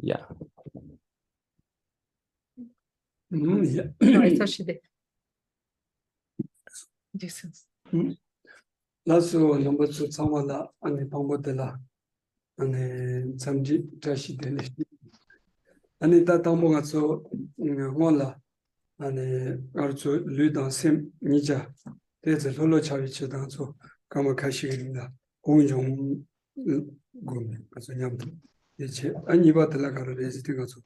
Yeah. Yeah. No, I thought she did. Jesus. Last number two, Samala, and the Pambodela, and the Samji Tashi Delish. And it that Tambogaso, Mola, and the Archo Ludan Sim Nija. There's a Lolo Chavicha Danso, Kamakashi in the Unjong Gumi, as a yam. And you got the Lagar visiting also.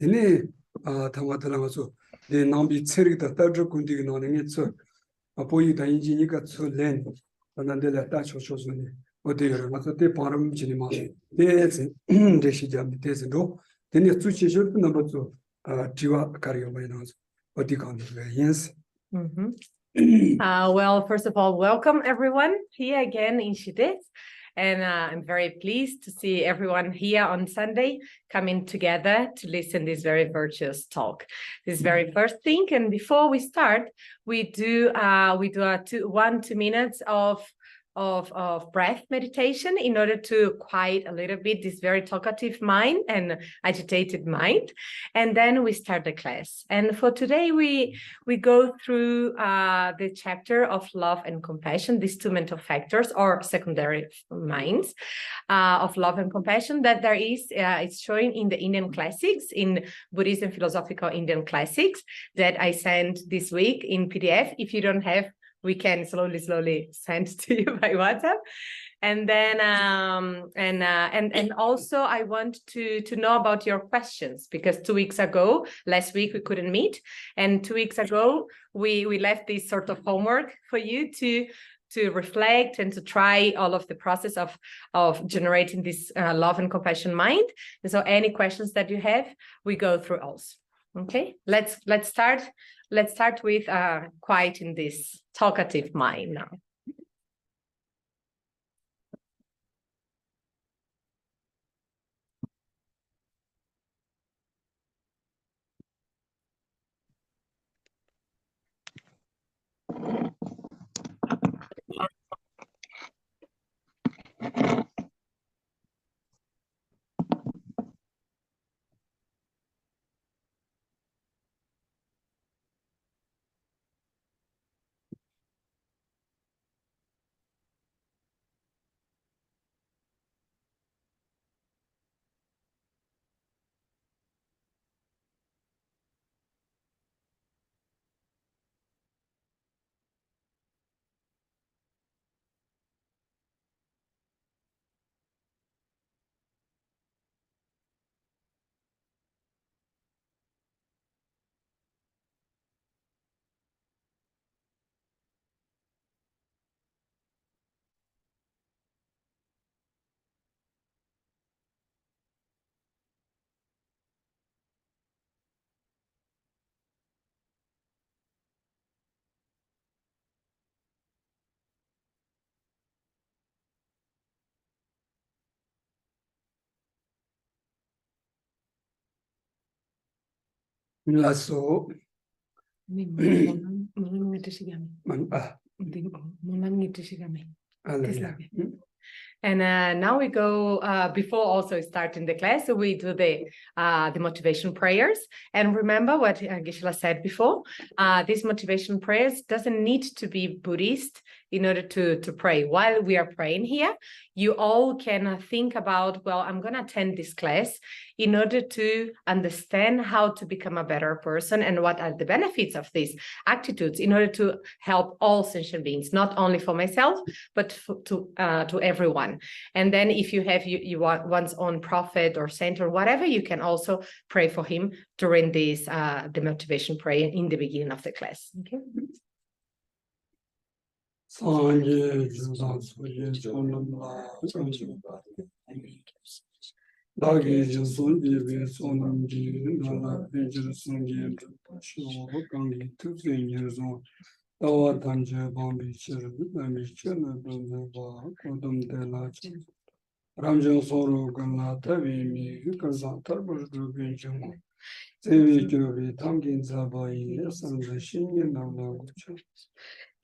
Ini Tamatalaso, the Nambi Tsering, the third Kundi on it, so a boy the engineer got so lame, and then the Dutch was chosen. What they are, what they param cinema. There's Deshijam, there's no. Then you switch your number to Tiva Cario by now. What you can't yes. Well, first of all, welcome everyone here again in Shidit. And I'm very pleased to see everyone here on Sunday coming together to listen to this very virtuous talk. This very first thing, and before we start, we do a 2 minutes of breath meditation in order to quiet a little bit this very talkative mind and agitated mind, and then we start the class. And for today we go through the chapter of love and compassion, these two mental factors or secondary minds of love and compassion that there is. It's showing in the Indian classics, in Buddhist and philosophical Indian classics that I sent this week in PDF. If you don't have, we can slowly send to you by WhatsApp. And then and also I want to know about your questions, because 2 weeks ago, last week we couldn't meet, and 2 weeks ago we left this sort of homework for you to reflect and to try all of the process of generating this love and compassion mind. And so any questions that you have, we go through also. Okay, let's start. Let's start with quieting this talkative mind now. Lasso. And now we go, before also starting the class, so we do the motivation prayers. And remember what Geshe said before, these motivation prayers doesn't need to be Buddhist in order to pray. While we are praying here, you all can think about, well, I'm going to attend this class in order to understand how to become a better person and what are the benefits of these attitudes in order to help all sentient beings, not only for myself, but to everyone. And then if you have you want one's own prophet or saint or whatever, you can also pray for him during this the motivation prayer in the beginning of the class. Okay.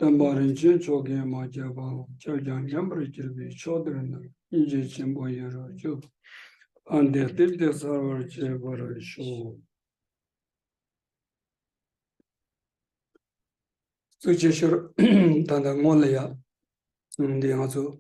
Tambarin choke ma jaba, charjan jamber chilby, children, inject chimboyer, joke. And the tilde server chamber show. So Cheshire Tandamolia, the also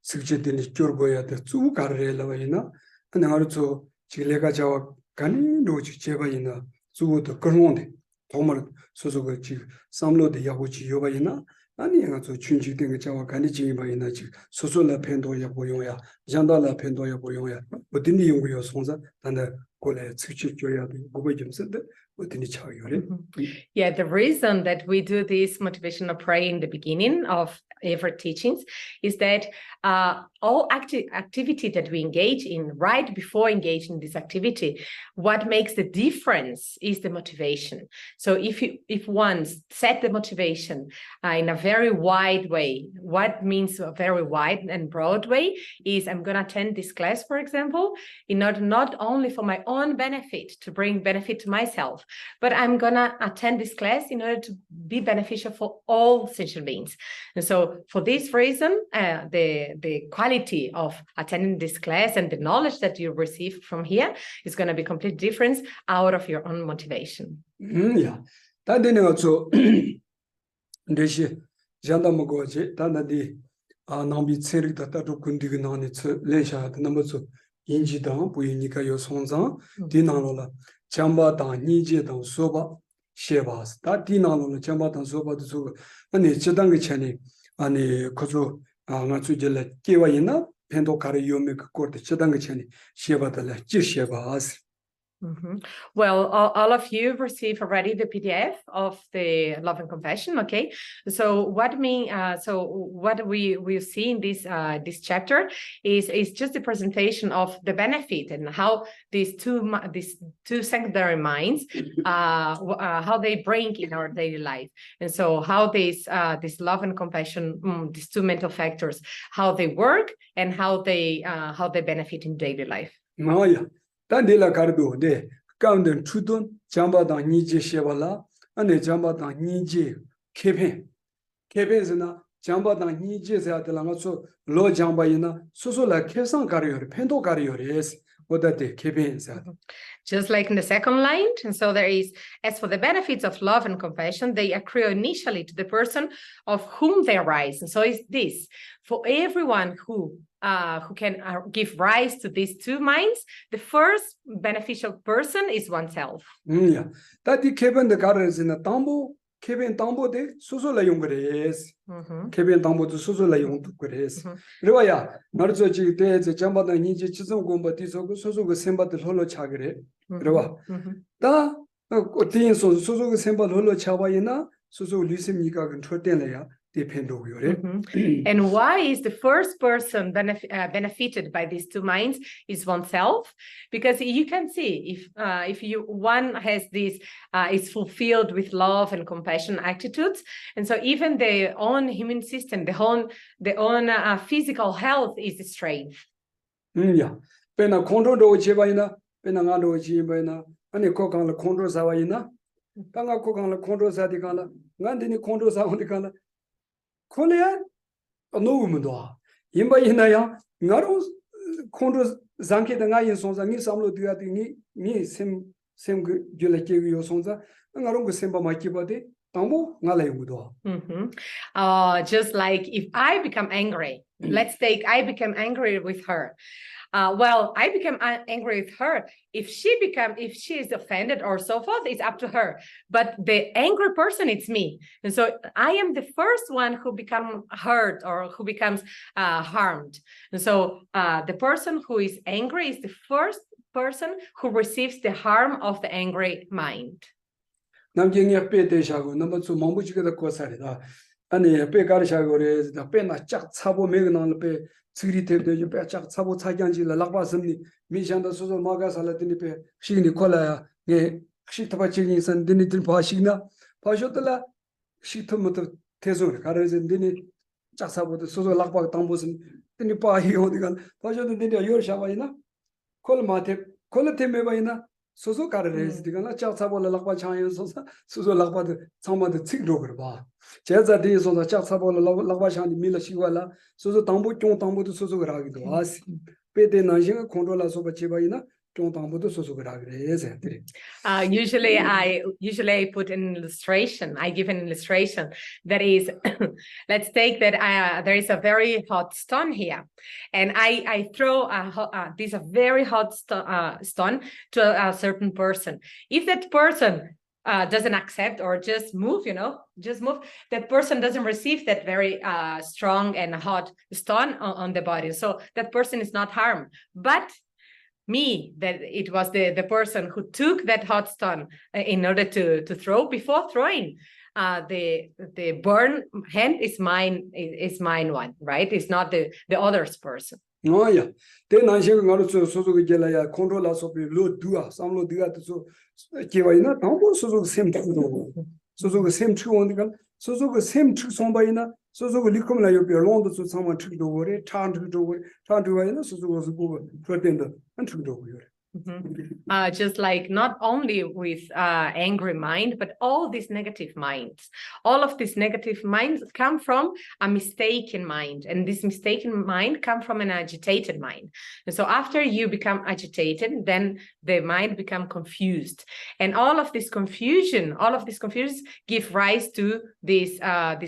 suggested in Churgoya, the two carrella, and also Chilega Jawa Kani, no Chichevaina, so the Kermonde, Tomer, Sosogachi, Samlo de Yahuchi Yovaina, and also Chunchi Jawa Kani Chivaina, Sosola Pendoya Boyoya, Jandala Pendoya Boyoya, but in the Yoga Sonza, and the Gole Suchichoya, Gobajum said, within each other. Yeah, the reason that we do this motivational prayer in the beginning of every teachings is that all activity that we engage in right before engaging this activity, what makes the difference is the motivation. So if one set the motivation in a very wide way, what means a very wide and broad way is I'm going to attend this class, for example, in order not only for my own benefit, to bring benefit to myself, but I'm going to attend this class in order to be beneficial for all sentient beings. And so for this reason, the quality of attending this class and the knowledge that you receive from here is going to be completely different out of your own motivation. Yeah. That then also Geshe Jandamogoje, Tanadi, Nambi Tsering Tatu Kundigan, Lensha, the number two Injidan, Puinika Yosonza, Dinanola, Chamba Dan, Niji Dan Soba, Shevas, that Dinanola, Chamba Dan Soba, the Soba, and it's Chedang Chani, and a Kozo, Natsujela, Kiwaina, Pendo Kari Yomek Court, Chedang Chani, Sheva, the Jishevas. Well, all of you receive already the PDF of the Love and Compassion. Okay, so what we will see in this chapter is just the presentation of the benefit and how these two secondary minds how they bring in our daily life, and so how this love and compassion, these two mental factors, how they work and how they benefit in daily life. Oh, yeah. Tandela Cardo, de Gandon Trudon, Jamba dan Niji Shevala, and the Jamba dan Niji Kepen. Kepenzina, Jamba dan Niji Zatelamaso, Lo Jambaina, Soso la Kesan Carrier, Pento Carrier, yes, what that the Kepen said. Just like in the second line, and so there is, as for the benefits of love and compassion, they accrue initially to the person of whom they arise. And so is this, for everyone who can give rise to these two minds, the first beneficial person is oneself. Yeah, that the Kevin the Carrier is in a tambo, Kevin Tambo de Sosola Yungres, Kevin Tambo to Sosola Yung to Gres. Rivaya, Narzoji, the Jamba the Niji Chisum Gumba Tiso, Soso Simba the Holo Chagre, Riva. Da, Tin Soso Simba Holo Chawayana, Soso Lysim Nika and Trotelea. And why is the first person benefited by these two minds is oneself? Because you can see if one has this is fulfilled with love and compassion attitudes, and so even the own human system, the own physical health is strength. Yeah, Pena control do Chivaina, Penangado Chivaina, and a cock on the control Savaina, Tanga cook on the control Sadicala, Nandini control Savandicala. Korea, no woman. Imba Inaya, Naros, Condros Zanke, the Nayan Sonza, ni Samlo Duati, ni same Julaki Sonza, and Narongo Simba Makibade, Tambo, Nale Udo. Just like if I become angry, let's take I become angry with her. Well, I become angry with her. If she is offended or so forth, it's up to her. But the angry person, it's me. And so I am the first one who becomes hurt or who becomes harmed. And so the person who is angry is the first person who receives the harm of the angry mind. Namjing Pete Shago, number two, Mambuchika the Kosarida, and the Pekar Shago is the Pena Chak Sabo Megan Pe. Secretary the Pachak Sabo Taganji, the Labasani, Mishan the Soso Magas Alatinipe, Shini Kola, Shitapachins and Dinitin Pashina, Pashotala, Shitomot Tezur, Karas and Dinit, Chasabo, the Soso Lapa Tambos and Dinipa Hodigan, Pashot and Dinda Yorshavaina, Kolmate, Kolatemevaina, 소소 가르레스 디가나 짝사볼 락바 창에 소소 소소 락바드 창마드 칙로거 봐 제자디 소소 짝사볼 락바 창이 밀라 시고라 소소 당부 쫑 당부도 소소 그라기도 아시 페데 나징 컨트롤 소바 치바이나 쫑 당부도 소소 그라기레스 Usually I put an illustration. I give an illustration that is, let's take that there is a very hot stone here, and I throw this a very hot stone to a certain person. If that person doesn't accept or just move, that person doesn't receive that very strong and hot stone on the body. So that person is not harmed, but me, that it was the person who took that hot stone in order to throw. Before throwing, the burn hand is mine one, right? It's not the other's person. Oh yeah, then I think so gelaya control so be load do some load do so givaina tambo so same so same two on the so same two somebody so likum la you be long to someone to do it turn to do so was go pretend and to do it. Just like not only with angry mind, but all these negative minds. All of these negative minds come from a mistaken mind, and this mistaken mind come from an agitated mind. And so after you become agitated, then the mind become confused, and all of this confusion give rise to these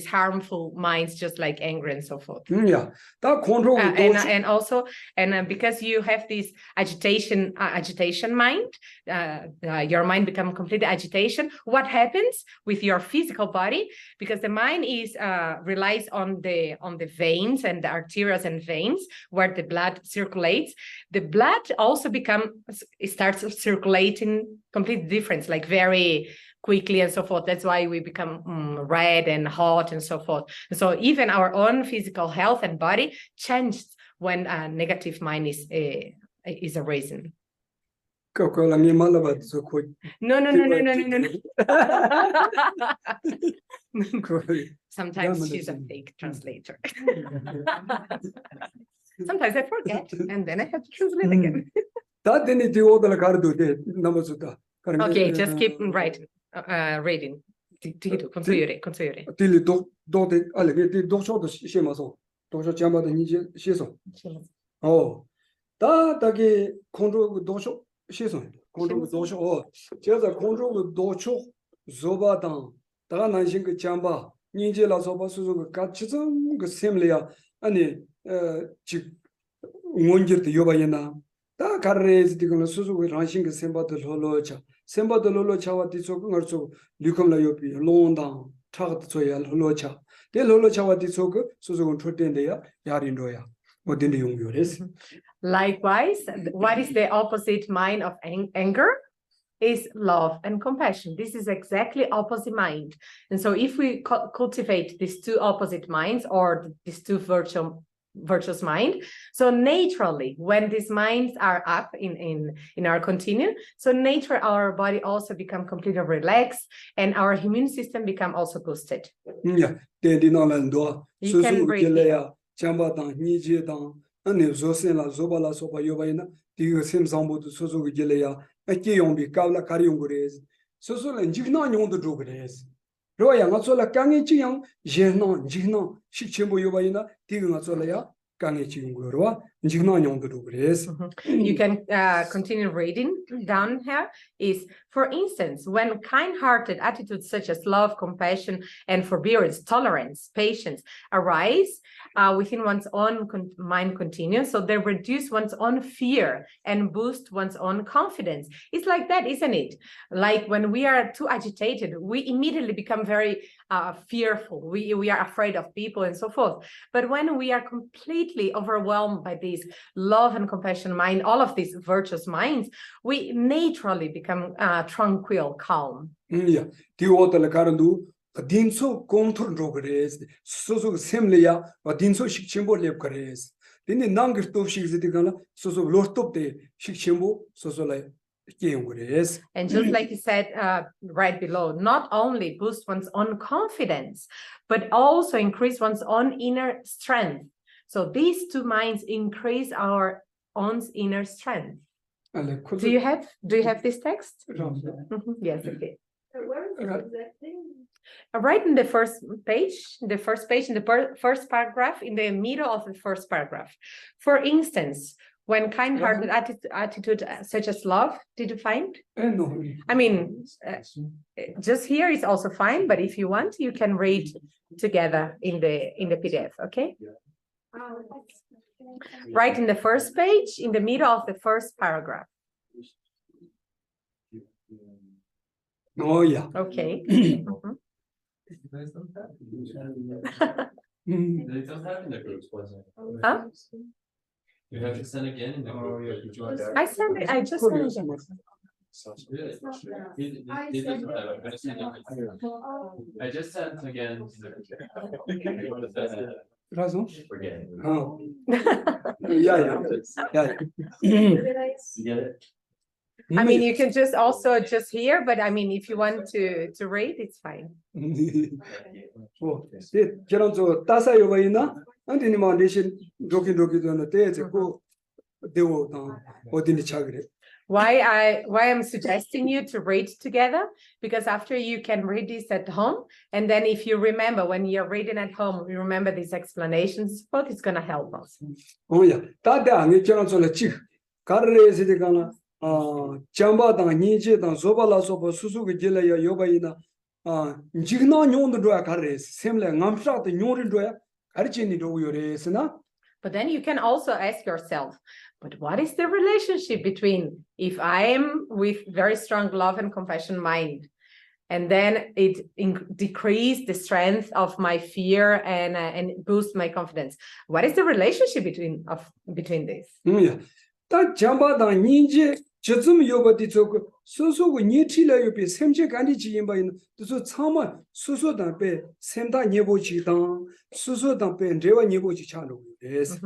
harmful minds, just like anger and so forth. Yeah, that control and also because you have this agitation mind, your mind become completely agitation. What happens with your physical body? Because the mind is relies on the veins and the arteries and veins where the blood circulates. The blood also starts circulating completely different, like very quickly and so forth. That's why we become red and hot and so forth. And so even our own physical health and body changes when a negative mind is arisen. No. Sometimes she's a fake translator. Sometimes I forget, and then I have to translate again. Okay, just keep writing, reading. Continue. Oh, that control dosho. Control dosho. Just a control dosho. Zoba down. Tanashing Chamba. Ninja Soba Suzu Kachizum, Simlia, and Munjir the Yobayana. Da carres the Suzu with Ranching Simba the Lolocha. Simba the Lolocha, what is so Lucum La Yopi, long down, Tart Soya Lolocha. The Lolocha, what is so good, Suzu Trotin there, Yarindoya. Likewise, what is the opposite mind of anger? Is love and compassion. This is exactly opposite mind. And so if we cultivate these two opposite minds, or these two virtuous mind, so naturally when these minds are up in our continuum, so naturally our body also become completely relaxed and our immune system become also boosted. Yeah, you can breathe. Chambatan, Nijidan, and if Zosela, Zobala, Sopa Yovaina, the same Sambo to Soso Gilea, a Kiyombi, Kavla Kariungures, Soso and Jigna on the Drogres. Roya, Matsola Kangi Chiang, Jenon, Jigna, Shichimbo Yovaina, Tigasolea, Kangi Chingurua, Jigna on the Drogres. You can continue reading down here. Is, for instance, when kind-hearted attitudes such as love, compassion, and forbearance, tolerance, patience arise within one's own mind continuum, so they reduce one's own fear and boost one's own confidence. It's like that, isn't it? Like when we are too agitated, we immediately become very fearful. We are afraid of people and so forth. But when we are completely overwhelmed by this love and compassion mind, all of these virtuous minds, we naturally become tranquil, calm. Yeah, the water Karandu, a dinso contour drogres, so semlia, but dinso shikchimbo lepcares. Then the Nangir to Shikzitigana, so lortop de Shikchimbo, so like. And just like you said right below, not only boost one's own confidence, but also increase one's own inner strength. So these two minds increase our own inner strength. Do you have this text? Yes, okay. Where is the exact thing? Right in the first page, in the first paragraph, in the middle of the first paragraph. For instance, when kind-hearted attitude such as love, did you find? No. I mean, just here is also fine, but if you want, you can read together in the PDF, okay? Right in the first page, in the middle of the first paragraph. Oh, yeah. Okay. They don't have in the groups, wasn't it? Huh? You have to send again in the group. I just sent it. Really? I He sent doesn't have it. I'm gonna send it again. I just sent again. Razon? Forget. Oh. Yeah. You get it? I mean, you can just also just hear, but I mean, if you want to read, it's fine. 저런 저 따사 요바이나 안티니마 대신 도끼 전에 대체 고 대고 어디니 차그래. Why I'm suggesting you to read together, because after you can read this at home, and then if you remember when you're reading at home, you remember these explanations, both it's gonna help us. 오야 따다 안 저런 저래 지 가르레스 되가나 잠바당 니제당 소발라소바 수수게 질려야 요바이나 지그나 뇽도 도야 가르레스 셈래 감사도 뇽을 도야 가르치니 도요레스나. But then you can also ask yourself, but what is the relationship between if I am with very strong love and compassion mind, and then it decrease the strength of my fear and boost my confidence? What is the relationship between this? Yeah. 다 잠바당 니제 저쯤 요바디 저거 소소고 니치라 요비 셈제 간디 지임바인 또 참아 소소당 배 셈다 니보지당 소소당 배 레와 니보지 차로. Yes.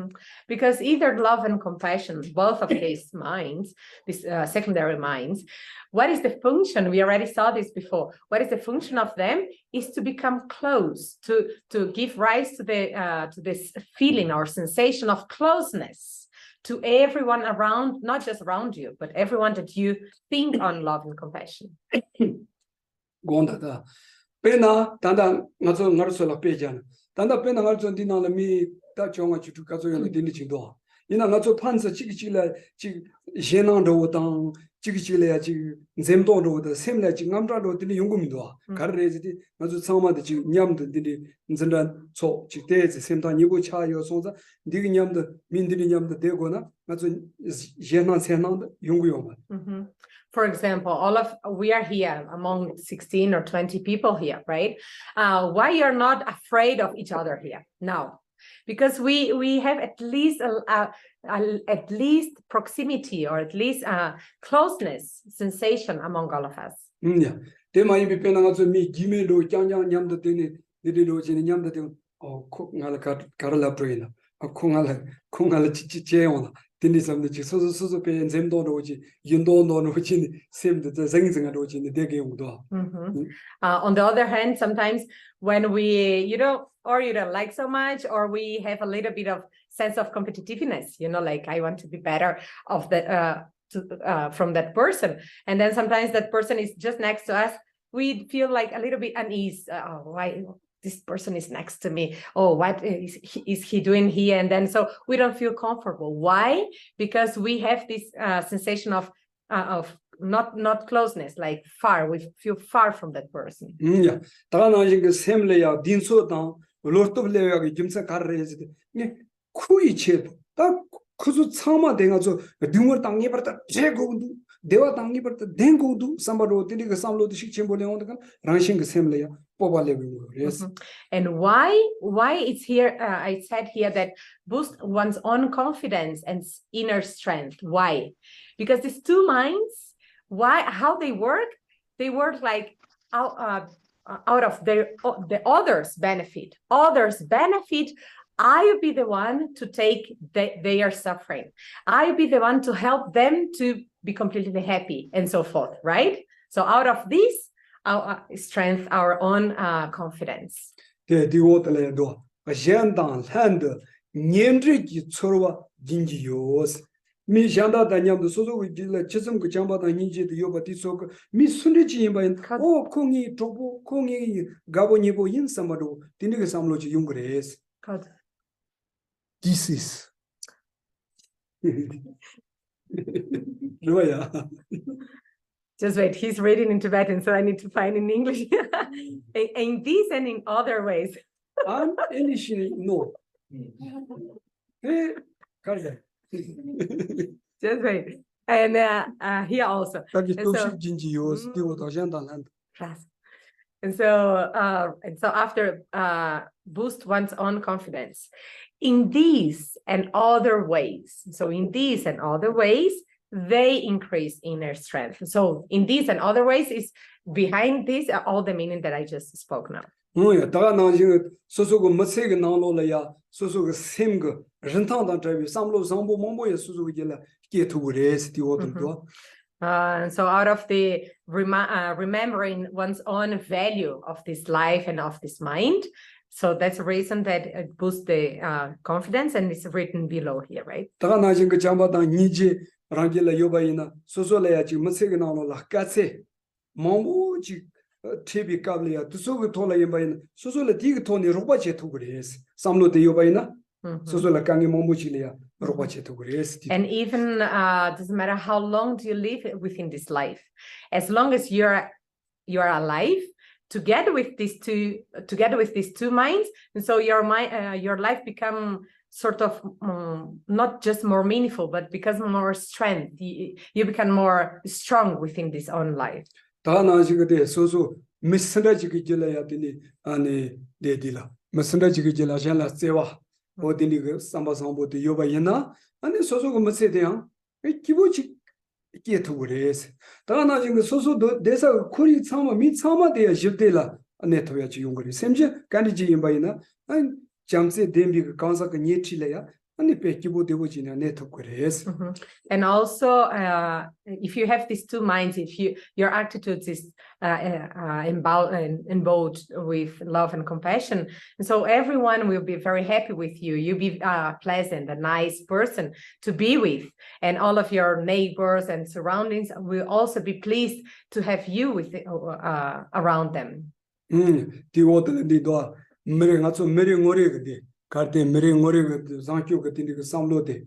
Because either love and compassion, both of these minds, these secondary minds, what is the function? We already saw this before. What is the function of them? Is to become close, to give rise to this feeling or sensation of closeness to everyone around, not just around you, but everyone that you think on love and compassion. gondada pena tanda ngazo ngarsola pejana tanda pena ngarso dinala mi ta chonga chitu kazo yana dini chindo ina ngazo pansa chikichila chi jenang do tang chikichila ya chi zemdo do da semla chi ngamra do dini yungumdo garrezi ngazo sama de chi nyamdo dini nzandan cho chi teze semta nigo cha yo sonza digi nyamdo mindini nyamdo degona ngazo jenang senang yunguyo. For example, we are here among 16 or 20 people here, right? Why you're not afraid of each other here now? Because we have at least proximity or at least closeness sensation among all of us. Yeah. They might be penang also me gimelo jangjang nyamdo deni dilo jini nyamdo de ngala karala brain kungala chicheona dini samde chi so pe zemdo roji yundo no roji semde zengzenga roji ne dege yungdo. On the other hand, sometimes when we you don't like so much, or we have a little bit of sense of competitiveness, like I want to be better of that from that person, and then sometimes that person is just next to us, we feel like a little bit unease. Why this person is next to me? Oh, what is he doing here? And then so we don't feel comfortable. Why? Because we have this sensation of not closeness, like far. We feel far from that person. Yeah. Tagana jinga semleya dinso dan lortobleya ge jimsa karrezi ne kuiche ta kuzu tsama denga zo dingor tangi barta jegodu dewa tangi barta dengodu sambaro tiniga samlo de shikchembole ondakan ranshin ge semleya pobale. Yes. And why it's here? I said here that boost one's own confidence and inner strength. Why? Because these two minds, how they work like out of the others' benefit. Others' benefit. I will be the one to take their suffering. I will be the one to help them to be completely happy and so forth, right? So out of this, our strength, our own confidence. Mi Janda Danyam the Sozo with Dilla Chisum Jamba Ninja the Yoba Tisok, Mi Sundichi by oh Kongi Topo Kongi Gabo Nibo in Samado, Tiniga Samlochi Yungres. This is Just wait, he's reading in Tibetan, so I need to find in English. In these and in other ways. I'm initially no. Hey, Just wait. And here also. And so after boost one's own confidence in these and other ways. So in these and other ways, they increase inner strength. So in these and other ways is behind this are all the meaning that I just spoke now. And so out of the remembering one's own value of this life and of this mind, so that's the reason that it boosts the confidence, and it's written below here, right? And even doesn't matter how long do you live within this life, as long as you're alive, together with these two minds, and so your life become sort of not just more meaningful, but because more strength. You become more strong within this own life. And also, if you have these two minds, if your attitude is embodied with love and compassion, and so everyone will be very happy with you. You'll be pleasant, a nice person to be with, and all of your neighbors and surroundings will also be pleased to have you with around them. Karte mere ngore zankyo ke tindi ke samlo de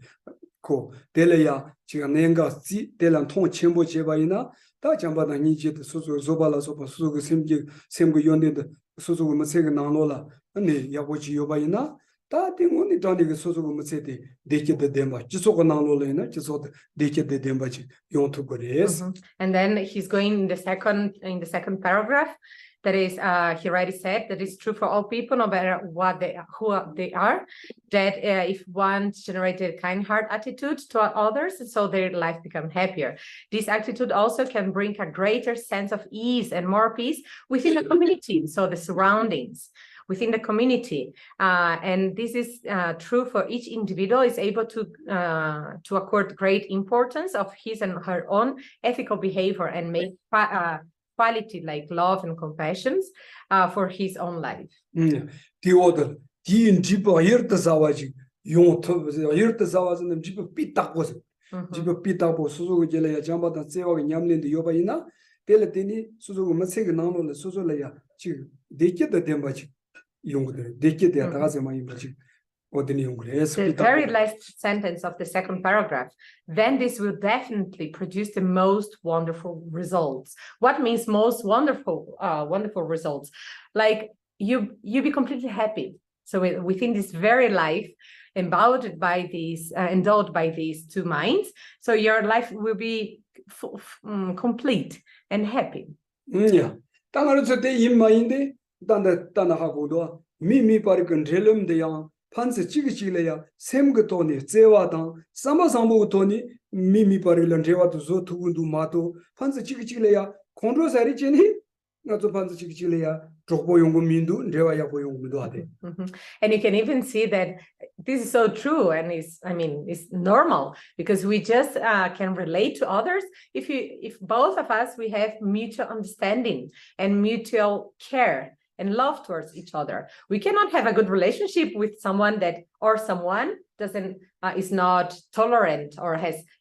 ko teleya chiga nenga si telan thong chembo cheba ina ta chamba da ni je so zobala so so ke semge yonde de so ma se ke nanglo la ne ya bo chi yoba ina ta tingoni tani ke so ma se de deke de demba chi so ko nanglo la ina chi so deke de demba chi yon to gores. And then he's going in the second paragraph. That is, he already said that it's true for all people, no matter who they are, that if one generated a kind heart attitude to others, so their life becomes happier. This attitude also can bring a greater sense of ease and more peace within the community, so the surroundings within the community. And this is true for each individual is able to accord great importance of his and her own ethical behavior and make quality like love and compassion for his own life. The order, the in Jiba here the Zawaji, Yon here the Zawaz and Jiba Pita was it. Jiba Pita was Suzu Jelaya Jamba and Sewa and Yamlin the Yobaina, Teletini, Suzu Masig Nano, the Suzolaya, they get the Dembaji, Young, they get the Atazama Imbaji. The very last sentence of the second paragraph, then this will definitely produce the most wonderful results. What means most wonderful results? Like you be completely happy. So within this very life, endowed by these two minds, so your life will be complete and happy. Yeah. In mind, Hagodo, Mimi Parikan Relum de Yang. Panse Chigichileya, Semga Tony, Zewadang, Sama Sambo Tony, Mimi Parilan Jeva to Zotu Mato, Panse Chigichileya, Condro Saricini, not to Panse Chigichileya, Tropoyungu Mindu, Jeva Yapoyungu. And you can even see that this is so true, and it's normal because we just can relate to others if both of us we have mutual understanding and mutual care and love towards each other. We cannot have a good relationship with someone that doesn't is not tolerant or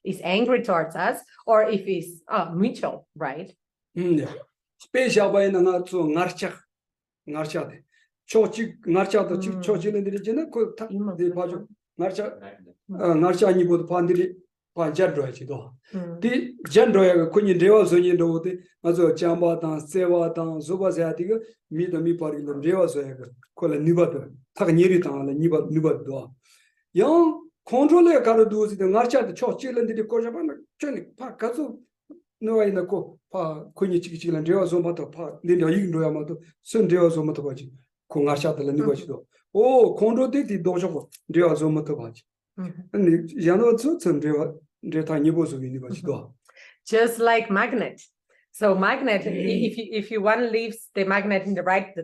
is angry towards us, or if it's mutual, right? Yeah. Special by na to ngarcha. Chochi ngarcha the chochi in the region, the pajo ngarcha any would pandiri panjadroido. The Jandroya Kunin Deos on Yendo, Mazo Jamba dan Seva dan Zobazatiga, meet the me party in Deos, call a Nibata, Takaniritan, and Nibat door. Young controller got to do the Narcha, the church children, the Kojaban, Jenny, Pakazo, no in the co, Pa, Kunichi and Deos Omato, Pa, Linda Yamato, Sun Deos Omotobaji, Kongasha the Nibachido. Oh, Condo did the Dojo, Deos Omotobaji. And Yano Tsutsum, just like magnet. So magnet, if you one leaves the magnet in the right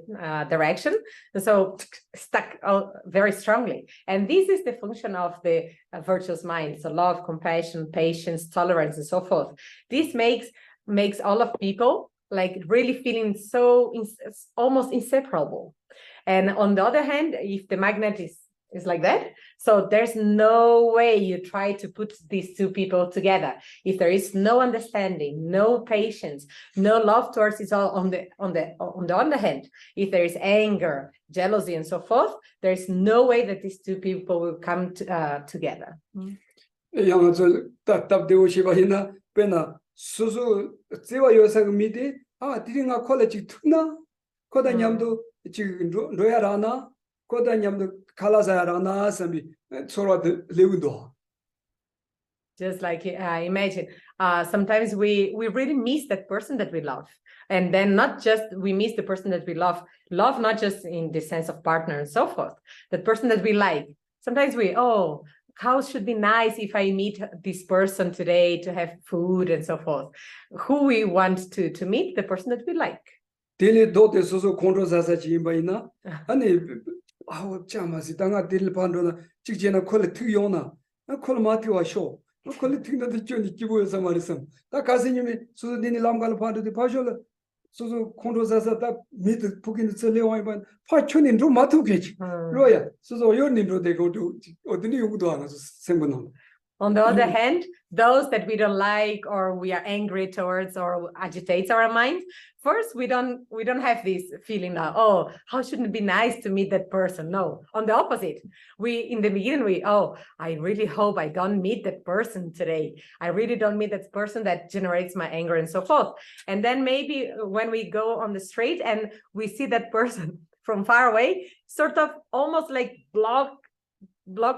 direction, so stuck very strongly. And this is the function of the virtuous mind. So love, compassion, patience, tolerance, and so forth. This makes all of people like really feeling so almost inseparable. And on the other hand, if the magnet is like that, so there's no way you try to put these two people together if there is no understanding, no patience, no love towards each other. On the other hand, if there is anger, jealousy, and so forth, there's no way that these two people will come together. Just like imagine, sometimes we really miss that person that we love, and then not just we miss the person that we love not just in the sense of partner and so forth, that person that we like. Sometimes how should be nice if I meet this person today to have food and so forth. Who we want to meet? The person that we like. Jamasi, Dil Pandona, Chichena, call it to Yona, and call Matthew show. No call it the journey, Kibu Samarism. That cousin you mean, so the Lamgal part of the Pajola, so Condos as that meet the Pukin Selewan, Pachun into Matukich, Roya, so your name they go to, or the new Udana, Sembonon. On the other hand, those that we don't like or we are angry towards or agitates our mind, first we don't have this feeling now, how shouldn't it be nice to meet that person? No, on the opposite. In the beginning I really hope I don't meet that person today. I really don't meet that person that generates my anger and so forth. And then maybe when we go on the street and we see that person from far away, sort of almost like block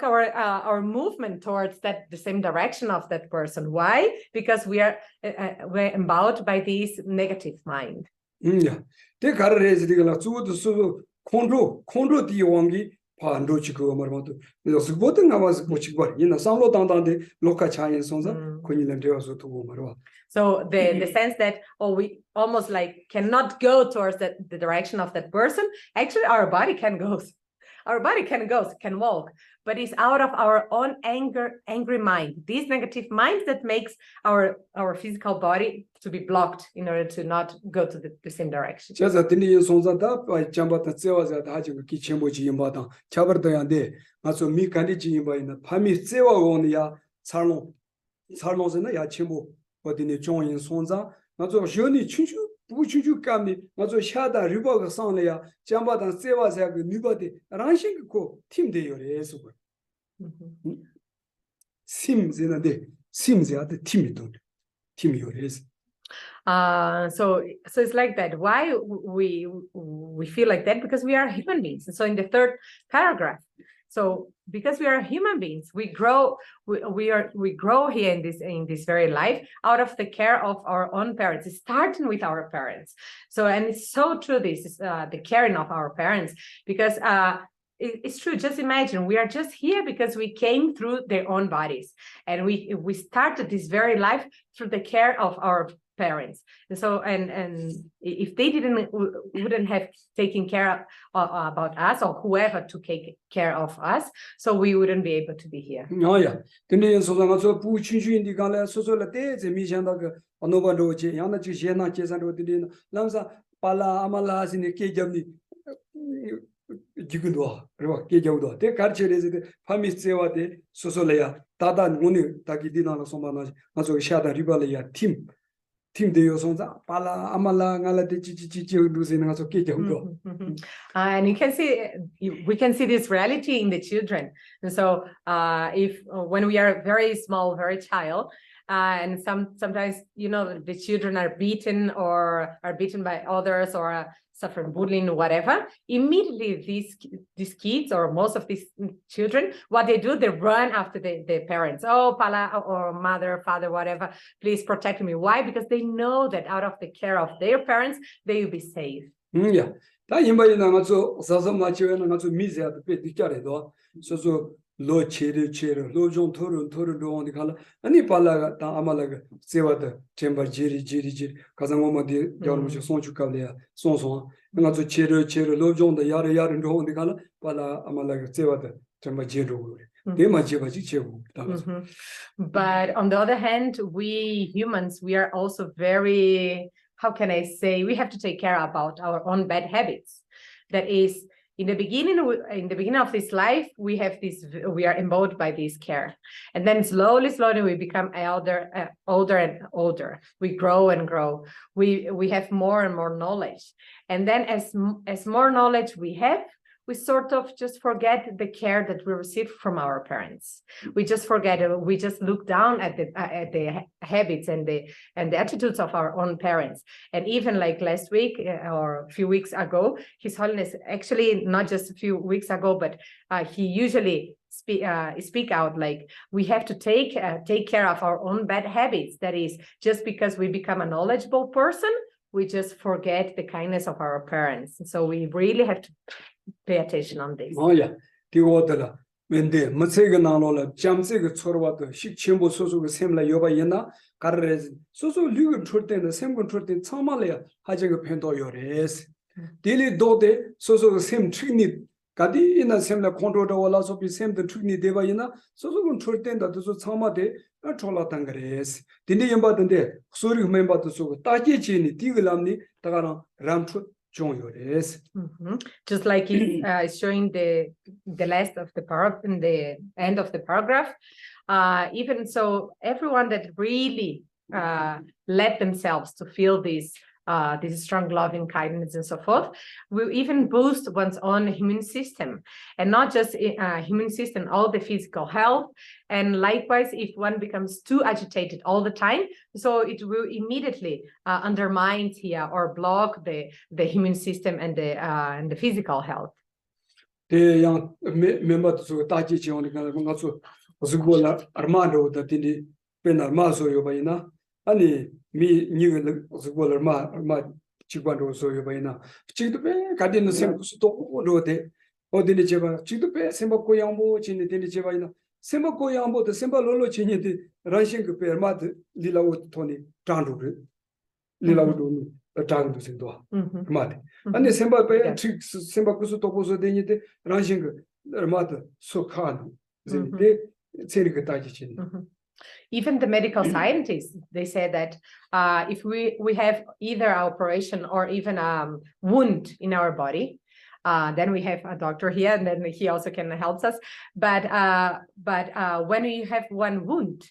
our movement towards the same direction of that person. Why? Because we're empowered by this negative mind. Yeah. They got a raise the control the Wangi, Pando Chico Marmato. Because what I was Puchibar, some down the local Chinese songs, Quinilandeos to Marwa. So the sense that we almost like cannot go towards the direction of that person. Actually, our body can go. Our body can walk, but it's out of our own angry mind. This negative mind that makes our physical body to be blocked in order to not go to the same direction. Just a tiny songs by Jamba and Sewas at Hajim Kichimboji in Batan, Chabardoyande, Maso Mi Kandichi in the Pami Sewa on ya Salons and Yachimbo, but in the joint in Sonza, Maso Joni Chuchu. Puchu Kami, Mazo Shada, Riboga Sanlea, Jamba and Sevas have nobody, Ranching Co, Tim de Yoresu. Sims in a day, Sims at the Timidon, Tim Yores. So it's like that. Why we feel like that? Because we are human beings. And so in the third paragraph, so because we are human beings, we grow here in this very life out of the care of our own parents. It's starting with our parents. So, and it's so true. This is the caring of our parents, because it's true. Just imagine, we are just here because we came through their own bodies, and we started this very life through the care of our parents. And so, and if they wouldn't have taken care about us, or whoever to take care of us, so we wouldn't be able to be here. Oh yeah, the so long as Puchu in the Gala, so the days, a mission like a Novado, Yana Jena, Jesando, Lanza, Pala, Amalas in the Kajami. 지금도 그리고 계정도 대 가르쳐내서 파미스와데 소소래야 다단 오늘 다기디나로 소만나 아주 샤다 리발이야 팀 대요선자 발라 아말라 갈라데 지지지지 루세는 아주 계정도 And you can see, we can see this reality in the children. And so, if when we are very small, very child, and sometimes the children are beaten or are beaten by others or suffer bullying or whatever, immediately these kids or most of these children, what they do, they run after their parents. Oh, pala or mother, father, whatever, please protect me. Why? Because they know that out of the care of their parents, they will be safe. Yeah. 다 임바이나 가서 사서마치에는 가서 미세하다 베디까래도 소소 로체르 로종 토르 갈 아니 발라가 다 아말라가 세와다 쳔바 지리 가상오마디 여러무시 손주까래야 손손 가서 체르 로종다 야르 로온데 갈 발라 아말라가 세와다 쳔바 지로 대마지바지 제고 But on the other hand, we humans, we are also very, how can I say, we have to take care about our own bad habits. That is, in the beginning of this life, we are emboldened by this care. And then slowly, we become older and older. We grow and grow. We have more and more knowledge. And then as more knowledge we have, we sort of just forget the care that we received from our parents. We just forget it. We just look down at the habits and the attitudes of our own parents. And even like last week or a few weeks ago, His Holiness, actually not just a few weeks ago, but he usually speak out like we have to take care of our own bad habits. That is, just because we become a knowledgeable person, we just forget the kindness of our parents. So we really have to pay attention on this. Oh yeah, 디오더라. 근데 멋세가 나노라 잠세가 처러와도 식침보 소소가 셈라 여바이나 가르레 소소 류가 출때는 셈군 출때 참말이야 하제가 편도 요레스. 딜리 도데 소소가 셈 트릭니 가디이나 셈라 컨트롤도 올라서 비 셈도 트릭니 데바이나 소소군 출때다 도소 참마데 촐라탄 그레스. 딘디 염바던데 소리 멤버도 소고 따지지니 디글람니 다가나 람트 Just like it's showing the last of the paragraph in the end of the paragraph. Even so, everyone that really let themselves to feel this strong loving kindness and so forth will even boost one's own immune system, and not just immune system, all the physical health. And likewise, if one becomes too agitated all the time, so it will immediately undermine here or block the immune system and the physical health. 대양 멤버도 다지 지원이가 뭔가 저 어스고라 아르마도 다딘디 베나마소요 바이나 아니 미 니가 어스고라 아르마 직관도 소요 바이나 지도 베 가디는 셈도 로데 어디니 제바 지도 베 셈고 양보 진이 되니 제바이나 셈고 양보도 셈바 로로 진이디 런싱 그 베마드 리라우 토니 트란도르 리라우도 장도 생도 마데 아니 셈바 베 트릭스 셈바 쿠스 토고서 되니데 런싱 그 마드 소칸 제데 체리가 따지치니. Even the medical scientists, they say that if we have either an operation or even a wound in our body, then we have a doctor here, and then he also can help us. But when we have one wound,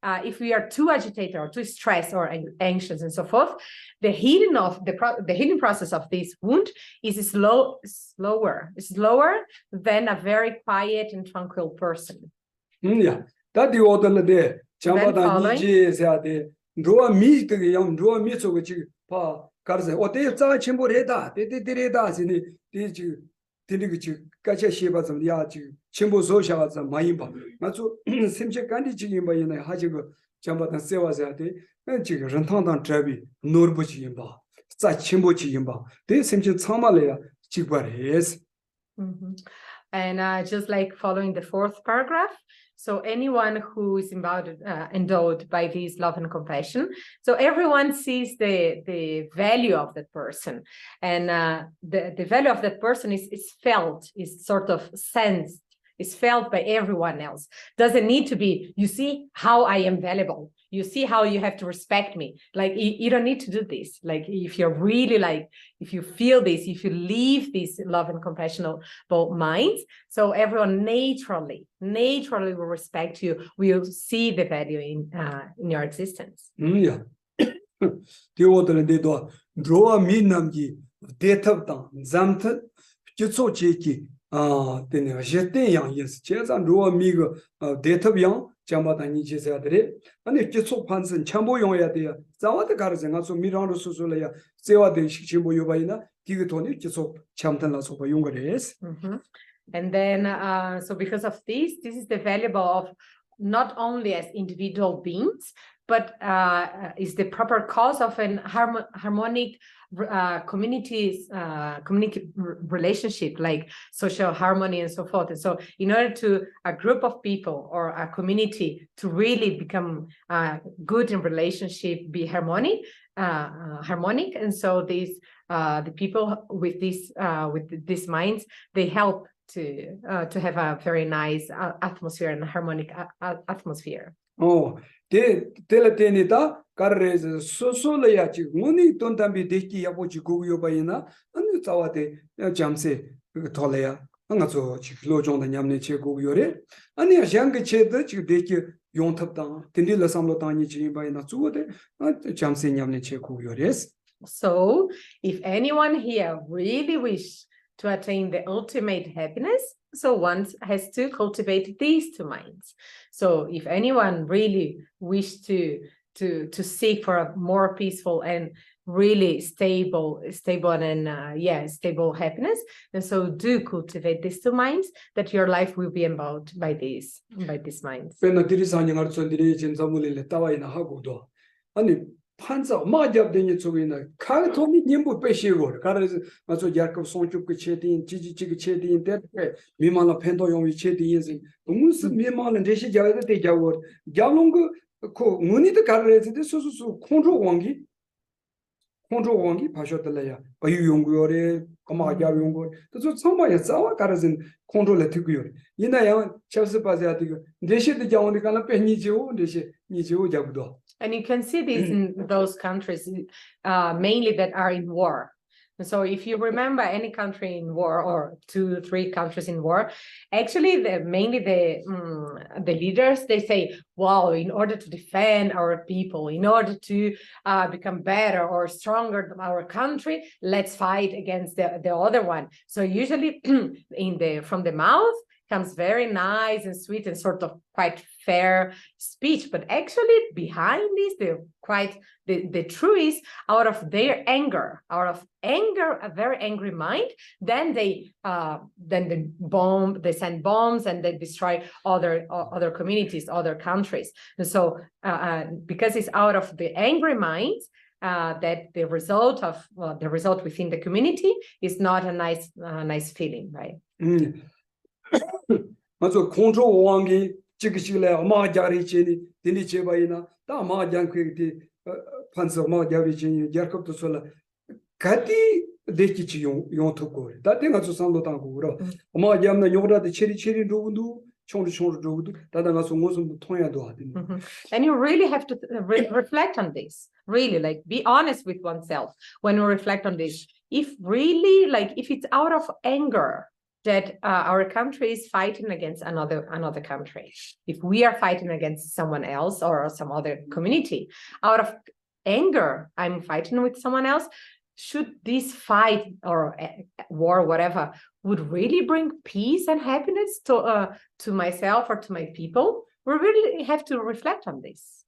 if we are too agitated or too stressed or anxious and so forth, the healing process of this wound is slower than a very quiet and tranquil person. Yeah. That the order there, Chamada Niji, Roa meet the young Roa Mitsu, which Pa Karza, or they are Chimboreda, they did it in the Tinichi, Gacha Shivas and Yachi, Chimbo Socials and Maimba. Matsu Simcha Kandi by in a Hajigo, Chambata Sevasati, and Rantan Trabi, Norbuchimba, such Chimbochimba. They seem to Samalea, Chibares. And just like following the fourth paragraph, so anyone who is endowed by this love and compassion, so everyone sees the value of that person, and the value of that person is felt, is sort of sensed, is felt by everyone else. Doesn't need to be, you see how I am valuable. You see how you have to respect me. Like, you don't need to do this. Like, if you're really like, if you feel this, if you leave this love and compassionate minds, so everyone naturally will respect you, will see the value in your existence. Yeah. Theodore de do draw me namji data down zamta jitso cheki then jete yang yes chesan draw me data yang jamata ni chesa dre and jitso pansen chambo yong ya de zawata garzenga so mirando susula ya sewa de chimbo yobaina digitoni jitso chamtan la so ba yongres. And then so because of this is the valuable of not only as individual beings, but is the proper cause of an harmonic community relationship, like social harmony and so forth. And so in order to a group of people or a community to really become good in relationship, be harmonic, and so these the people with these minds, they help to have a very nice atmosphere and harmonic atmosphere. Oh, teletenita carres sosolaya chi muni tontambi deki yapochi guyo bayina anu tawate jamse tolaya angazo chi lojong da nyamne che guyore ani yang che de chi deki yontap da tindi la samlo tani chi bayina zuode jamse nyamne che guyores. So if anyone here really wish to attain the ultimate happiness, so one has to cultivate these two minds. So if anyone really wish to seek for a more peaceful and really stable and stable happiness, and so do cultivate these two minds, that your life will be embodied by these minds. Pena dirisanyangar sondiri jinsamulile tawaina hagodo. Ani 판사 마잡되니 쪽이나 카토미 님부 빼시고 가르스 맞아 야급 송축그 체딘 지지지그 체딘 때 미만라 펜도 용위 체딘이 무슨 미만은 대시 자가 되자고 자롱그 코 문이도 가르스데 수수수 콘조 왕기 파셔들래야 바유 용구요래 고마야 용구 또 정말 싸워 가르진 콘트롤에 듣고요 이나야 첼스 바지야 되고 대시도 자원이가나 빼니지오 대시 니지오 잡도. And you can see this in those countries, mainly that are in war. And so if you remember any country in war or 2-3 countries in war, actually mainly the leaders, they say, wow, in order to defend our people, in order to become better or stronger than our country, let's fight against the other one. So usually from the mouth comes very nice and sweet and sort of quite fair speech, but actually behind this, the truth is out of their anger, a very angry mind, then they send bombs and they destroy other communities, other countries. And so because it's out of the angry minds, that the result within the community is not a nice feeling, right? 맞아 control 왕기 지기실래 마자리 제니 데니 제바이나 다 마장크디 판서 마자리 제니 야컵도 솔라 가디 데키치 용토고 다데가 조상도 당고 그러 마자암나 요라데 체리 로군도 총도 로군도 다다가서 무슨 통야도 하더니. And you really have to reflect on this, really, like be honest with oneself when you reflect on this. If really, like, if it's out of anger that our country is fighting against another country, if we are fighting against someone else or some other community, out of anger, I'm fighting with someone else, should this fight or war, whatever, would really bring peace and happiness to myself or to my people? We really have to reflect on this.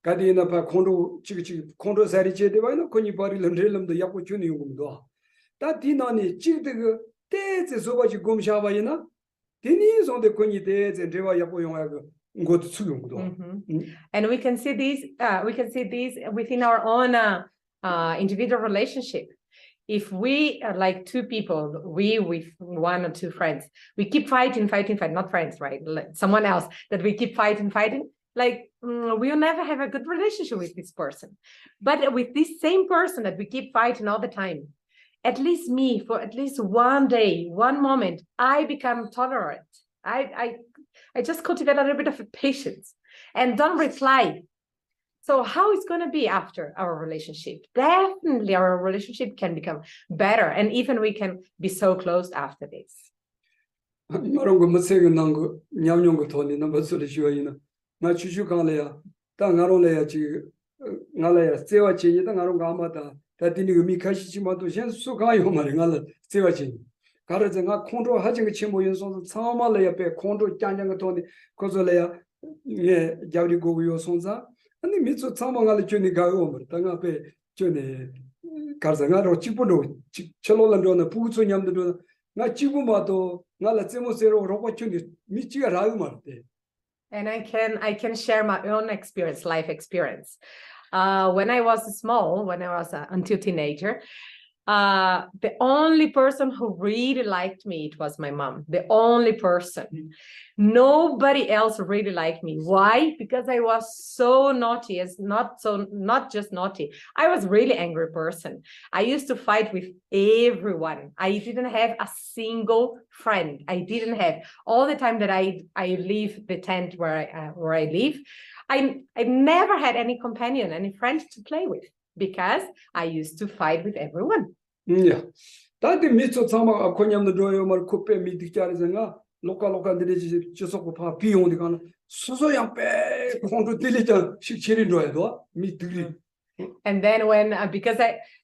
가디나 바 콘도 콘도 사리체 되바이나 코니 바리름 렐름도 약고 주니 용금도 다 디나니 찌드그 때제 소바지 곰샤바이나 디니 손데 코니 데제 데바 약고 용하고 고도 수용도. And we can see this within our own individual relationship. If we are like two people, we with 1 or 2 friends, we keep fighting, not friends, right? Like someone else that we keep fighting, like we'll never have a good relationship with this person. But with this same person that we keep fighting all the time, at least me, for at least one day, one moment, I become tolerant. I just cultivate a little bit of patience and don't reply. So how it's going to be after our relationship? Definitely our relationship can become better, and even we can be so close after this. 이런 거 못생긴 거 냠냠 거 돈이 너무 소리 쉬어이나 나 주주 강래야 땅 가로래야 지 나래야 세와 지니 땅 가로 가마다 다디니 그 미카시지마도 현 수가요 말이 나래 세와 지니 가르정아 콘도 하진 거 침모 연소 참말래야 배 콘도 짠짠 거 돈이 거절래야 예 자리 고고요 손자 아니 미츠 참말래 주니 가요 말 땅 앞에 주니 가르정아로 집으로 철로란도는 부츠 냠도 나 지금마도 나라 제모세로 로봇이 미치가 라고 말대. And I can share my own experience, life experience. When I was small, when I was until teenager, the only person who really liked me, it was my mom. The only person. Nobody else really liked me. Why? Because I was so naughty. Not just naughty. I was really angry person. I used to fight with everyone. I didn't have a single friend. I didn't have. All the time that I leave the tent where I live, I never had any companion, any friend to play with, because I used to fight with everyone. Yeah. 다들 미쳐 참아 아코냠도 줘요 말 코페 미디자르잖아 로컬들이 주소고 파 비용이 가는 수소양 빼 공도 들리잖아 식치리 줘야도 미들이. And then when because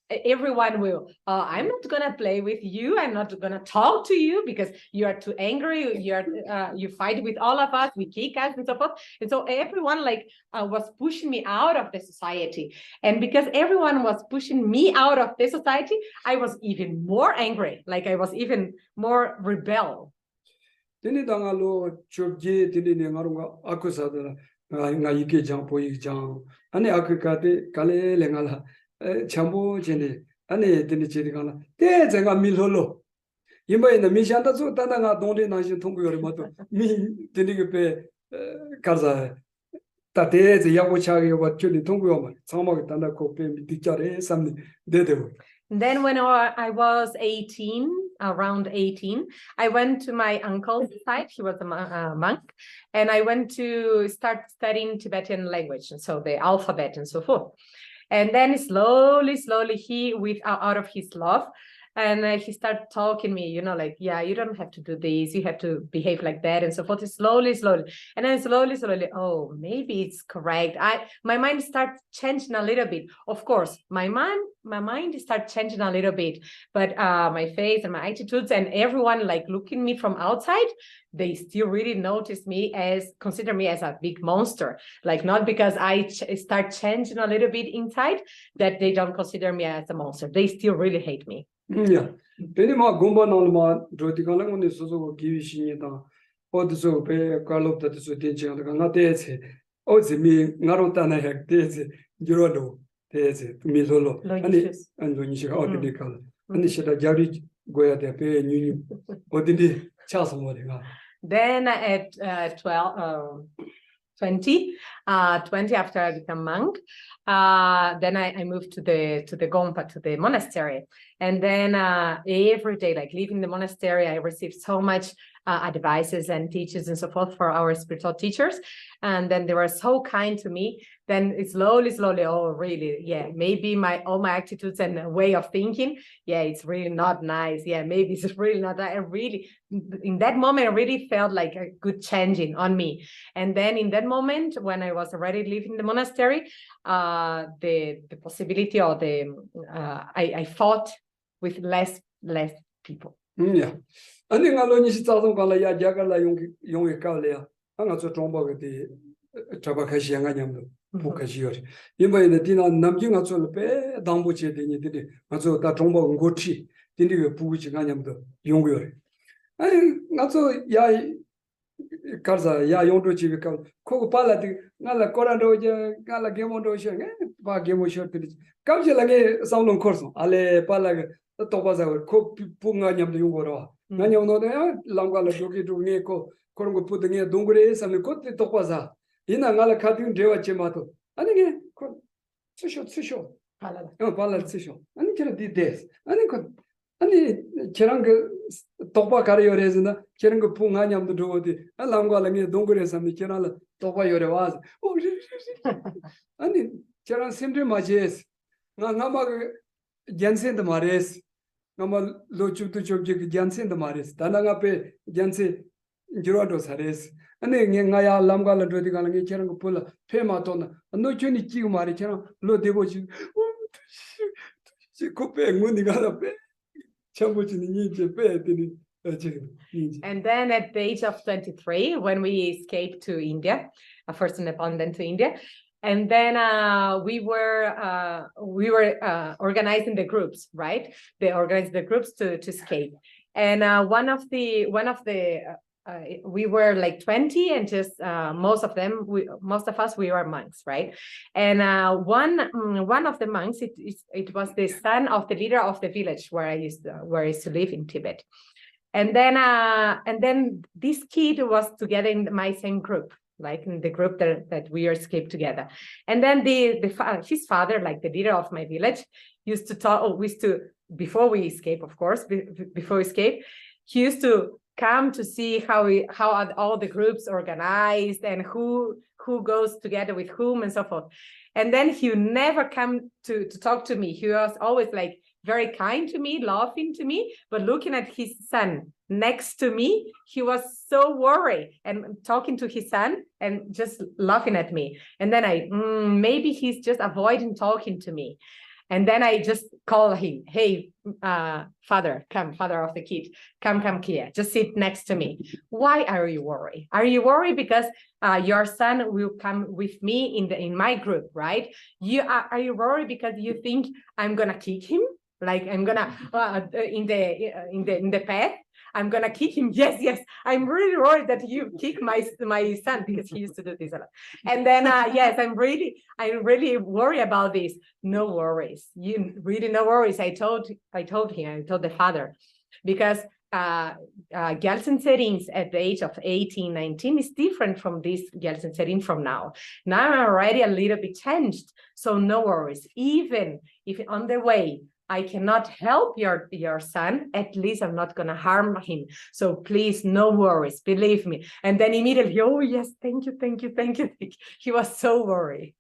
everyone will, I'm not gonna play with you. I'm not gonna talk to you because you are too angry. You fight with all of us. We kick us and so forth. And so everyone was pushing me out of the society. And because everyone was pushing me out of the society, I was even more angry. Like I was even more rebel. 되니 당할로 접지 되니 내가로가 아쿠사들 나 이게 장 보이 장 아니 아크카데 갈레 랭알라 참보 전에 아니 되니 제리가나 때 제가 밀홀로 이번에는 미션다 저 단단가 동네 나신 통구요를 모두 미 되니 그배 가자 따대제 야고차게 와 줄이 통구요만 상마게 단다 코페 미디자레 삼니 데데고. Then when I was 18, around 18, I went to my uncle's side. He was a monk. And I went to start studying Tibetan language. And so the alphabet and so forth. And then slowly, he, out of his love, and he started talking me, like, yeah, you don't have to do this. You have to behave like that and so forth. Slowly. And then slowly, oh, maybe it's correct. My mind started changing a little bit. Of course, my mind started changing a little bit, but my face and my attitudes and everyone like looking me from outside, they still really consider me as a big monster. Like not because I start changing a little bit inside that they don't consider me as a monster. They still really hate me. Yeah. 베니마 곰바나르마 조티가랑온이 소소고 기위신이다. 어디서 배 갈롭다도 된지가 나대체 어지미 나로다나 핵대체 유로도 대체 미솔로 아니 안도니시가 어디니까 아니 시다 자리 고야대 배 뉴뉴 어디니 차서 뭐래가. Then at 20 after I become monk, then I moved to the Gompa, to the monastery. And then every day, like leaving the monastery, I received so much advices and teachers and so forth for our spiritual teachers. And then they were so kind to me. Then it's slowly, oh, really, yeah, maybe all my attitudes and way of thinking, yeah, it's really not nice. Yeah, maybe it's really not that. I really, in that moment, I really felt like a good changing on me. And then in that moment, when I was already leaving the monastery, the possibility or I fought with less people. Yeah. 아니 갈로니 시자송 갈라야 야갈라 용이 갈래야 하나 저 정보게 잡아가시 양아냠도 보카시요리 이번에 디나 남중아 쫄배 당부체 되니들이 맞아 다 정보 응고치 딘디가 부부치 가냠도 용고요리 아니 나서 야 가자 야 용도 집에 가 코고 빨라디 나라 코란도제 나라 게몬도셔 바 게모셔들이 감실하게 사운드 코스 알레 빨라게 또바자고 코 뿡가냠도 용고로 나냐오노데 랑갈로 조기도니코 그런 거 부등에 동그레 삼을 것도 똑바자 이나 나라 카딩 되었지마도 아니게 그 쓰쇼 발라 쓰쇼 아니 그래 디데스 아니 그 아니 저런 그 똑바 가려래서나 저런 거 풍하냠도 좋어디 알람과랑에 동그래서 미켜나라 똑바 요래 와서 아니 저런 심리 맞이스 나마 얀센도 말레스 나마 로추도 저기 얀센도 말레스 다나가 앞에 얀세 지로도 사레스 아니 나야 알람과라 저디 가는 게 저런 거 볼라 페마도나 노춘이 끼고 말이 저런 로 대보지 코페 문이가 빼 And then at the age of 23, when we escaped to India, first to Nepal and then to India, and then we were organizing the groups, right? They organized the groups to escape, and one of the we were like 20, and just most of us we were monks, right? And one of the monks, it was the son of the leader of the village where I used to live in Tibet, and then this kid was together in my same group, like in the group that we escaped together, and then his father, like the leader of my village, used to talk. Before we escape, of course, before we escape, he used to come to see how are all the groups organized and who goes together with whom and so forth. And then he never come to talk to me. He was always like very kind to me, laughing to me, but looking at his son next to me, he was so worried and talking to his son and just laughing at me. And then maybe he's just avoiding talking to me. And then I just call him, hey, father of the kid, come here, just sit next to me. Why are you worried? Are you worried because your son will come with me in my group, right? Are you worried because you think I'm gonna kick him? Like I'm gonna in the path, I'm gonna kick him. Yes, I'm really worried that you kick my son because he used to do this a lot. And then yes, I'm really worried about this. No worries, you really no worries. I told the father, because Gyaltsen settings at the age of 18, 19 is different from this Gyaltsen setting from now. Now I'm already a little bit changed, so no worries. Even if on the way I cannot help your son, at least I'm not going to harm him. So please, no worries, believe me. And then immediately, oh yes, thank you. He was so worried.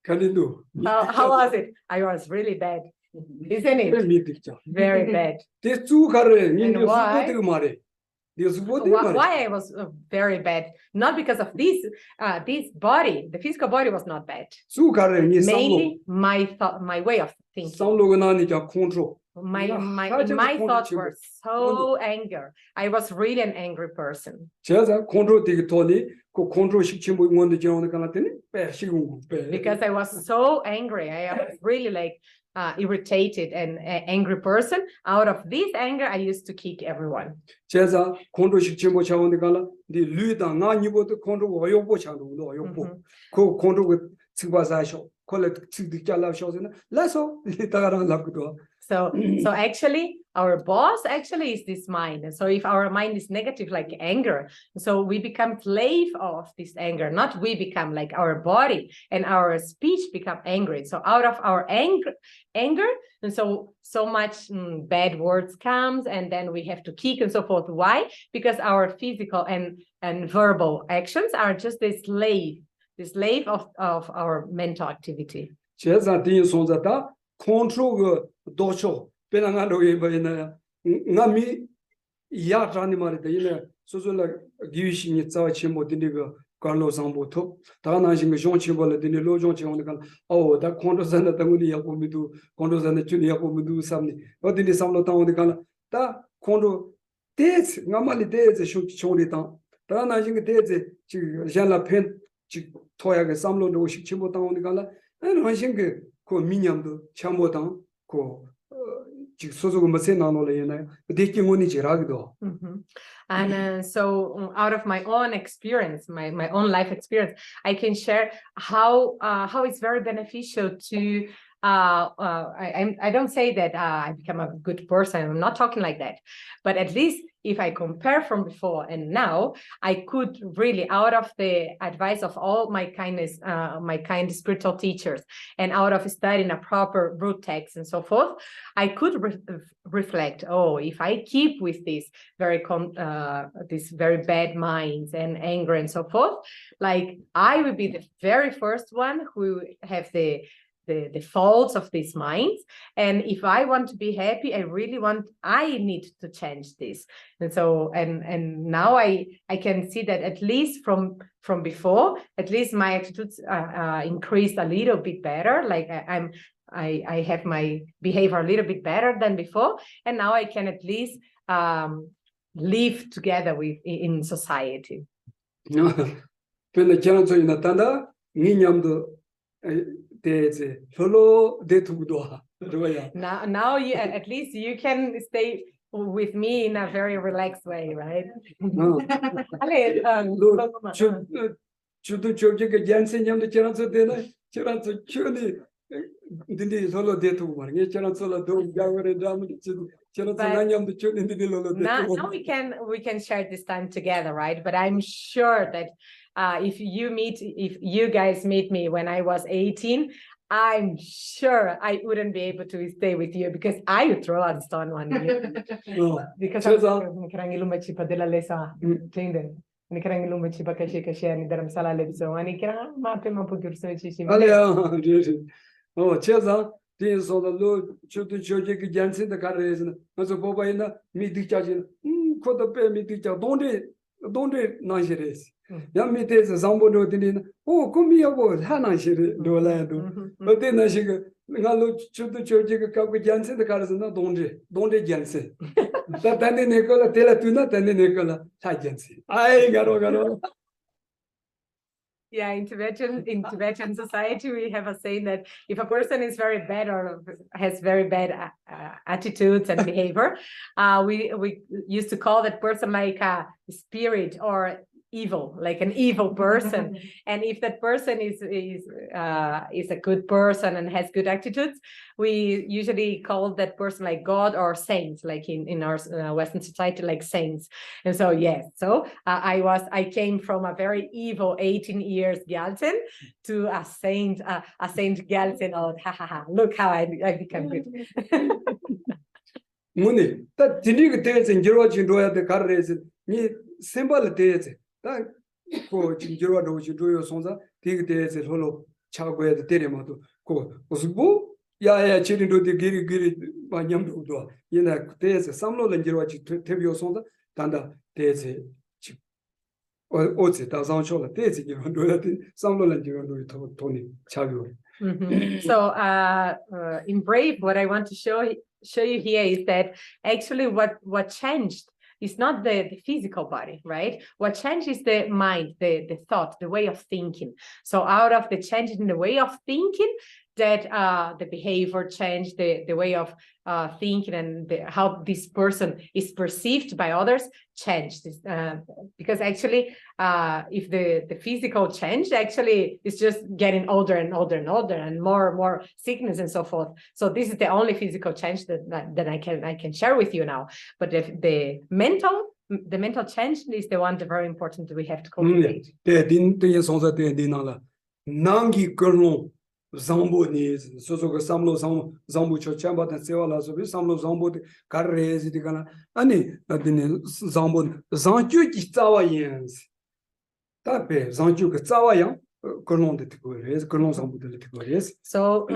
How was it? I was really bad, isn't it? Very bad. And why I was very bad? Not because of this body. The physical body was not bad. Mainly my way of thinking. My thoughts were so angry. I was really an angry person. Because I was so angry. I was really like irritated and angry person. Out of this anger, I used to kick everyone. So actually, our boss actually is this mind. And so if our mind is negative, like anger, so we become slave of this anger, not we become like our body and our speech become angry. So out of our anger, and so much bad words comes, and then we have to kick and so forth. Why? Because our physical and verbal actions are just the slave of our mental activity. Control docho penangalo yena ngami ya tani mare de yena sozola giwishi ni tsawa chimo diniga Carlo Sambo top dana jinga jon chimo le dini lo jon chimo kan oh da control sana tanguni ya komidu control sana chuni ya komidu samni odini samlo tangoni kan da control des ngamali des chori tang dana jinga des chi jala pen chi toya ge samlo no chimo tangoni kan la an jinga ko minyamdo chambodan ko sozogo mase nano le yana deki ngoni jiragido. And so out of my own experience, my own life experience, I can share how it's very beneficial to I don't say that I become a good person. I'm not talking like that, but at least if I compare from before and now, I could really, out of the advice of all my kindness, my kind spiritual teachers, and out of studying a proper root text and so forth, I could reflect, oh, if I keep with this very bad minds and anger and so forth, like I will be the very first one who have the faults of these minds. And if I want to be happy, I need to change this. And so, and now I can see that at least from before, at least my attitudes increased a little bit better. Like I have my behavior a little bit better than before. And now I can at least live together in society. Now you at least you can stay with me in a very relaxed way, right? Now we can share this time together, right? But I'm sure that if you guys meet me when I was 18, I'm sure I wouldn't be able to stay with you because I would throw out stone one year. Because I'm della lesa, ni kerang ilum bachi bakashe kashe ni daram sala lebso ani kerang ma pe ma pugir so chi chi. Oh, Cheza, this on the Lord, Chutu Choji Gyaltsen, the Carres, as a Boba in the meeting charging, could the pay me teacher, don't Nangeres. Young me takes a Zambo in, oh, come here, boy, Hannah, she do land. But then I should look Chutu Choji Gyaltsen, the Carres, don't Gyaltsen. That then the Nicola, Telatuna, and the Nicola, Gyaltsen. I got. Yeah, in Tibetan society, we have a saying that if a person is very bad or has very bad attitudes and behavior, we used to call that person like a spirit or evil, like an evil person. And if that person is a good person and has good attitudes, we usually call that person like God or saints, like in our Western society, like saints. And so yes, so I came from a very evil 18 years Gyaltsen to a saint Gyaltsen. Oh, ha ha ha! Look how I become good. Muni, that Tinig days in Georgian Doya the Carres, me symbol days. That go Jiro do your sonza, take days at Holo, Chagway the Teremato, go, Osbu, ya children do the giri by Yam Udua. In that days, some low and Jirochi Tevio sonza, Tanda days. Ozi, that's on shoulder, days in your do some low and Jiro do Tony Chagway. So in Brave, what I want to show you here is that actually what changed is not the physical body, right? What changed is the mind, the thought, the way of thinking. So out of the change in the way of thinking, that the behavior changed, the way of thinking and how this person is perceived by others changed. Because actually, if the physical change, actually is just getting older and older and older and more sickness and so forth. So this is the only physical change that I can share with you now. But the mental change is the one that's very important that we have to cultivate. Zambo needs so Samlo Zambu Chamba and Sevala, so Samlo Zambo Carres, the Gana, Ani, Zambo, Zanju Zawayans. Tape, Zanju Zawayang, Colon de Tigores, Colon Zambu de Tigores. So,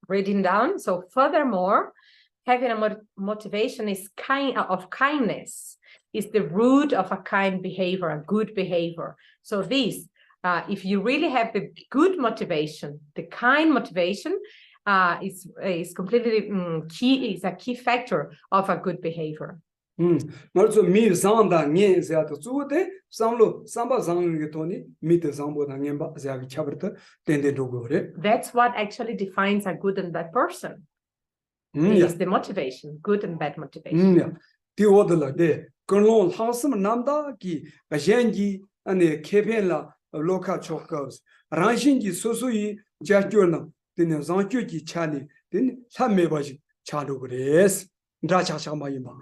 reading down, so furthermore, having a motivation is of kindness is the root of a kind behavior, a good behavior. So this, if you really have the good motivation, the kind motivation is completely key, is a key factor of a good behavior. Also, me Zanda, Nies at the Sude, Samlo, Samba Zang Tony, meet the Zambo and Yamba, Zag Chaberta, then they do go. That's what actually defines a good and bad person. It's the motivation, good and bad motivation. The order there, Colonel Hansam Namda, Ki, Ajengi, and the Kepela. Local chokers, Ranshingi Susui, Jajuna, then Zanjuki Chani, then Samebaji, Chadogres, Dracha Shamayima,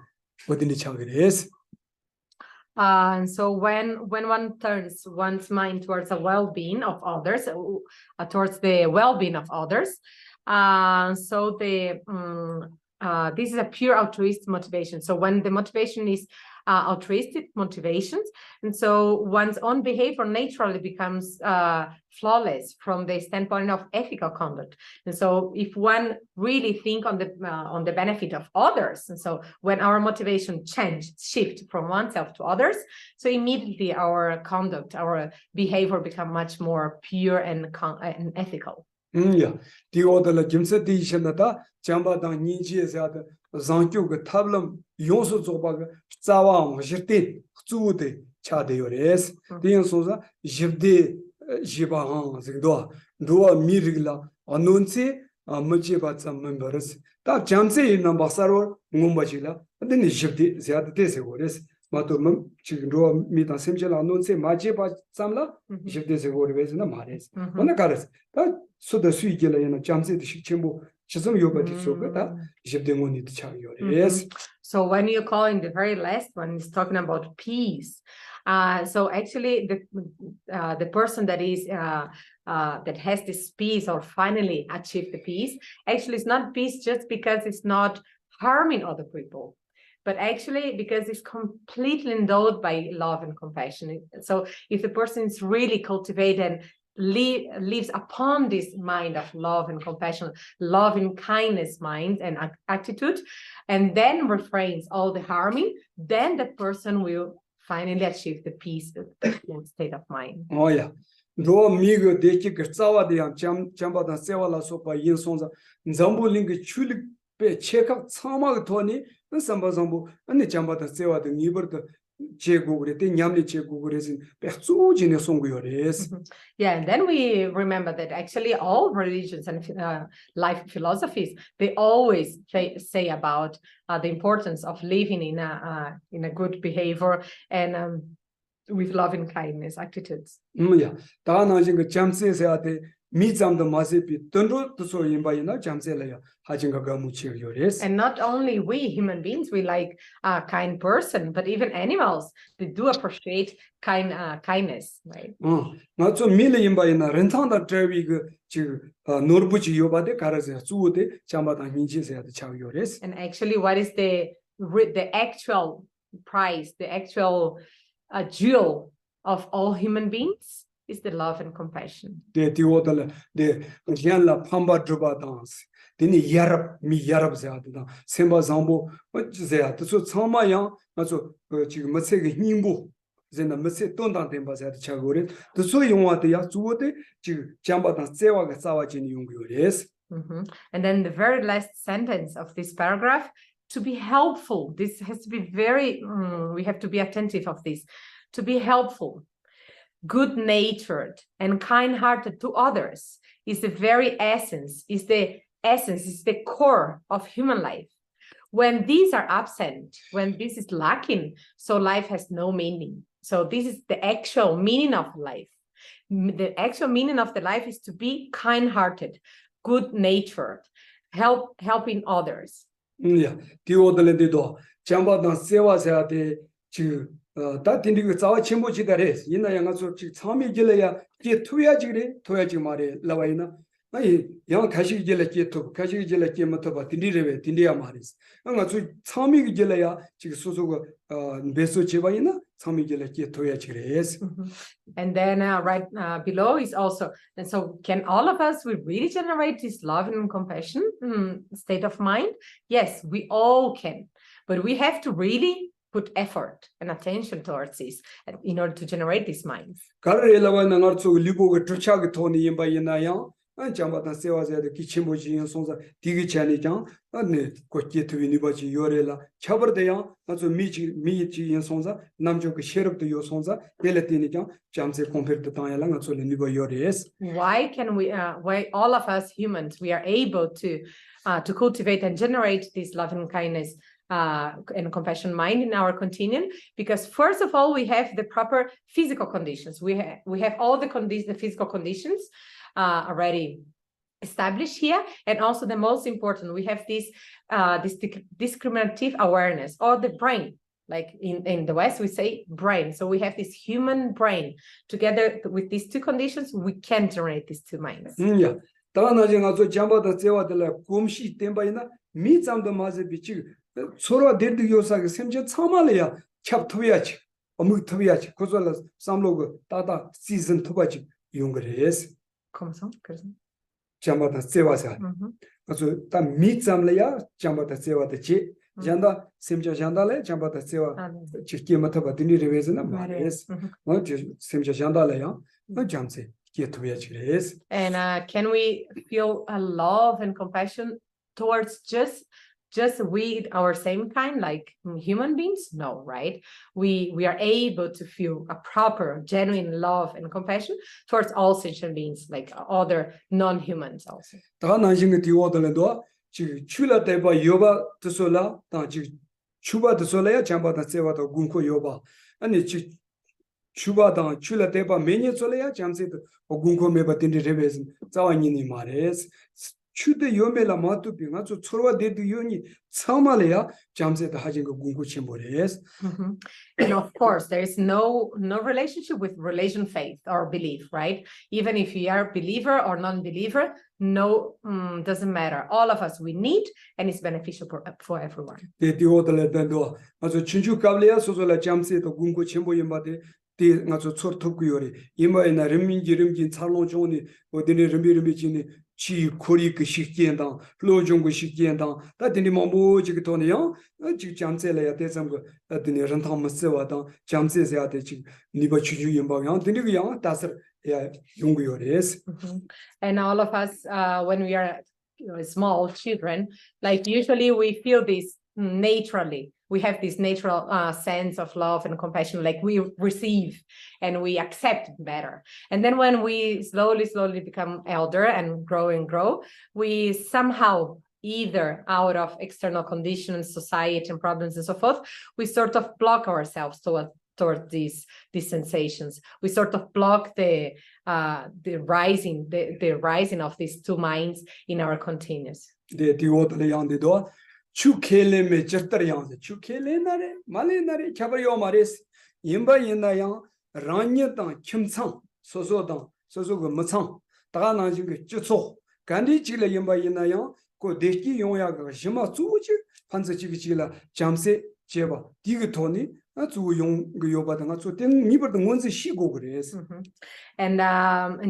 within the Chagres. And so when one turns one's mind towards the well-being of others, towards the well-being of others, so this is a pure altruistic motivation. So when the motivation is altruistic motivations, and so one's own behavior naturally becomes flawless from the standpoint of ethical conduct. And so if one really think on the benefit of others, and so when our motivation shift from oneself to others, so immediately our conduct, our behavior become much more pure and ethical. Yeah. The other Gyaltsen the Shanata, Jamba Dang Ninji Zad, Zankyu Tablam, Yonso Zobag, Zawa, Jirte, Zude, Chadeyores, the Yansoza, Jirde, Jibahan, Zigdoa, Doa Mirigla, Anunce, Mujibat some members. That Jamse in Ambassador, Mumbajila, and then Jirte, Zad Desegores. Matumum, Chigro, Mita Simjala, Anunce, Majiba Samla, Jirte Segores in the Mares. On the Garas. So the sweet yellow and a Jamse the Chimbo, Chisum Yobati so good, Jibdemoni to Chang. Yes. So when you're calling the very last one is talking about peace. So actually the person that is that has this peace or finally achieved the peace, actually it's not peace just because it's not harming other people, but actually because it's completely endowed by love and compassion. So if the person is really cultivated, lives upon this mind of love and compassion, love and kindness mind and attitude, and then refrains all the harming, then the person will finally achieve the peace state of mind. Oh yeah. Do migo de Kitsawa de Jamba than Sevala Sopa Yin Sonza, Zambuling Chulik Pe check up Sama Tony, and Samba Zambu, and the Jamba than Sewa the Niber the Chegure, the Yamli Chegures in Persuji Songures. Yeah, and then we remember that actually all religions and life philosophies, they always say about the importance of living in a good behavior and with love and kindness attitudes. Yeah, Dana Jamse Mizam the Mazipi, Tundro to so in Bayana, Jamselaya, Hajinga Gamuchi Yores. And not only we human beings, we like a kind person, but even animals, they do appreciate kindness, right? Not so million by in a Rentanda Trevi to Norbuchi Yobade, Karaza, Sude, Chambata Ninjas at the Chow Yores. And actually, what is the actual price, the actual jewel of all human beings? Is the love and compassion. The Yanla Pamba Druba dance. Then Yarab, me Yarab Zada, Semba Zambo, what is that? So Samaya, not so Maseg Nimbo, then the Messe Tondan Tembas at Chagore. The so you want the Yasuote, Jambatan Sewa Savajin Yungures. And then the very last sentence of this paragraph, to be helpful. This has to be very, we have to be attentive of this. To be helpful, good-natured and kind-hearted to others is the very essence, is the core of human life. When these are absent, when this is lacking, so life has no meaning. So this is the actual meaning of life. The actual meaning of the life is to be kind-hearted, good-natured, helping others. Yeah, the order the door. Jambatan Sewa Zade to that in the Zawa Chimbochi that is, in the Yangaso Tommy Gilea, get 2 years, Toyaji Lavaina, young Kashi Gila Keto, Kashi Gila Kematova, Tindia Maris. And that's Tommy Gilea, Chisuzo Beso Chivaina, Tommy Gila Toyaji. And then right below is also, and so can all of us, we really generate this love and compassion state of mind? Yes, we all can, but we have to really put effort and attention towards this in order to generate these minds. And Jambatan Sewa the Kichimboji and Sonza, Digi Chanijan, and Koki to Unibaji Yorela, Chabardeyan, and so Michi and Sonza, Namjo Sheriff to Yosonza, Delatinijan, Jamse compared to Tayalang, and so the Niba Yores. Why can we, why all of us humans, we are able to cultivate and generate this love and kindness and compassion mind in our continuum? Because first of all, we have the proper physical conditions. We have all the physical conditions already established here, and also the most important, we have this discriminative awareness, or the brain. Like in the West, we say brain. So we have this human brain. Together with these two conditions, we can generate these two minds. Yeah. 다나지 가서 잠바다 제와들 곰시 템바이나 미잠도 마제 비치 서로 데드 요사게 샘제 참말이야 찹투야치 어묵투야치 고절라 삼로그 따다 시즌 투바치 용거레스 Como son? 잠바다 제와사 그래서 다 미잠래야 잠바다 제와다치 잔다 샘제 잔다래 잠바다 제와 치키 마타바 디니 레베즈나 마레스 뭐 샘제 잔다래야 잠세 And can we feel a love and compassion towards just we our same kind, like human beings? No, right? We are able to feel a proper, genuine love and compassion towards all sentient beings, like other non-humans also. 추바당 출라 대바 매년 solaya 잠세도 오군코 메바 딘디 레베스 자와니니 마레스 추데 요메라 마투비 가서 초로와 데드 요니 참말이야 잠세도 하진 거 군코 침보레스. And of course, there is no relationship with relation faith or belief, right? Even if you are a believer or non-believer, no, doesn't matter. All of us we need, and it's beneficial for everyone. 데디오들레 덴도 아주 진주 갑리야 소소라 잠세도 군코 침보임바데 디 가서 초토구요리 이마에나 렘민지름진 살로종니 어디니 렘비름비지니 지 코리 그 식기엔당 로종고 식기엔당 다디니 뭐지그 돈이요 지 잠세래야 대sam거 어디니 런탐스와당 잠세세야 되지 니바 추주임방양 디니그양 다서 야 용구요레스. And all of us when we are small children, like usually we feel this naturally. We have this natural sense of love and compassion, like we receive and we accept better. And then when we slowly become elder and grow, we somehow, either out of external conditions, society and problems and so forth, we sort of block ourselves toward these sensations. We sort of block the rising of these two minds in our continuous. 추켈레메 저터양세 추켈레나레 말레나레 캬바요 마레스 임바이나양 란녀당 김창 소소당 소소고 머창 다가나지게 쭈소 간디지레 임바이나양 고 데키 용야가 심마 주지 판서지기지라 잠세 제바 디그토니 아주 용그 요바다가 저땡 니버던 원세 시고 그래서. And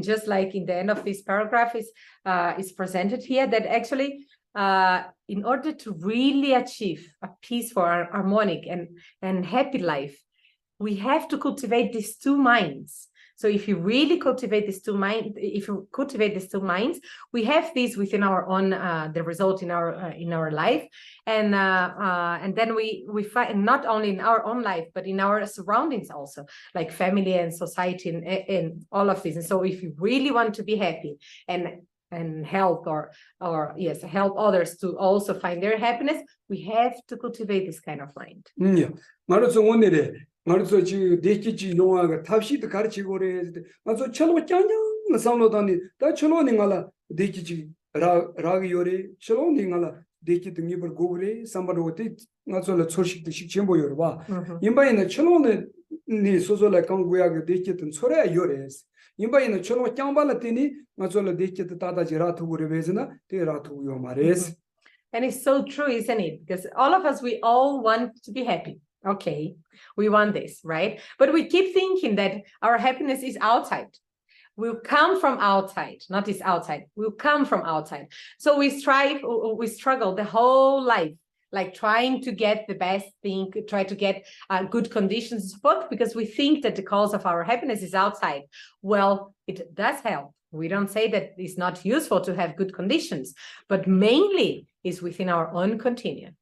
just like in the end of this paragraph is presented here that actually in order to really achieve a peaceful, harmonic, and happy life, we have to cultivate these two minds. So if you really cultivate these two minds, we have these within our own the result in our life, and then we find not only in our own life but in our surroundings also, like family and society and all of this. And so if you really want to be happy and help help others to also find their happiness, we have to cultivate this kind of mind. 말해서 오늘에 말해서 지 대기지 용화가 탑시도 가르치고 그래. 맞아 철로 짱짱 상로다니 다 철로닝알아 대기지 라기 요리 철로닝알아 대기 등입을 고그래 삼바로데 맞아라 철식도 식전 보여 봐. 인바이는 철로는 니 소소라 강구야가 대기든 소래 요레스. 인바이는 철로 짱발라티니 맞아라 대기도 다다지 라투고레 베즈나 데 라투요 마레스. And it's so true, isn't it? Because all of us, we all want to be happy. Okay, we want this, right? But we keep thinking that our happiness is outside. We'll come from outside, not is outside. We'll come from outside. So we struggle the whole life, like trying to get the best thing, try to get good conditions and support, because we think that the cause of our happiness is outside. Well, it does help. We don't say that it's not useful to have good conditions, but mainly is within our own continuum.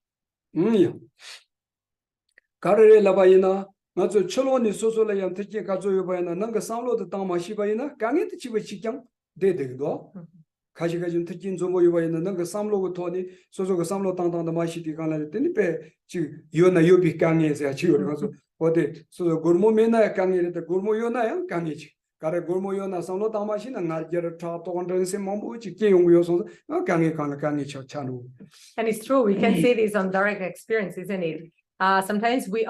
가르레 라바이나 맞아 철원이 소소라야 특히 가져요 바이나 뭔가 상로도 담마시 바이나 강에도 집에 직장 대대도 가지가진 특징 좀 보여 바이나 뭔가 상로고 토니 소소가 상로 땅땅도 마시디 간을 때니 지 요나 요비 강에서 지금 가서 어디 소소 고르모메나 강에다 고르모요나야 강이지 가래 고르모요나 상로 담마시는 날저를 타 또건전세 몸부지 개용요서 강에 가는 강이 차노. And it's true, we can see this on direct experience, isn't it? sometimes we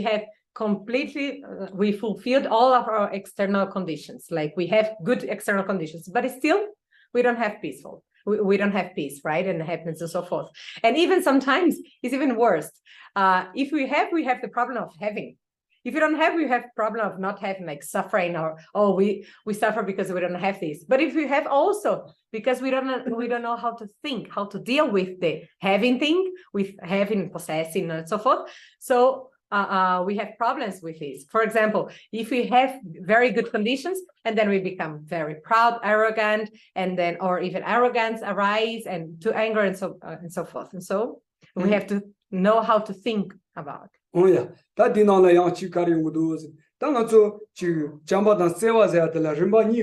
have completely we fulfilled all of our external conditions, like we have good external conditions, but still we don't have peaceful. We don't have peace, right? And happiness and so forth. And even sometimes it's even worse. If we have the problem of having. If you don't have, we have problem of not having, like suffering, or we suffer because we don't have this. But if we have also, because we don't know how to think, how to deal with the having thing, with having, possessing, and so forth. So we have problems with this. For example, if we have very good conditions, and then we become very proud, arrogant, and then, or even arrogance arise, and to anger, and so forth. And so we have to know how to think about. Oh yeah, that did not like you carry with those. Tangazo to Jambatan Sevas de la Rimbani,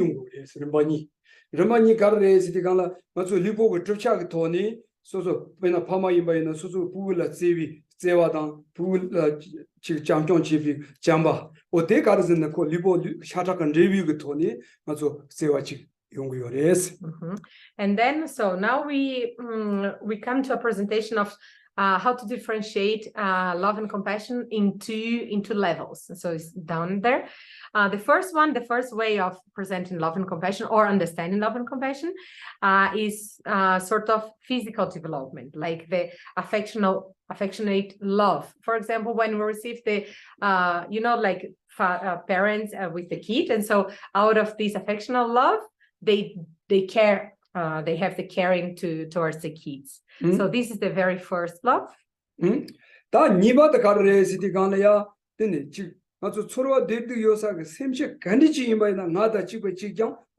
Rimbani Carres, the Gala, Matsu Lipo with Trichak Tony, so when a Pama in by the Susu Pool at Sevi, Sevadan, Pool Champion Chief, Jamba, or take others in the Lipo Shatak and review Tony, Matsu Sevachi. And then, so now we come to a presentation of how to differentiate love and compassion into levels. So it's down there. The first way of presenting love and compassion, or understanding love and compassion, is sort of physical development, like the affectionate love. For example, when we receive the, like parents with the kid, and so out of this affectional love, they care. They have the caring towards the kids. So this is the very first love. Da niba the carres the ganaya, then Chorwa did the Yosa, Simchik, Kandichi by the Nada Chipa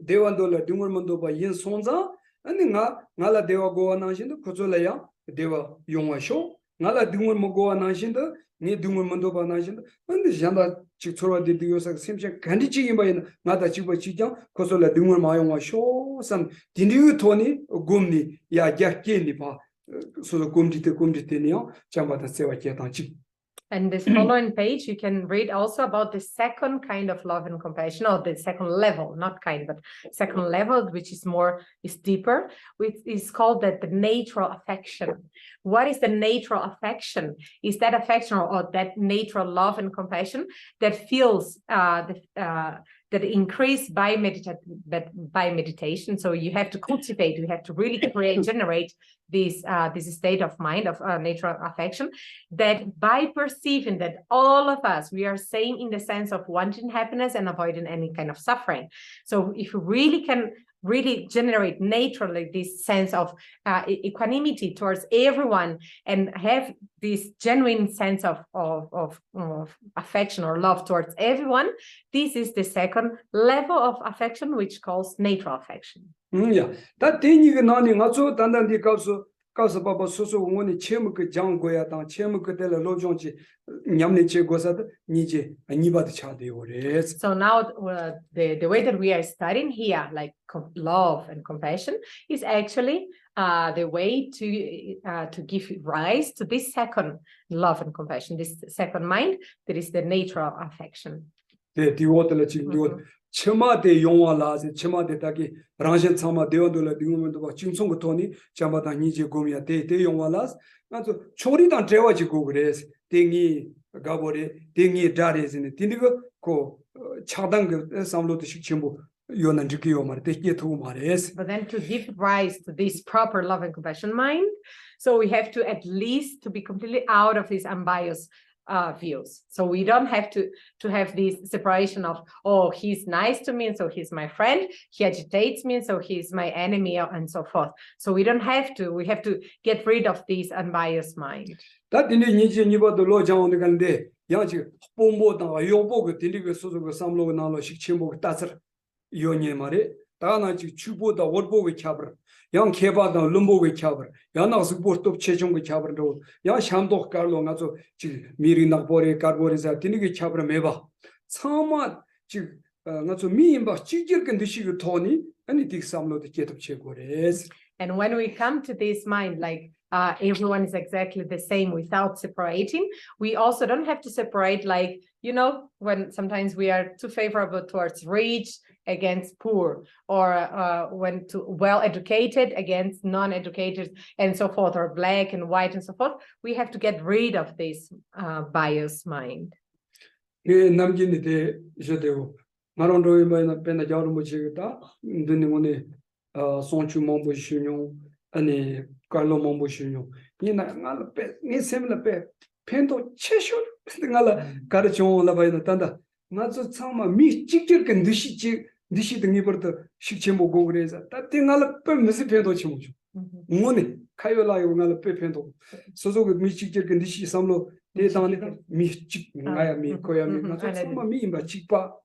Devandola, Dumurmando by Yin Sonza, and then Nala Deva Goa Nashin, Kozolaya, Deva Yonga Show, Nala Dumurmogoa Nashinda, near Dumurmando Nashin, and the Janda Chitora did the Yosa, Simchik, Kandichi by Nada Chipa Chijam, Kozola Dumurmayonga Show, some Dindu Tony, Gumni, Ya Jackie Pa. So the Gumditenia, Chambata Seva Chiatanchi. And this following page, you can read also about the second kind of love and compassion, or the second level, not kind, but second level, which is deeper, which is called the natural affection. What is the natural affection? Is that affection or that natural love and compassion that feels that increase by meditation. So you have to cultivate, you have to really generate this state of mind of natural affection, that by perceiving that all of us, we are saying in the sense of wanting happiness and avoiding any kind of suffering. So if you really can generate naturally this sense of equanimity towards everyone, and have this genuine sense of affection or love towards everyone, this is the second level of affection, which calls natural affection. Yeah, that thing you can only not so than the Kausa Baba Soso Woni Chemuk Jang Goya down Chemuk de la Lojonchi Yamniche Gosad Nije and Niba Chadi or is. So now the way that we are studying here, like love and compassion, is actually the way to give rise to this second love and compassion, this second mind, that is the natural affection. Chema de Yonwalas, Chema de Taki, Ranjan Sama Deodola, Dumundova, Chimsong Tony, Chamata Niji Gomia, De Yonwalas, and so Choritan Trewaji Gogres, Dingi Gabore, Dingi Dares in the Tindigo, Ko Chadang, Samlo de Shichimbo, Yonanjiki, take two mares. But then to give rise to this proper love and compassion mind, so we have to at least to be completely out of these unbiased views. So we don't have to have this separation of, oh, he's nice to me, and so he's my friend, he agitates me, and so he's my enemy, and so forth. So we don't have to, we have to get rid of this unbiased mind. That in the Niba the Loja on the Gande, Yaji, Pombo, Yobo, Tindigo Sozo, Samlo, Nalo, Shichimbo, Tasser, Yonye Mare, Tana Chubo, the Wodbo with Chabra. Young Keba the Lumbo with Chabra, Yana support of Chechong with Chabra, Yan Shamdo Carlo, Nazo, Mirina Bore, Carboris, Tinigi Chabra Meba. Somewhat, not to me, but Chigil can distribute Tony, and it takes some of the jet of Chegores. And when we come to this mind, like everyone is exactly the same without separating, we also don't have to separate, like, you know, when sometimes we are too favorable towards rich against poor, or when to well-educated against non-educated, and so forth, or black and white and so forth. We have to get rid of this biased mind. 남긴이 대 저대로 나론도에 뭐나 배나 자로 뭐지겠다 근데 손주 몸보시뇨 아니 깔로 몸보시뇨 이나 나를 빼니 셈을 빼 펜도 채쇼 내가 가르쳐 올라봐야 된다 나저 참마 미 찍질 건 느시 등이 버터 식체 먹고 그래서 다 땡알 빼 무슨 펜도 치모죠 뭐네 카요라요 나를 빼 펜도 소소그 미 찍질 건 느시 삼로 대단히 미직 나야 미 거야 미 나저 참마 미임바 찍바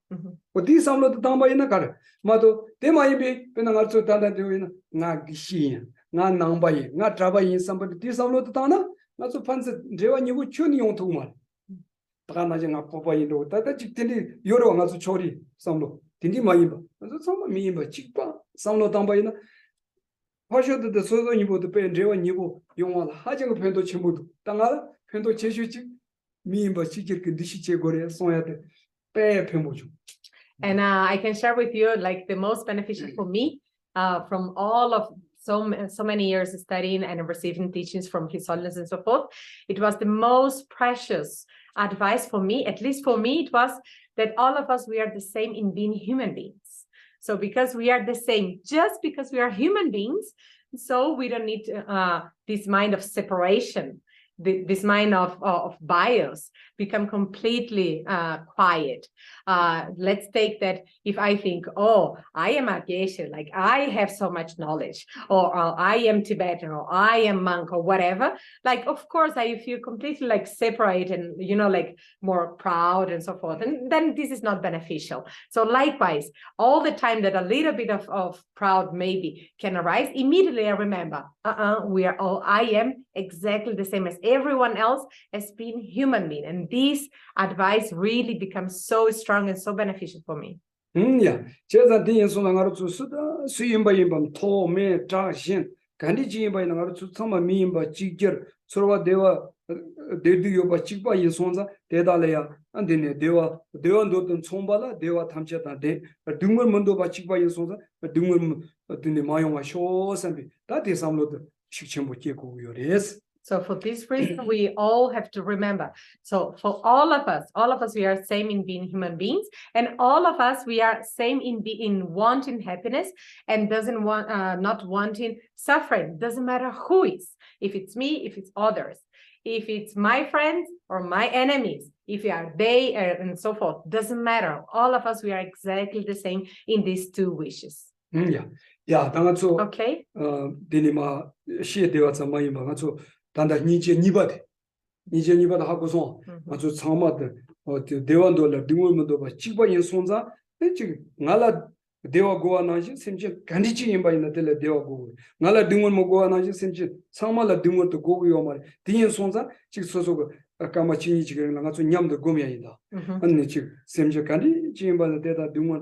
어디 삼로도 담바이나 가르 마도 대마이비 빼나 가르쳐 단다 되오이나 나 기시 나 남바이 나 트라바이 삼바디 디삼로도 다나 나서 판스 제와니고 춘이 용토말 다나지 나 포바이로 다다 직들이 요로 가서 초리 삼로 딘디 마이바 나서 삼마 미임바 찍바 삼로 담바이나 하셔도 소소니보도 빼 제와니고 용할 하정의 편도 친구도 땅알 편도 제슈직 미임바 찍길 그 니시 제거래 송야 돼 빼 편모죠. And I can share with you, like, the most beneficial for me from all of so many years studying and receiving teachings from His Holiness and so forth. It was the most precious advice for me, at least for me, it was that all of us, we are the same in being human beings. So because we are the same, just because we are human beings, so we don't need this mind of separation, this mind of bias, become completely quiet. Let's take that if I think, oh, I am a Geshe, like I have so much knowledge, or I am Tibetan, or I am monk, or whatever. Like, of course, I feel completely like separate and, you know, like more proud and so forth. And then this is not beneficial. So likewise, all the time that a little bit of proud maybe can arise, immediately I remember, we are all, I am exactly the same as everyone else as being human being. And this advice really becomes so strong and so beneficial for me. Yeah. 제가 뒤에 손을 주스다 수임바임밤 토메 자신 간디지임바이나 가르쳐 참마 미임바 직결 서로와 대화 대두요바 직바이 손자 대달래야 안되네 대화도든 총발라 대화 탐쳤다 대 등물 문도바 직바이 손자 등물 어떤데 마용아 쇼산비 다 대삼로도 식침부 깨고 요레스. So for this reason, we all have to remember. So for all of us, we are same in being human beings, and all of us, we are same in wanting happiness and not wanting suffering. Doesn't matter who is, if it's me, if it's others, if it's my friends or my enemies, if we are they and so forth. Doesn't matter. All of us, we are exactly the same in these two wishes. Yeah, 당아초. Okay. 데니마 시에 대화자 많이 막아초. 단다 니제 니바데 하고서 아주 참마데 대원도라 등월문도 봐 찍바인 손자 지금 나라 대화 고아나지 심지 간디지 임바이나 텔레 대화 고 나라 등월 고아나지 심지 참마라 등월도 고고요 말 뒤에 손자 지금 소소가 아까마 진이 지금 나가서 냠도 고미야이다 아니 지금 심지 간디지 임바나 대다 등월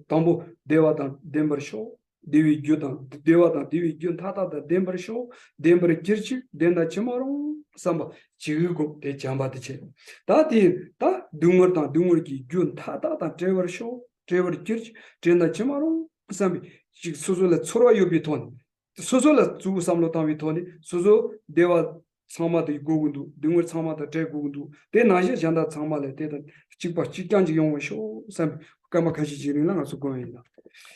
담보 대화다 덴버쇼 Devi Gyudan, Devada, Devi Gyun Tata, the Denver show, Denver Kirchi, then the Chimaron, Samba, Chigo, the Chamba the Che. That is that Dumurta, Dumurki, Gyun Tata, the Trevor show, Trevor Kirch, then the Chimaron, Sambi, Suzola Tsura Yubiton, Suzola to Samlotan Vitoni, Suzo, Deva Sama the Gogundu, Dumur Sama the Tegundu, then Naja Janda Samale, Chipa Chikanji Young show, some Kamakashi Langa Sukoina.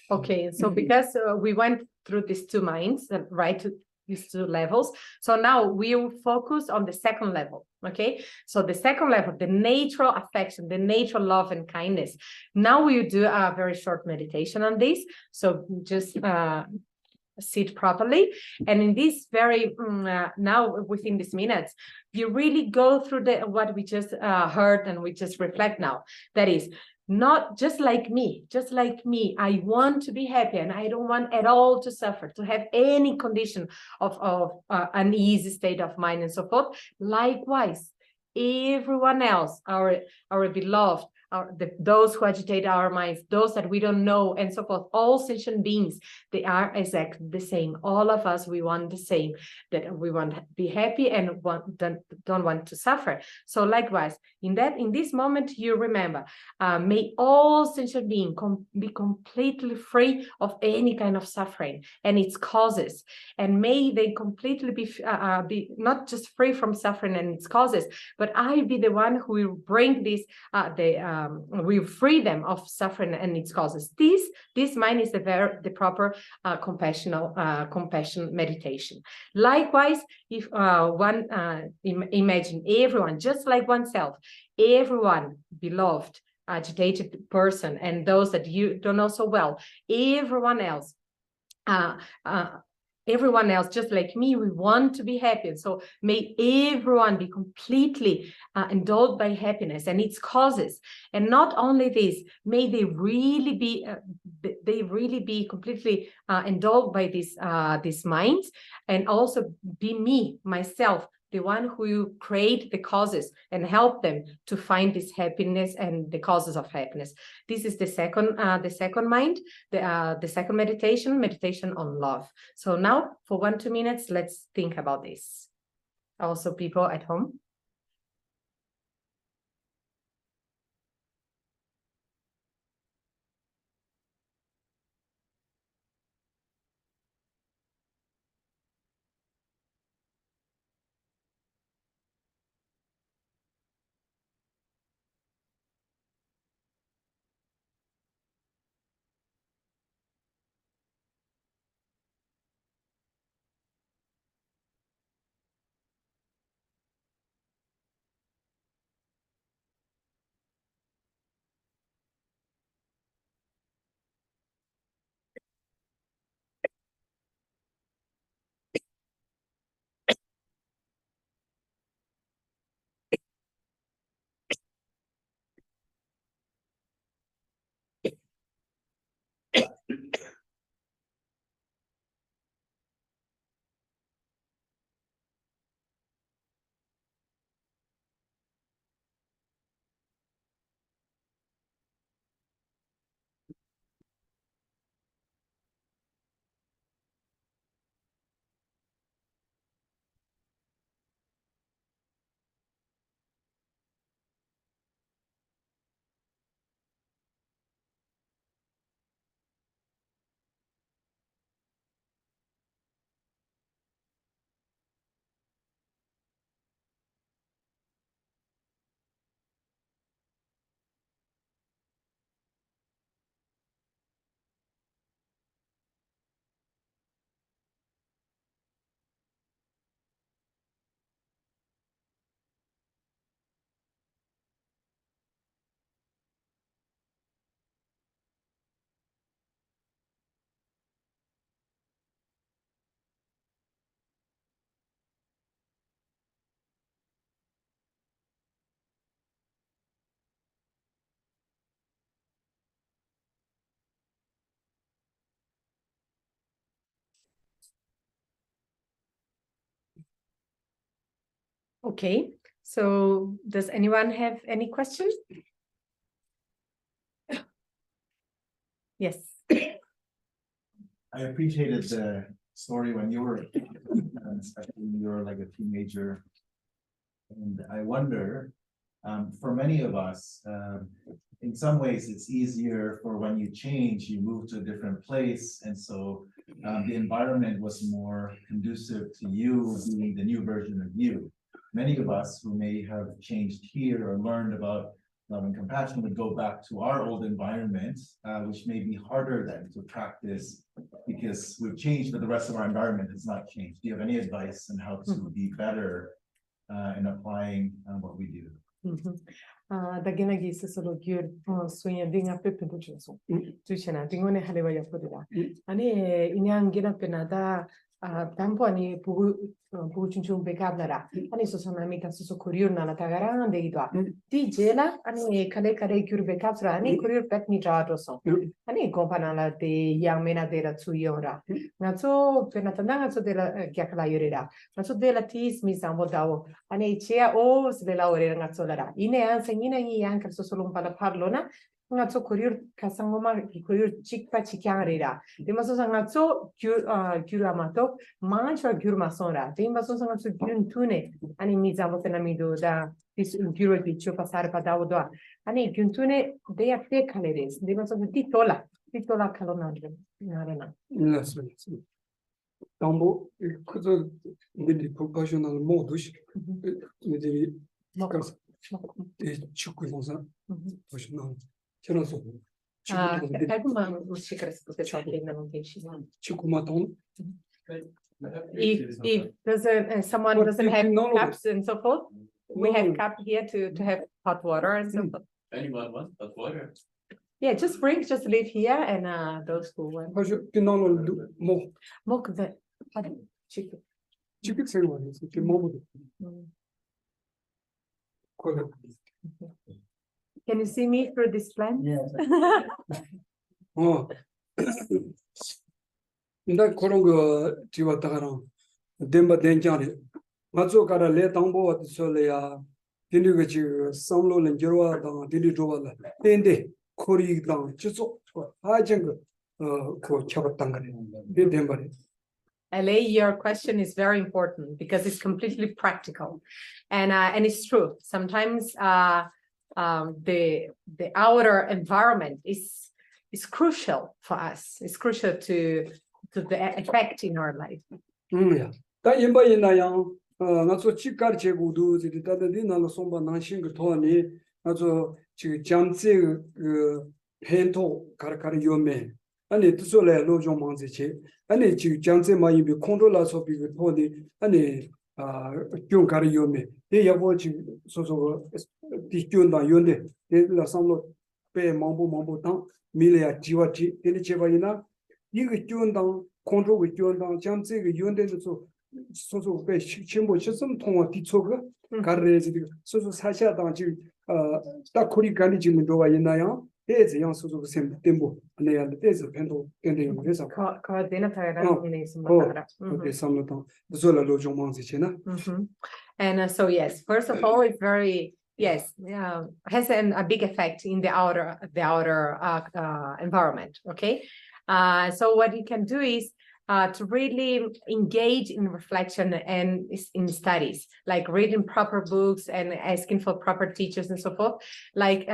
Okay, so because we went through these two minds, right, to these two levels, so now we will focus on the second level. Okay, so the second level, the natural affection, the natural love and kindness. Now we will do a very short meditation on this. So just sit properly, and in this very now within these minutes, you really go through what we just heard, and we just reflect now. That is, not just like me, I want to be happy, and I don't want at all to suffer, to have any condition of uneasy state of mind and so forth. Likewise, everyone else, our beloved, those who agitate our minds, those that we don't know, and so forth, all sentient beings, they are exactly the same. All of us, we want the same, that we want to be happy and don't want to suffer. So likewise, in this moment, you remember, may all sentient beings be completely free of any kind of suffering and its causes, and may they completely be not just free from suffering and its causes, but I be the one who will bring this, will free them of suffering and its causes. This mind is the proper compassion meditation. Likewise, if one imagine everyone just like oneself, everyone beloved, agitated person, and those that you don't know so well, everyone else just like me, we want to be happy. And so may everyone be completely endowed by happiness and its causes. And not only this, may they really be completely endowed by these minds, and also be me, myself, the one who will create the causes and help them to find this happiness and the causes of happiness. This is the second mind, the second meditation on love. So now for 1-2 minutes, let's think about this. Also people at home. Okay, so does anyone have any questions? Yes. I appreciated the story when you were, especially when you were like a teenager. And I wonder, for many of us, in some ways it's easier for when you change, you move to a different place. And so the environment was more conducive to you being the new version of you. Many of us who may have changed here or learned about love and compassion would go back to our old environment, which may be harder then to practice because we've changed, but the rest of our environment has not changed. Do you have any advice on how to be better in applying what we do? Dagina gisa solo gyur sunya dinga pepe ducho so tuchena dingone halewa ya podida ane inyang gina penada Tampo ani buku chunchung bekablara. Ani so sana mita so kuriur nana tagara ande idwa. Di jela ani kale kyur bekabra ani kuriur pet ni jato so. Ani kompanala de yang mena de la tsuyora. Nazo penatanda nazo de la gyakala yorera. Nazo de la tis mi sambo dao. Ani chea o de la orera nazo lara. Ine ansa ina ni yang so solo pala parlona. Nazo kuriur kasangoma kuriur chikpa chikyarera. De maso nazo gyur amato manch or gyur masora. De maso nazo gyun tune. Ani mi sambo tenamido da this gyur di chupasar padao doa. Ani gyun tune de a te kaleres. De maso titola kalonandre. Narena. Yes, tambo 그저 우리 professional 모두시 이제 축구 선수 professional 저런서 Alguma música que você só ainda não tem chegado. 축구마통 If someone doesn't have cups and so forth, we have cup here to have hot water and so forth. Anyone want hot water? Yeah, just leave here and those who want. 사실 피나노 뭐 Mock the chicken. 지금 생각하는 게 뭐도 그거 Can you see me through this plant? Yes. 나 그런 거 지웠다가랑 덴바 된장이 맞죠 가라 레 당보 왔어야 딜리가 지금 상로는 저와다 딜리 줘발라 덴데 코리당 지속 하정 그 잡았단 거래 덴바리 LA, your question is very important because it's completely practical, and it's true. Sometimes the outer environment is crucial for us. It's crucial to the effect in our life. 야. 다 임바이나양 나서 직가르 제고도 이제 다들 나로 손바 난신 거 도니 나서 지금 잠재 그 펜토 가르가르 요메 아니 뜻sol래 로종 망지치 아니 지금 잠재 마이비 컨트롤라서 비고 도니 아니 좀 가르 요메 대 여보 지금 소소 디견다 요네 대라 삼로 배 망보 당 밀야 지와지 대리 제바이나 이거 쫀당 컨트롤 쫀당 잠재 그 요네도 소소 배 신보 시스템 통화 뒤초가 가르레지 소소 사샤당 지금 딱 코리 간이 지금 도와 있나요? 대지 양 소소 셈 템보 내야 대지 펜도 겐데 그래서 그 삼로당 솔라로 좀 망지치나 And so yes, first of all, it's very has a big effect in the outer environment. Okay, so what you can do is to really engage in reflection and in studies, like reading proper books and asking for proper teachers and so forth, like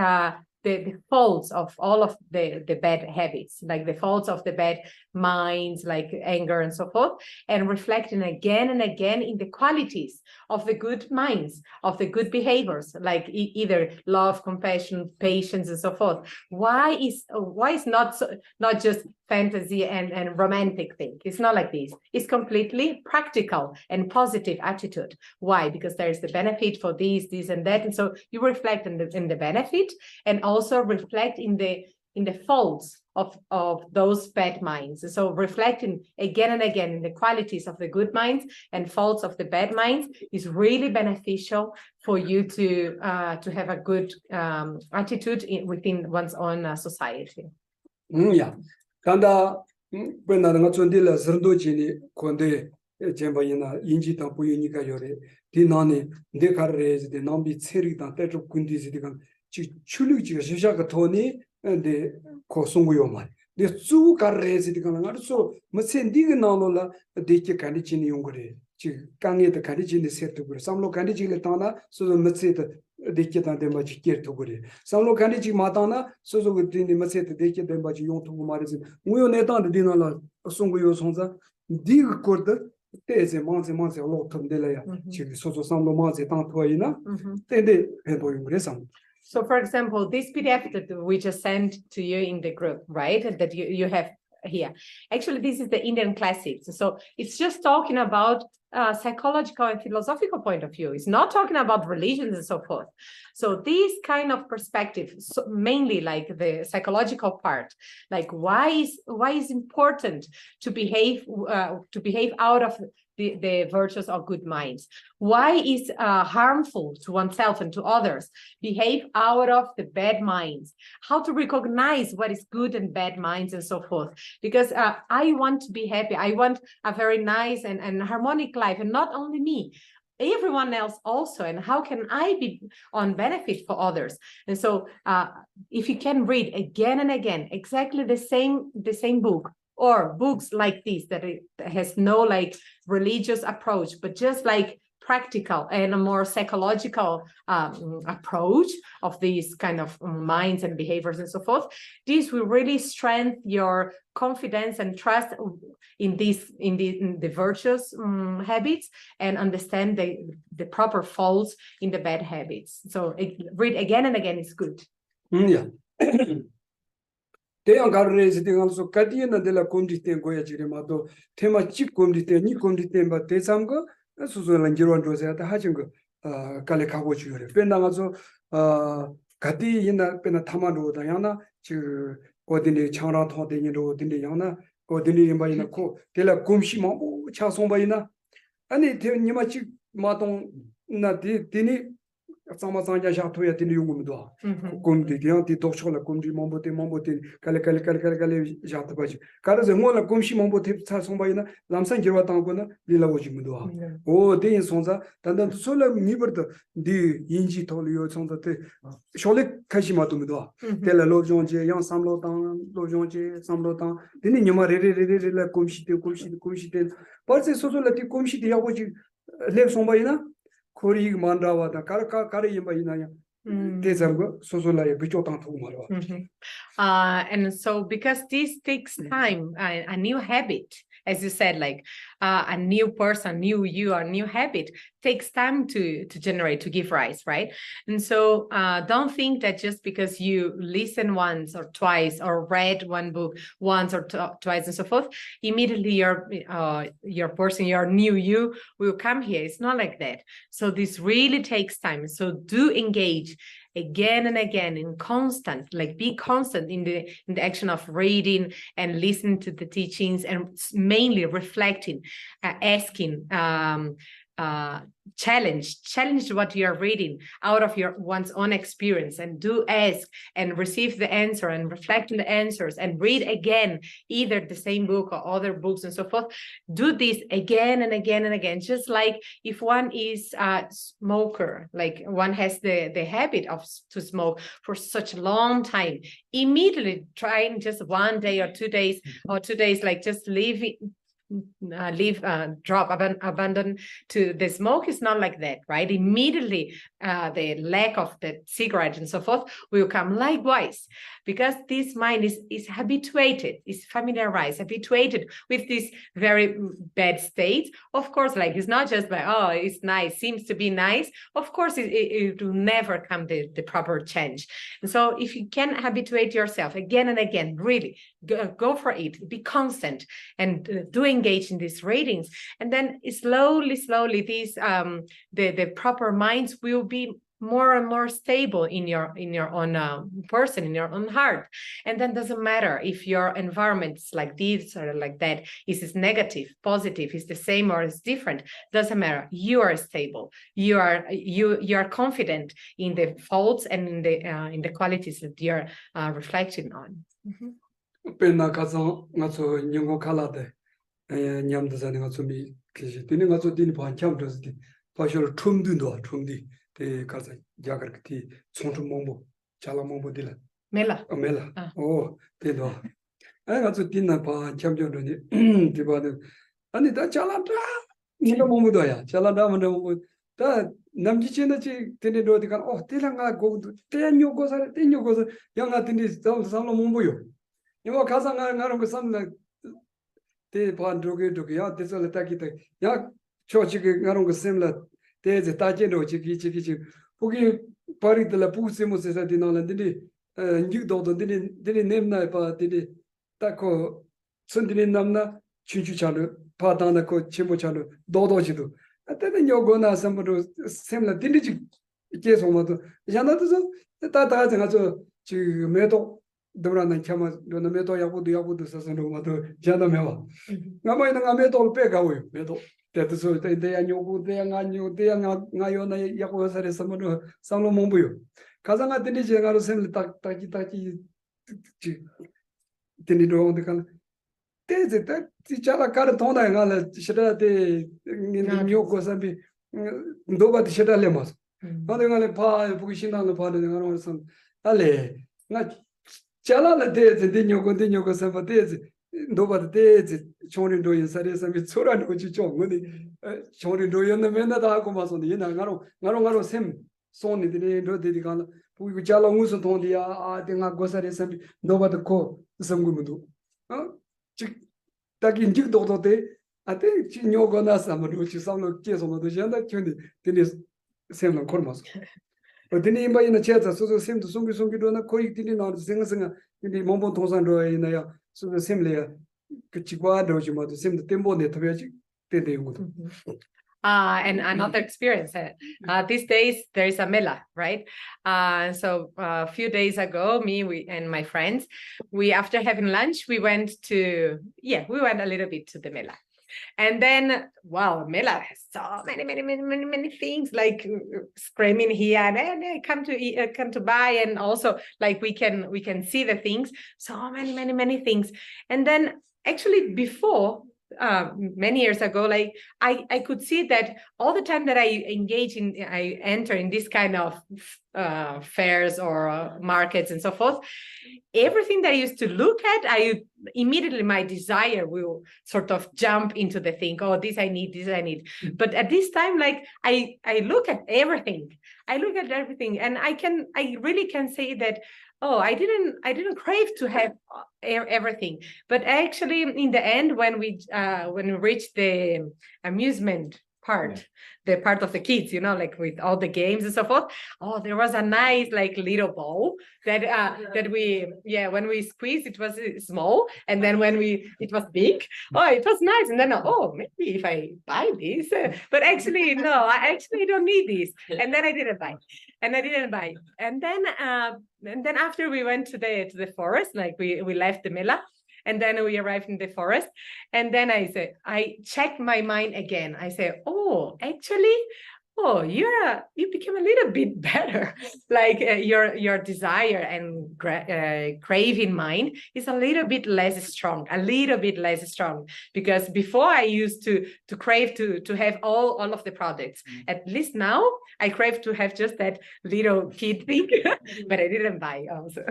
the faults of all of the bad habits, like the faults of the bad minds, like anger and so forth, and reflecting again and again in the qualities of the good minds, of the good behaviors, like either love, compassion, patience, and so forth. Why is not just fantasy and romantic thing? It's not like this. It's completely practical and positive attitude. Why? Because there is the benefit for this, and that, and so you reflect in the benefit, and also reflect in the faults of those bad minds. So reflecting again and again in the qualities of the good minds and faults of the bad minds is really beneficial for you to have a good attitude within one's own society. 야. 간다 when 나 존딜라 선도지니 건데 젬바이나 인지다 보이니까 요래 디나네 내 가르레지 데 남비 체리다 때쪽 군디지디가 지 출력지가 시작가 토니 데 고송고요 말. 데 주 가르레지디가 나르소 무센디가 나올라 데케 간디치니 용거래. 지 강에다 간디치니 세트 그래. 삼로 간디치를 타나 소소 무세다 데케 단데 마치 깨르토 그래. 삼로 간디치 마타나 소소 그디니 무세다 데케 데 마치 용토고 말이지. 우요 내단데 디나라 송고요 송자 디그 코르다 테제 만세 로톰데라야. 지 소소 삼로 만세 tanto이나 텐데 펜도용 그래서 So, for example, this PDF that we just sent to you in the group, right? That you have here. Actually, this is the Indian classics. So it's just talking about psychological and philosophical point of view. It's not talking about religions and so forth. So this kind of perspective, so mainly like the psychological part, like why is important to behave out of the virtues of good minds? Why is harmful to oneself and to others? Behave out of the bad minds. How to recognize what is good and bad minds and so forth. Because I want to be happy. I want a very nice and harmonic life, and not only me, everyone else also. And how can I be on benefit for others? And so if you can read again and again exactly the same book, or books like this that it has no like religious approach, but just like practical and a more psychological approach of these kind of minds and behaviors and so forth, this will really strengthen your confidence and trust in the virtuous habits, and understand the proper faults in the bad habits. So read again and again is good. Yeah. 대양 가르레스 대강서 가디나 데라 콤디텐 고야 지레마도 테마 집 콤디텐 니 콤디텐 바 대삼거 수수란 기론 조세다 하진 거 갈레 가고 주요래 변나가서 가디 이나 변나 타마로다 야나 저 어디니 창라 토데니로 어디니 야나 어디니 바이나 코 데라 콤시 뭐 차송 바이나 아니 대니마 집 마동 나디 디니 상마상자 샤토야 디니 용음도 콤디 디한테 독초라 콤디 몽보테 칼레 샤토 바지 가르제 몰라 콤시 몽보테 차송 바이나 람산 기와 당고나 릴라오지무도 오 데인 손자 단단 솔라 미버도 디 인지 토리오 손다테 쇼레 카시마도무도 텔라 로존제 양 삼로당 로존제 삼로당 디니 녀마 레레레레라 콤시테 벌세 소솔라티 콤시테 야고지 렙송 바이나 코리 만다와다 카르 임바이나야 대zamgo 소솔라에 비초당 투 말와. And so because this takes time, a new habit, as you said, like a new person, new you, or new habit takes time to generate, to give rise, right? And so don't think that just because you listen once or twice, or read one book once or twice and so forth, immediately your person, your new you will come here. It's not like that. So this really takes time. So do engage again and again in constant, like be constant in the action of reading and listening to the teachings, and mainly reflecting, asking, challenge what you are reading out of one's own experience, and do ask and receive the answer and reflect on the answers and read again, either the same book or other books and so forth. Do this again and again and again. Just like if one is a smoker, like one has the habit of to smoke for such a long time, immediately trying just 1 day or 2 days like just abandon to the smoke is not like that, right? Immediately the lack of the cigarette and so forth will come. Likewise, because this mind is habituated, is familiarized, habituated with this very bad state. Of course, like it's not just by, oh, it's nice, seems to be nice. Of course, it will never come the proper change. And so if you can habituate yourself again and again, really go for it, be constant, and do engage in these readings, and then slowly these the proper minds will be more and more stable in your own person, in your own heart. And then doesn't matter if your environment is like this or like that, is negative, positive, is the same or is different, doesn't matter. You are stable, you are confident in the faults and in the qualities that you're reflecting on. Penna 가서 가서 영어 칼라데 냠드자네 가서 미 계시 되는 가서 되는 반참 들었지 파쇼를 춤든도 춤디 대 가서 야가르티 총총 몽보 잘라 몽보 딜라 멜라 오 되도 아 가서 딘나 봐 참정도니 디바는 아니 다 잘한다 이거 몽보도야 잘한다 뭐 다 남지체나지 되는 어디가 딜랑가 고도 떼뇨고서 영아 딘디 삼로 몽보요 이거 가서 나는 그 삼나 대 반도게도야 대설 딱이다 야 저지게 나는 그 셈라 대제 따제로 지기 거기 파리들라 부스모세사 디나란데 뉴도도 데네 냄나 봐 데네 딱고 손들이 남나 춘추차로 파당나 그 침모차로 도도지도 때는 요거나 선물로 샘나 딜리지 계속 모두 야나도 다다 정아서 지금 매도 너라는 참아 너는 매도 야구도 서서는 모두 자나매와 아마 있는 매도 빼가고요 매도 대도서 대야 요구 대야 안요 대야 나요나 야구사를 선물로 상로 몸부요 가장 같은 제가로 샘을 딱딱이 드니로 온데간 तेज चला कर तोंदा ngala shira de nyo ko sambi do ba de shira le mas ande ngale pa bu shin na pa de ngaro san ale nga chala la de nyo ko sa ba de do ba de choni do yin sa re sambi chora no chi chong ni choni do yin na me na da ko ma so ni na ngaro sem son ni de do de ga bu chala ngu so thon dia a de nga go sa re sambi do ba de ko sam gu mu do 딱 인직 도도데 아테 진요거나 사무로 지상로 계속도 전다 촌디 드니 셈는 걸마서 어디니 임바이나 제자 소소 셈도 송기도나 거의 드니 나도 생생가 근데 몸본 통산로 이나야 소소 셈래야 그 지과도 지마도 셈도 템보네 터베지 때데고도 And another experience. These days there is a mela, right? So a few days ago, we and my friends, after having lunch, we went a little bit to the mela. And then, wow, mela has so many things, like screaming here and come to buy, and also like we can see the things, so many things. And then actually before, many years ago, like I could see that all the time that I enter in this kind of fairs or markets and so forth, everything that I used to look at, immediately my desire will sort of jump into the thing. Oh, this I need. But at this time, like I look at everything. And I really can say that, oh, I didn't crave to have everything. But actually, in the end, when we reached the amusement part, the part of the kids, like with all the games and so forth. Oh, there was a nice like little ball that when we squeezed, it was small, and then when it was big. Oh, it was nice. And then maybe if I buy this, but actually no, I actually don't need this. And then I didn't buy. And then after we went to the forest, like we left the mela. And then we arrived in the forest. And then I checked my mind again. I say, oh, actually, you became a little bit better. Like your desire and craving mind is a little bit less strong. Because before I used to crave to have all of the products. At least now I crave to have just that little kid thing, but I didn't buy also.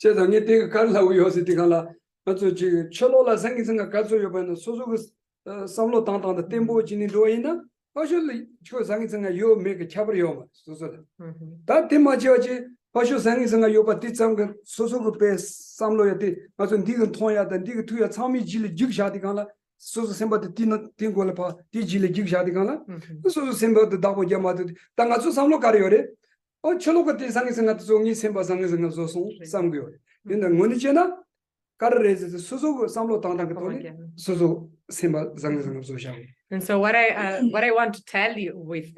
제당에 되게 갈라고 요새 되가라 아주 지 철로라 생기생각 가서 요번에 소소그 삼로 당당의 템보 진이 로이나 사실 저 생기생각 요 메게 차버려 소소 다 테마지어지 사실 생기생각 요바 뒤창그 소소그 베 삼로야 돼 아주 니가 통야다 니가 투야 참이 질이 직샤디 간라 소소 셈바데 띵고라 파 디질이 직샤디 간라 소소 셈바데 다고 야마데 당아주 삼로 가려래 철로가 대상이 생각도 종이 셈바상이 생각 소송 삼고요. 근데 뭐니잖아? 가르레즈 소소 삼로 당당 거니 소소 셈바상이 생각 소샤. And so what I want to tell you with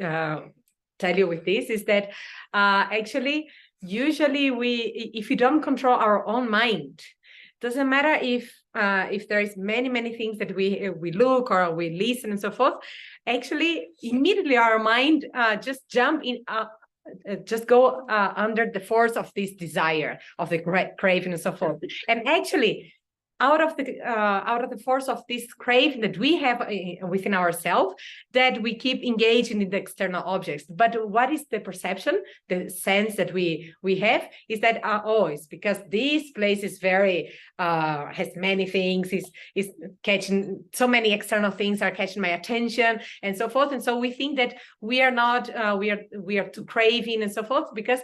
this is that actually usually if we don't control our own mind, doesn't matter if there is many things that we look or we listen and so forth, actually immediately our mind just jump in just go under the force of this desire of the craving and so forth. And actually out of the force of this craving that we have within ourselves, that we keep engaging in the external objects. But what is the perception, the sense that we have is that it's because this place is very has many things, is catching, so many external things are catching my attention and so forth. And so we think that we are not we are too craving and so forth because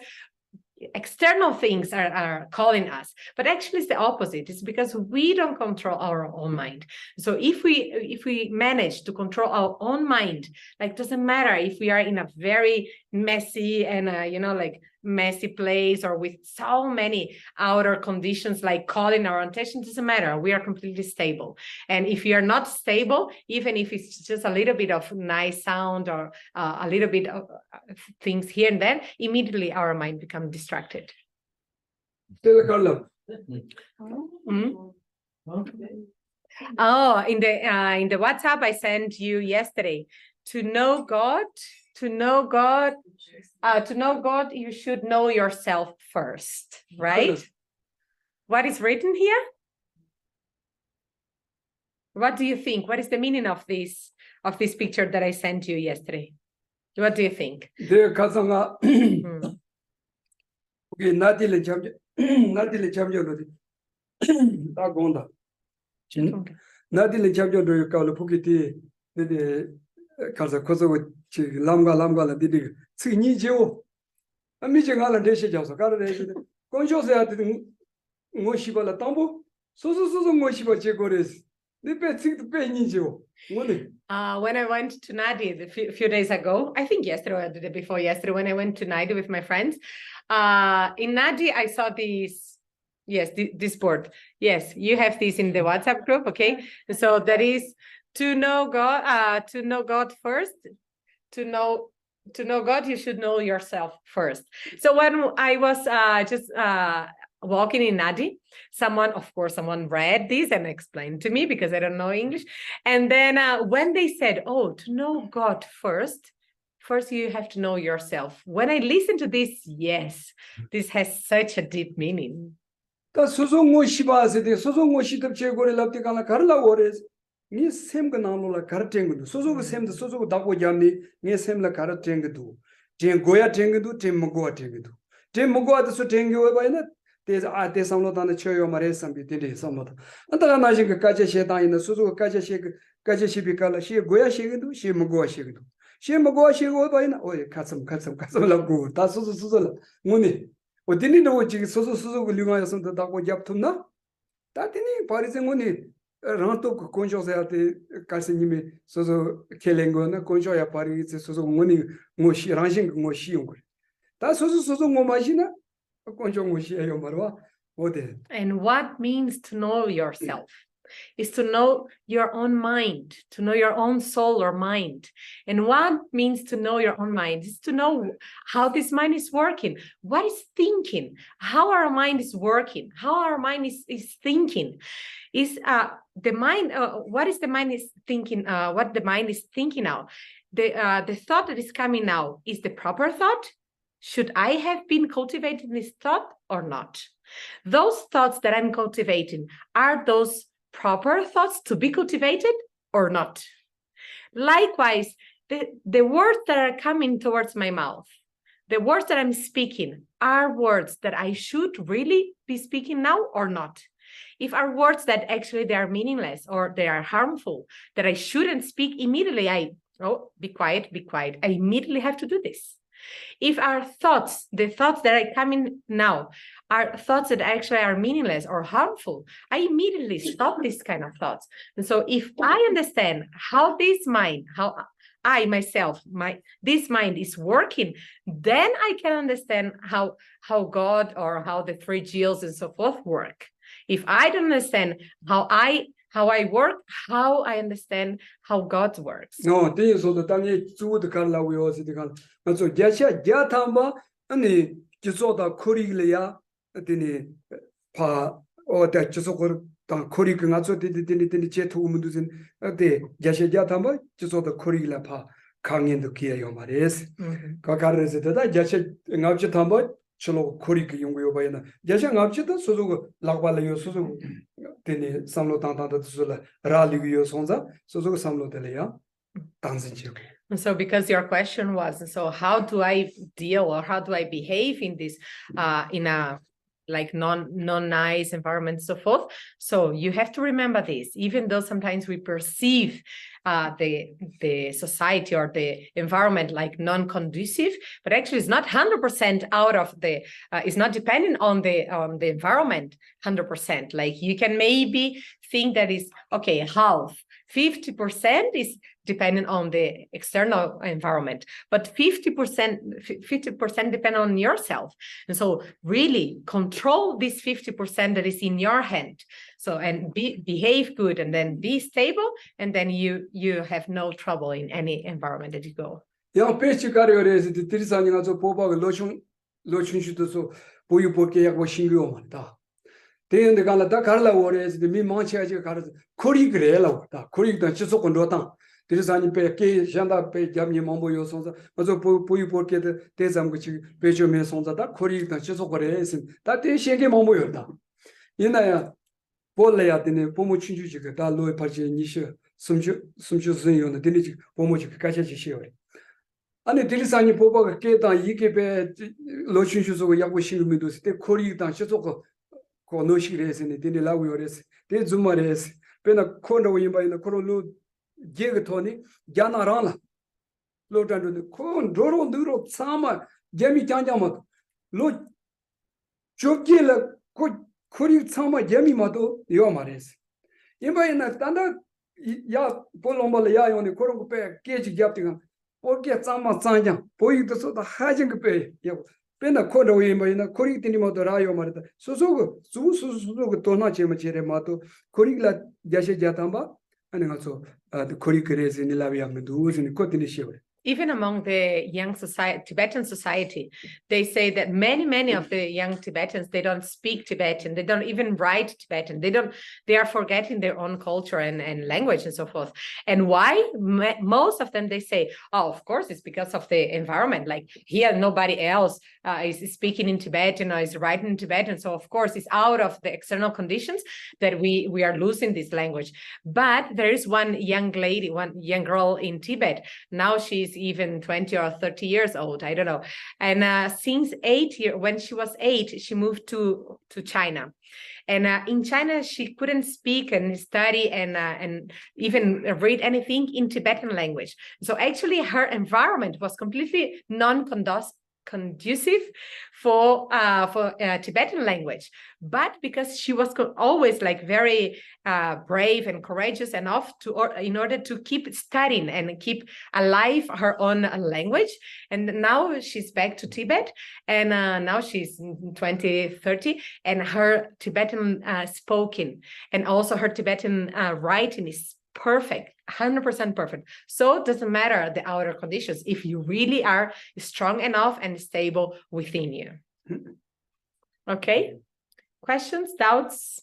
external things are calling us. But actually it's the opposite. It's because we don't control our own mind. So if we manage to control our own mind, like doesn't matter if we are in a very messy and like messy place or with so many outer conditions like calling our attention, doesn't matter. We are completely stable. And if you're not stable, even if it's just a little bit of nice sound or a little bit of things here and then, immediately our mind becomes distracted. Oh, in the WhatsApp I sent you yesterday. To know God, you should know yourself first, right? What is written here? What do you think? What is the meaning of this picture that I sent you yesterday? What do you think? 내 가상아 우리 나딜레 잠겨로디 다 공다. 나딜레 잠겨로 가로 포기티 네 가서 거서 지 람가라 디디 스니지오 아미쟁하라 대시자서 가르레시 건쇼서야 되는 뭐시발라 담보 소소소소 뭐시바 제거레스 네페 칭도 페니지오 뭐네. When I went to Nadi a few days ago, I think yesterday or the day before yesterday, when I went to Nadi with my friends, in Nadi I saw this, yes, this board. Yes, you have this in the WhatsApp group, okay? So that is to know God first. To know God, you should know yourself first. So when I was just walking in Nadi, someone read this and explained to me because I don't know English. And then when they said, oh, to know God first you have to know yourself. When I listened to this, yes, this has such a deep meaning. 니 샘가 나노라 가르탱도 소소고 샘도 소소고 답고 잠니 니 샘라 가르탱도 제 고야 탱도 제 먹고 탱도 제 먹고도 소 탱고 바이나 데자 아테 삼로다나 쳐요 말에 삼비 데데 삼로다 안다가 나신 그 까제 셰다이나 소소고 까제 시비칼라 시 고야 시기도 시 먹고 시기도 시 먹고 시고 바이나 오이 가슴 라고 다 소소라 뭐니 어디니도 지 소소고 리가야선도 답고 잡tum나 다티니 파리세 뭐니 ранто конжоз야те касениме созо келенгона конжоя парице созо мони мо시 ранжин мо시 용거 다 소소 모마시나 конжо 모시에요 말와 오데. And what means to know yourself is to know your own mind, to know your own soul or mind. And what means to know your own mind is to know how this mind is working, what is thinking, how our mind is working, how our mind is thinking. Is the mind what is the mind is thinking, what the mind is thinking now, the thought that is coming now is the proper thought? Should I have been cultivating this thought or not? Those thoughts that I'm cultivating, are those proper thoughts to be cultivated or not? Likewise, the words that are coming towards my mouth, the words that I'm speaking, are words that I should really be speaking now or not? If are words that actually they are meaningless or they are harmful, that I shouldn't speak, immediately be quiet. I immediately have to do this. If our thoughts, the thoughts that are coming now, are thoughts that actually are meaningless or harmful, I immediately stop this kind of thoughts. And so if I understand how this mind, how I myself, this mind is working, then I can understand how God or how the three Gyals and so forth work. If I don't understand how I work, how I understand how God works. No, 대소도 당에 주도 갈라고 요시디간. 맞죠? 야샤 야탐바 아니 지소다 코리글이야. 되니 파 어때 지소고 당 코리그 맞죠? 되니 제토무드진 어때 야샤 야탐바 지소다 코리글라 파 강연도 기여요 말이에요. 가가르에서 되다 야샤 납지 탐바 cholo korik yung yo bayana jasha ngapchi da sozo lagbala yo sozo teni samlo tang da sozo rali yo sonza sozo samlo tele ya Tenzin chi. So because your question was, so how do I deal or how do I behave in this in a like non-nice environment, so forth? So you have to remember this, even though sometimes we perceive the society or the environment like non-conducive, but actually it's not 100% out of the it's not dependent on the environment 100%. Like you can maybe think that is okay, half 50% is dependent on the external environment, but 50% depend on yourself. And so really control this 50% that is in your hand. So, and behave good, and then be stable, and then you have no trouble in any environment that you go. 야 페이지 가려서 들이사니 가서 보바가 로춘슈도서 보유 볼게 하고 신경 많다. 대인데 갈라다 갈라 오래서 미망치아지 가르서 코리 그래라 왔다. 코리도 지속 건도다. 들이사니 빼게 샹다 빼 잡니 mam보요 손자 맞아 보유 볼게 대잠고치 배조면 손자다 코리도 지속 거래서 다 대시게 mam보였다. 이나야 볼래야 되네 보모 춘주지가 다 로에 파지 니셔 숨주스요는 되니지 보모지 가셔지 시어래. 아니 들이사니 보바가 깨다 이게 배 로춘슈소고 약고 신금도 때 코리도 지속 ko no shigres ne dini la uyores de zumares pena kondo yimba ina korolo jeg thoni jana rala lo tandu ko ndoro nduro sama jemi janjama lo chokila ko kori sama jemi mato yo mares yimba ina tanda ya polomba ya yone korongo pe keji japtiga porque sama sanja poi to so da hajing pe yo pena kondo yimba ina kori tini mato rayo marta susugo tona chema chere mato korigla Geshe jatamba and also the korikres in Lavia Medus and Kotini Shiver. Even among the young Tibetan society, they say that many of the young Tibetans, they don't speak Tibetan, they don't even write Tibetan, they are forgetting their own culture and language and so forth. And why? Most of them, they say, oh, of course, it's because of the environment. Like here, nobody else is speaking in Tibetan or is writing in Tibetan. So of course, it's out of the external conditions that we are losing this language. But there is one young lady, one young girl in Tibet. Now she's even 20 or 30 years old, I don't know. And since when she was 8, she moved to China. And in China, she couldn't speak and study and even read anything in Tibetan language. So actually her environment was completely conducive for Tibetan language, but because she was always like very brave and courageous enough in order to keep studying and keep alive her own language. And now she's back to Tibet, and now she's 20, 30, and her Tibetan spoken and also her Tibetan writing is perfect, 100% perfect. So it doesn't matter the outer conditions if you really are strong enough and stable within you. Okay, questions, doubts?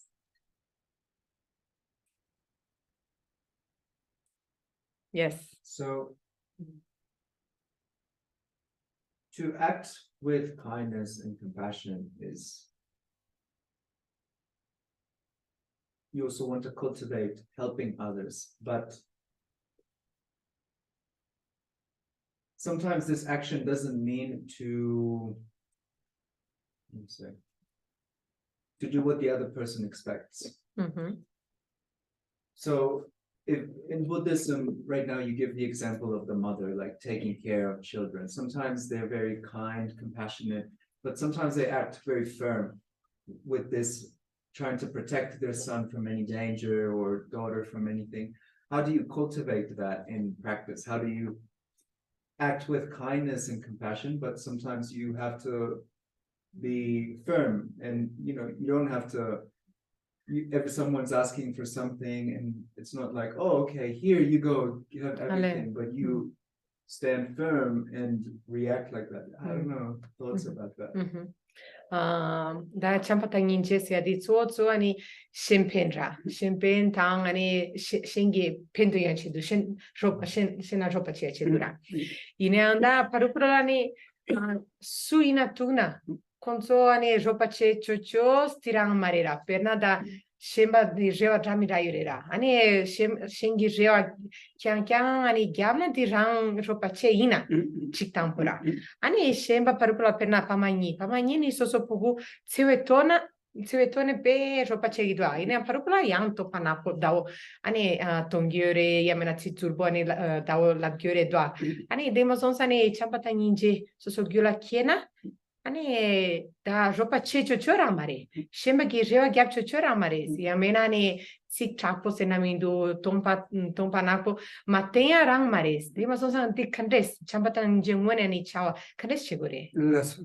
Yes. So to act with kindness and compassion is, you also want to cultivate helping others, but sometimes this action doesn't mean to do what the other person expects. Mm-hmm. So if in Buddhism, right now you give the example of the mother, like taking care of children. Sometimes they're very kind, compassionate, but sometimes they act very firm with this, trying to protect their son from any danger or daughter from anything. How do you cultivate that in practice? How do you act with kindness and compassion, but sometimes you have to be firm, and you don't have to, if someone's asking for something and it's not like, oh, okay, here you go, you have everything, but you stand firm and react like that. I don't know, thoughts about that. Da champatang inches ya di zo ani shimpendra tang ani shingi pendu yanchi du shin shina ropa che dura ineanda parupurani suina tuna konzo ani ropa che chocho stirang marera perna da shemba di reva dramira yurera ani shingi reva kyang ani gyamna di rang ropa che ina chiktampura ani shemba parupura perna pamani ni soso pugu tsewe tona Siwetone be ropa chegidwa. Ine parupula yang to panapo dao. Ani tongyore yamena tsitsurbo ani dao labgyore dwa. Ani demosons ani chapata ninje sosogyula kiena. Ani da ropa chochora mare. Shemba girewa gyap chochora mare. Yamena ani sik chapo senamindo tompa napo matenha rang mares. Demosons anti kandes chapata ninje mwene ani chawa kandes chegore. Less.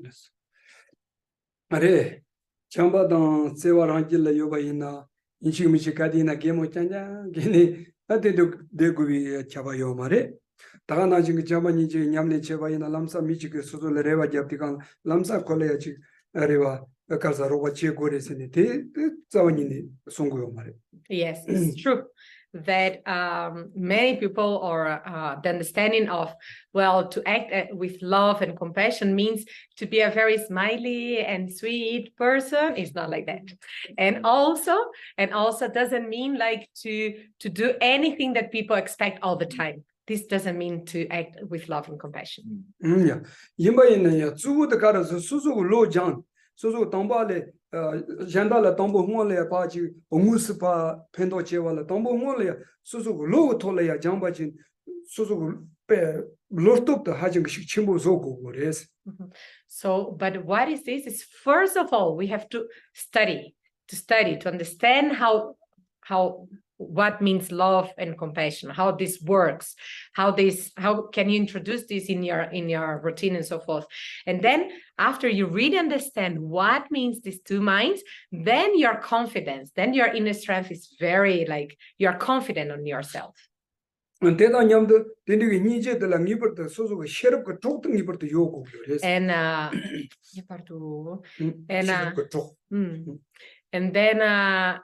Are Chambadang Sewa Rangilla Yobaina, Inchimichikadina Gemo Chanja, Gini, Deguvi Chavayo Mare. Tagana Chambani Yamni Chevaina Lamsa Michik Suzu Reva Japtikan, Lamsa Koleachi Reva, Kazaroba Chegores in it, Zavanini Songo Mare. Yes, it's true that many people or the understanding of, well, to act with love and compassion means to be a very smiley and sweet person. It's not like that. And also doesn't mean like to do anything that people expect all the time. This doesn't mean to act with love and compassion. Yeah. Yimba in ya Zu the Karas, Suzu Lo Jan, Suzu Tambale. Jandala Tombo Mole Pachi, Omusupa, Pendo Chevala, Tombo Mole, Suzu, Low Tolea, Jambachin, Suzu, Lortop, the Hajing Chimbo Zoko, yes. So, but what is this? Is first of all, we have to study, to understand what means love and compassion, how this works, how can you introduce this in your routine and so forth. And then after you really understand what means these two minds, then your confidence, then your inner strength is very like you're confident on yourself. And then I am the Nije de la Niberta, so sheriff could talk to Niberta Yoko. And then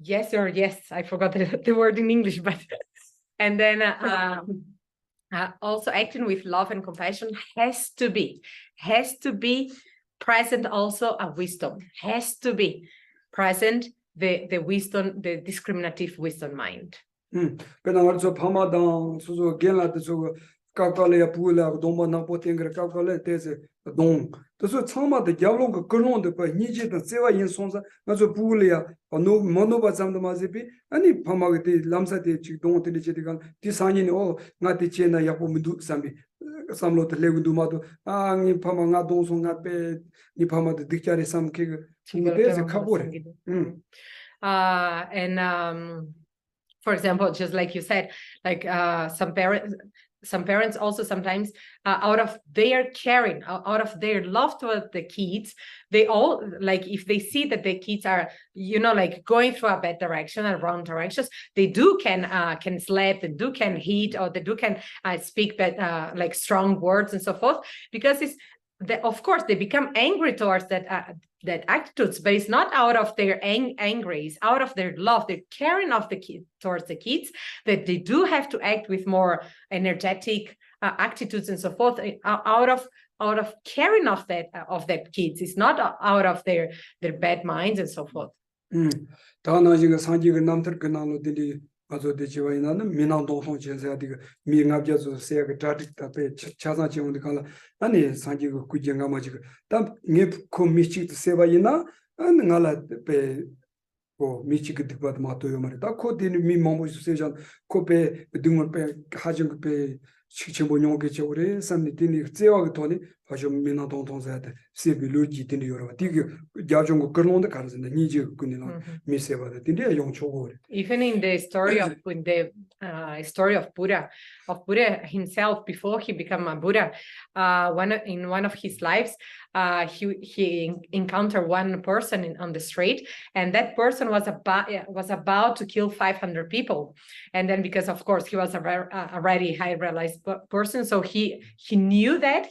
yes or yes, I forgot the word in English, but and then also acting with love and compassion has to be present. Also a wisdom has to be present, the wisdom, the discriminative wisdom mind. But also Pamadan, so Gela, so Kakale Pula, Doma Napotinga, Kakale, Tese, Don. So some of the Yalong Colon, the Niji, the Seva in Sonsa, as a Pulia, or no Monoba Sam the Mazipi, any Pamagati, Lamsati, Chidon, Tilichigan, designing all, not the Chena Yapomudu Sambi, some lot of Legudumato, Ni Pamanga Donson, not bed, Ni Pama the Dictionary, some kig, there's a couple. And for example, just like you said, like some parents also sometimes out of their caring, out of their love towards the kids, they all like if they see that the kids are, like going through a bad direction and wrong directions, they can slap, they can hit, or they can speak bad, like strong words and so forth, because of course they become angry towards that attitudes, but it's not out of their angry, it's out of their love, they're caring of the kids towards the kids, that they do have to act with more energetic attitudes and so forth, out of caring of that kids. It's not out of their bad minds and so forth. Also the Chivana, Minando Chesa, Mingabjas, say a tragic tape, Chasachi on the color, and Sanji Kujanga Magic. Tam Nip Comichi to Sevayina, and Nala pay for Michik Department to Yomari. Could in me Momo station, Cope, Dumon Pay, Hajang Pay, Chichimbono Gechore, San Tini, Zeo Tony, Hajum Minadon said, Sebiluji in Europe. Jajongo Kerlon the cars and the Niji Kunino, Misseva, the Tindia Young Chogo. Even in the story of story of Buddha himself, before he became a Buddha, in one of his lives, he encountered one person on the street, and that person was about to kill 500 people, and then because of course he was a already high realized person, so he knew that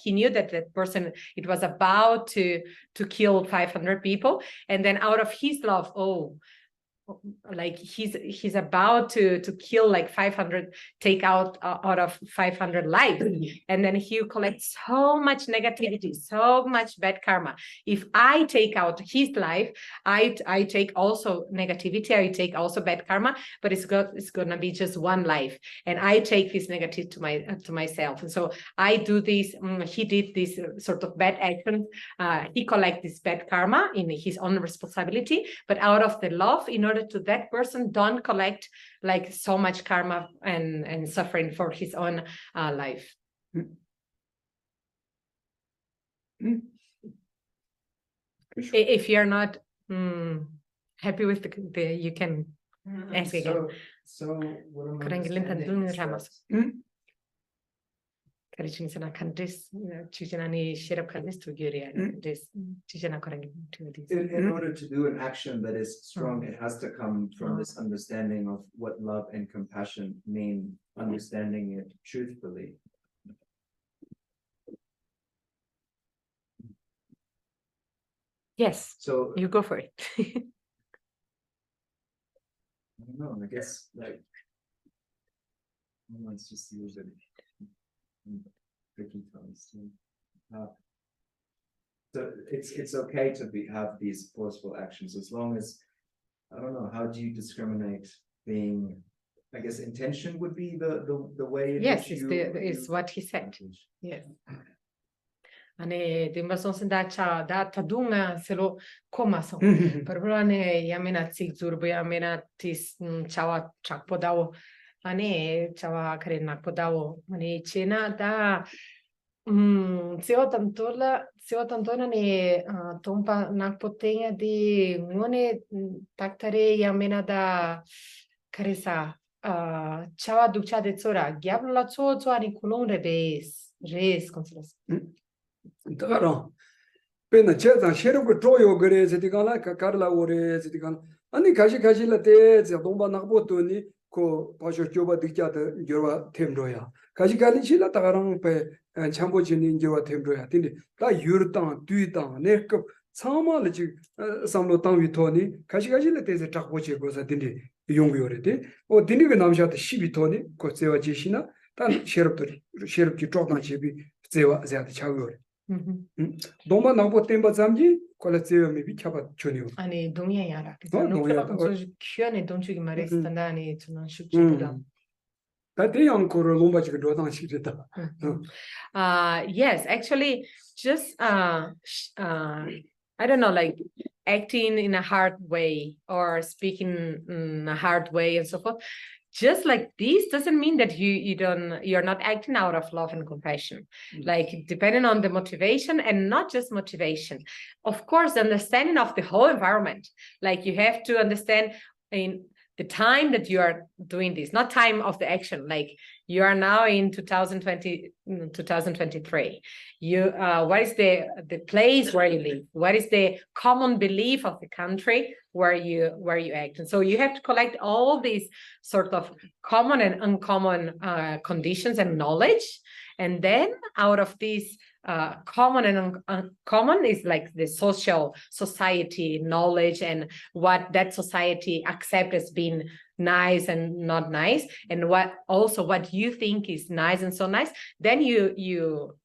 person, it was about to kill 500 people, and then out of his love, like he's about to kill like 500, take out of 500 lives, and then he collects so much negativity, so much bad karma. If I take out his life, I take also negativity, I take also bad karma, but it's gonna be just one life, and I take this negative to myself. And so I do this. He did this sort of bad action. He collects this bad karma in his own responsibility, but out of the love, in order to that person don't collect like so much karma and suffering for his own life. If you're not happy with the you can ask again. So what I'm Karen Gillen and understanding is Ramas. that- Karichinsana countries, Chichanani share of countries to Guria, this Chichana Korangi to this. in order to do an action that is strong, it has to come from this understanding of what love and compassion mean, understanding it truthfully. Yes, So you go for it. I don't know, I guess like let's just use it in tricky terms. So it's okay to have these forceful actions as long as, I don't know, how do you discriminate being, I guess intention would be the way in Yes, which it's what he said. Yes. Ane dimbason senda cha da tadunga selo komason. Pero ane yamena tsik zurbo yamena tis chawa chakpodao. Ane chawa kare nakpodao. Ane chena da Seo tantola ne tompa nakpotenga di ngone taktare yamena da karesa chawa ducha de tsora gyablo la tso ani kulon res consilas. 다가라 배나 제자 셰르고 조요 그래 제디가라 카카르라 오레 제디간 아니 가시라 때 동바 나보더니 고 바쇼 교바 득자데 겨와 템로야 가시가리 실라 다가랑 배 참보진이 겨와 템로야 근데 다 유르땅 뒤땅 내급 상마를 지 삼로 땅 위토니 가시가실라 때에 딱 보지 고사 근데 용비오레데 디니가 남샤트 12토니 고 제와 지시나 단 셰르기 쪽당 제비 제와 제한테 차고요 동바 나보 템바 잠지 콜레세요 미비 캬바 촌이요 아니 동이야 야라. 동이야. 그래서 키안에 동쪽이 말했던다 아니 저는 쉽지보다. 다대양코로 롬바지가 로당시겠다. Yes, actually, just I don't know, like acting in a hard way or speaking in a hard way and so forth. Just like this doesn't mean that you're not acting out of love and compassion. Like depending on the motivation and not just motivation. Of course, the understanding of the whole environment. Like you have to understand in the time that you are doing this, not time of the action. Like you are now in 2023. What is the place where you live? What is the common belief of the country where you act? And so you have to collect all these sort of common and uncommon conditions and knowledge, and then out of these common and uncommon is like the society knowledge and what that society accepts as being nice and not nice, and what you think is nice and so nice. Then you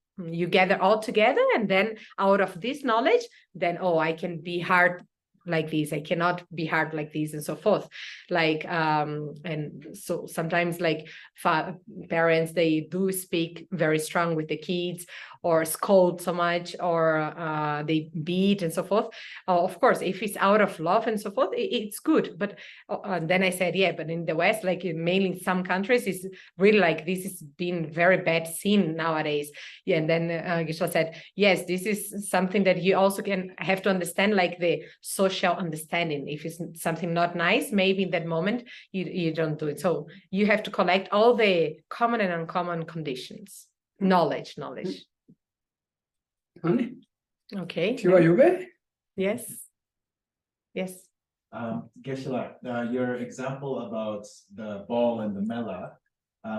gather all together, and then out of this knowledge, then I can be hard like this, I cannot be hard like this, and so forth. Like and so sometimes like parents, they do speak very strong with the kids or scold so much, or they beat and so forth. Of course, if it's out of love and so forth, it's good. But then I said, yeah, but in the West, like mainly in some countries, it's really like this is being very bad seen nowadays. Yeah, and then Geshe said, yes, this is something that you also can have to understand, like the social understanding. If it's something not nice, maybe in that moment you don't do it. So you have to collect all the common and uncommon conditions, knowledge. 아니, Okay. 지와요베? Yes. Geshe, your example about the ball and the mela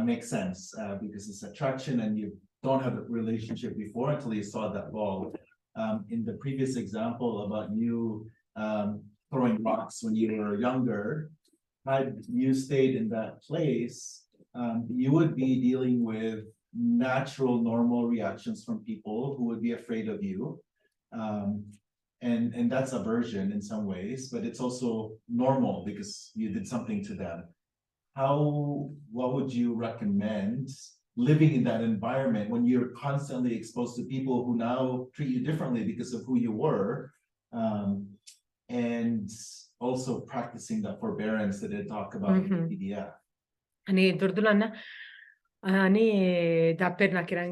makes sense because it's attraction and you don't have a relationship before until you saw that ball. In the previous example about you throwing rocks when you were younger, had you stayed in that place, you would be dealing with natural, normal reactions from people who would be afraid of you. And that's aversion in some ways, but it's also normal because you did something to them. What would you recommend living in that environment when you're constantly exposed to people who now treat you differently because of who you were, and also practicing that forbearance that they talk about in the PDF? 아니 durdulanna 아니 답변나 kiran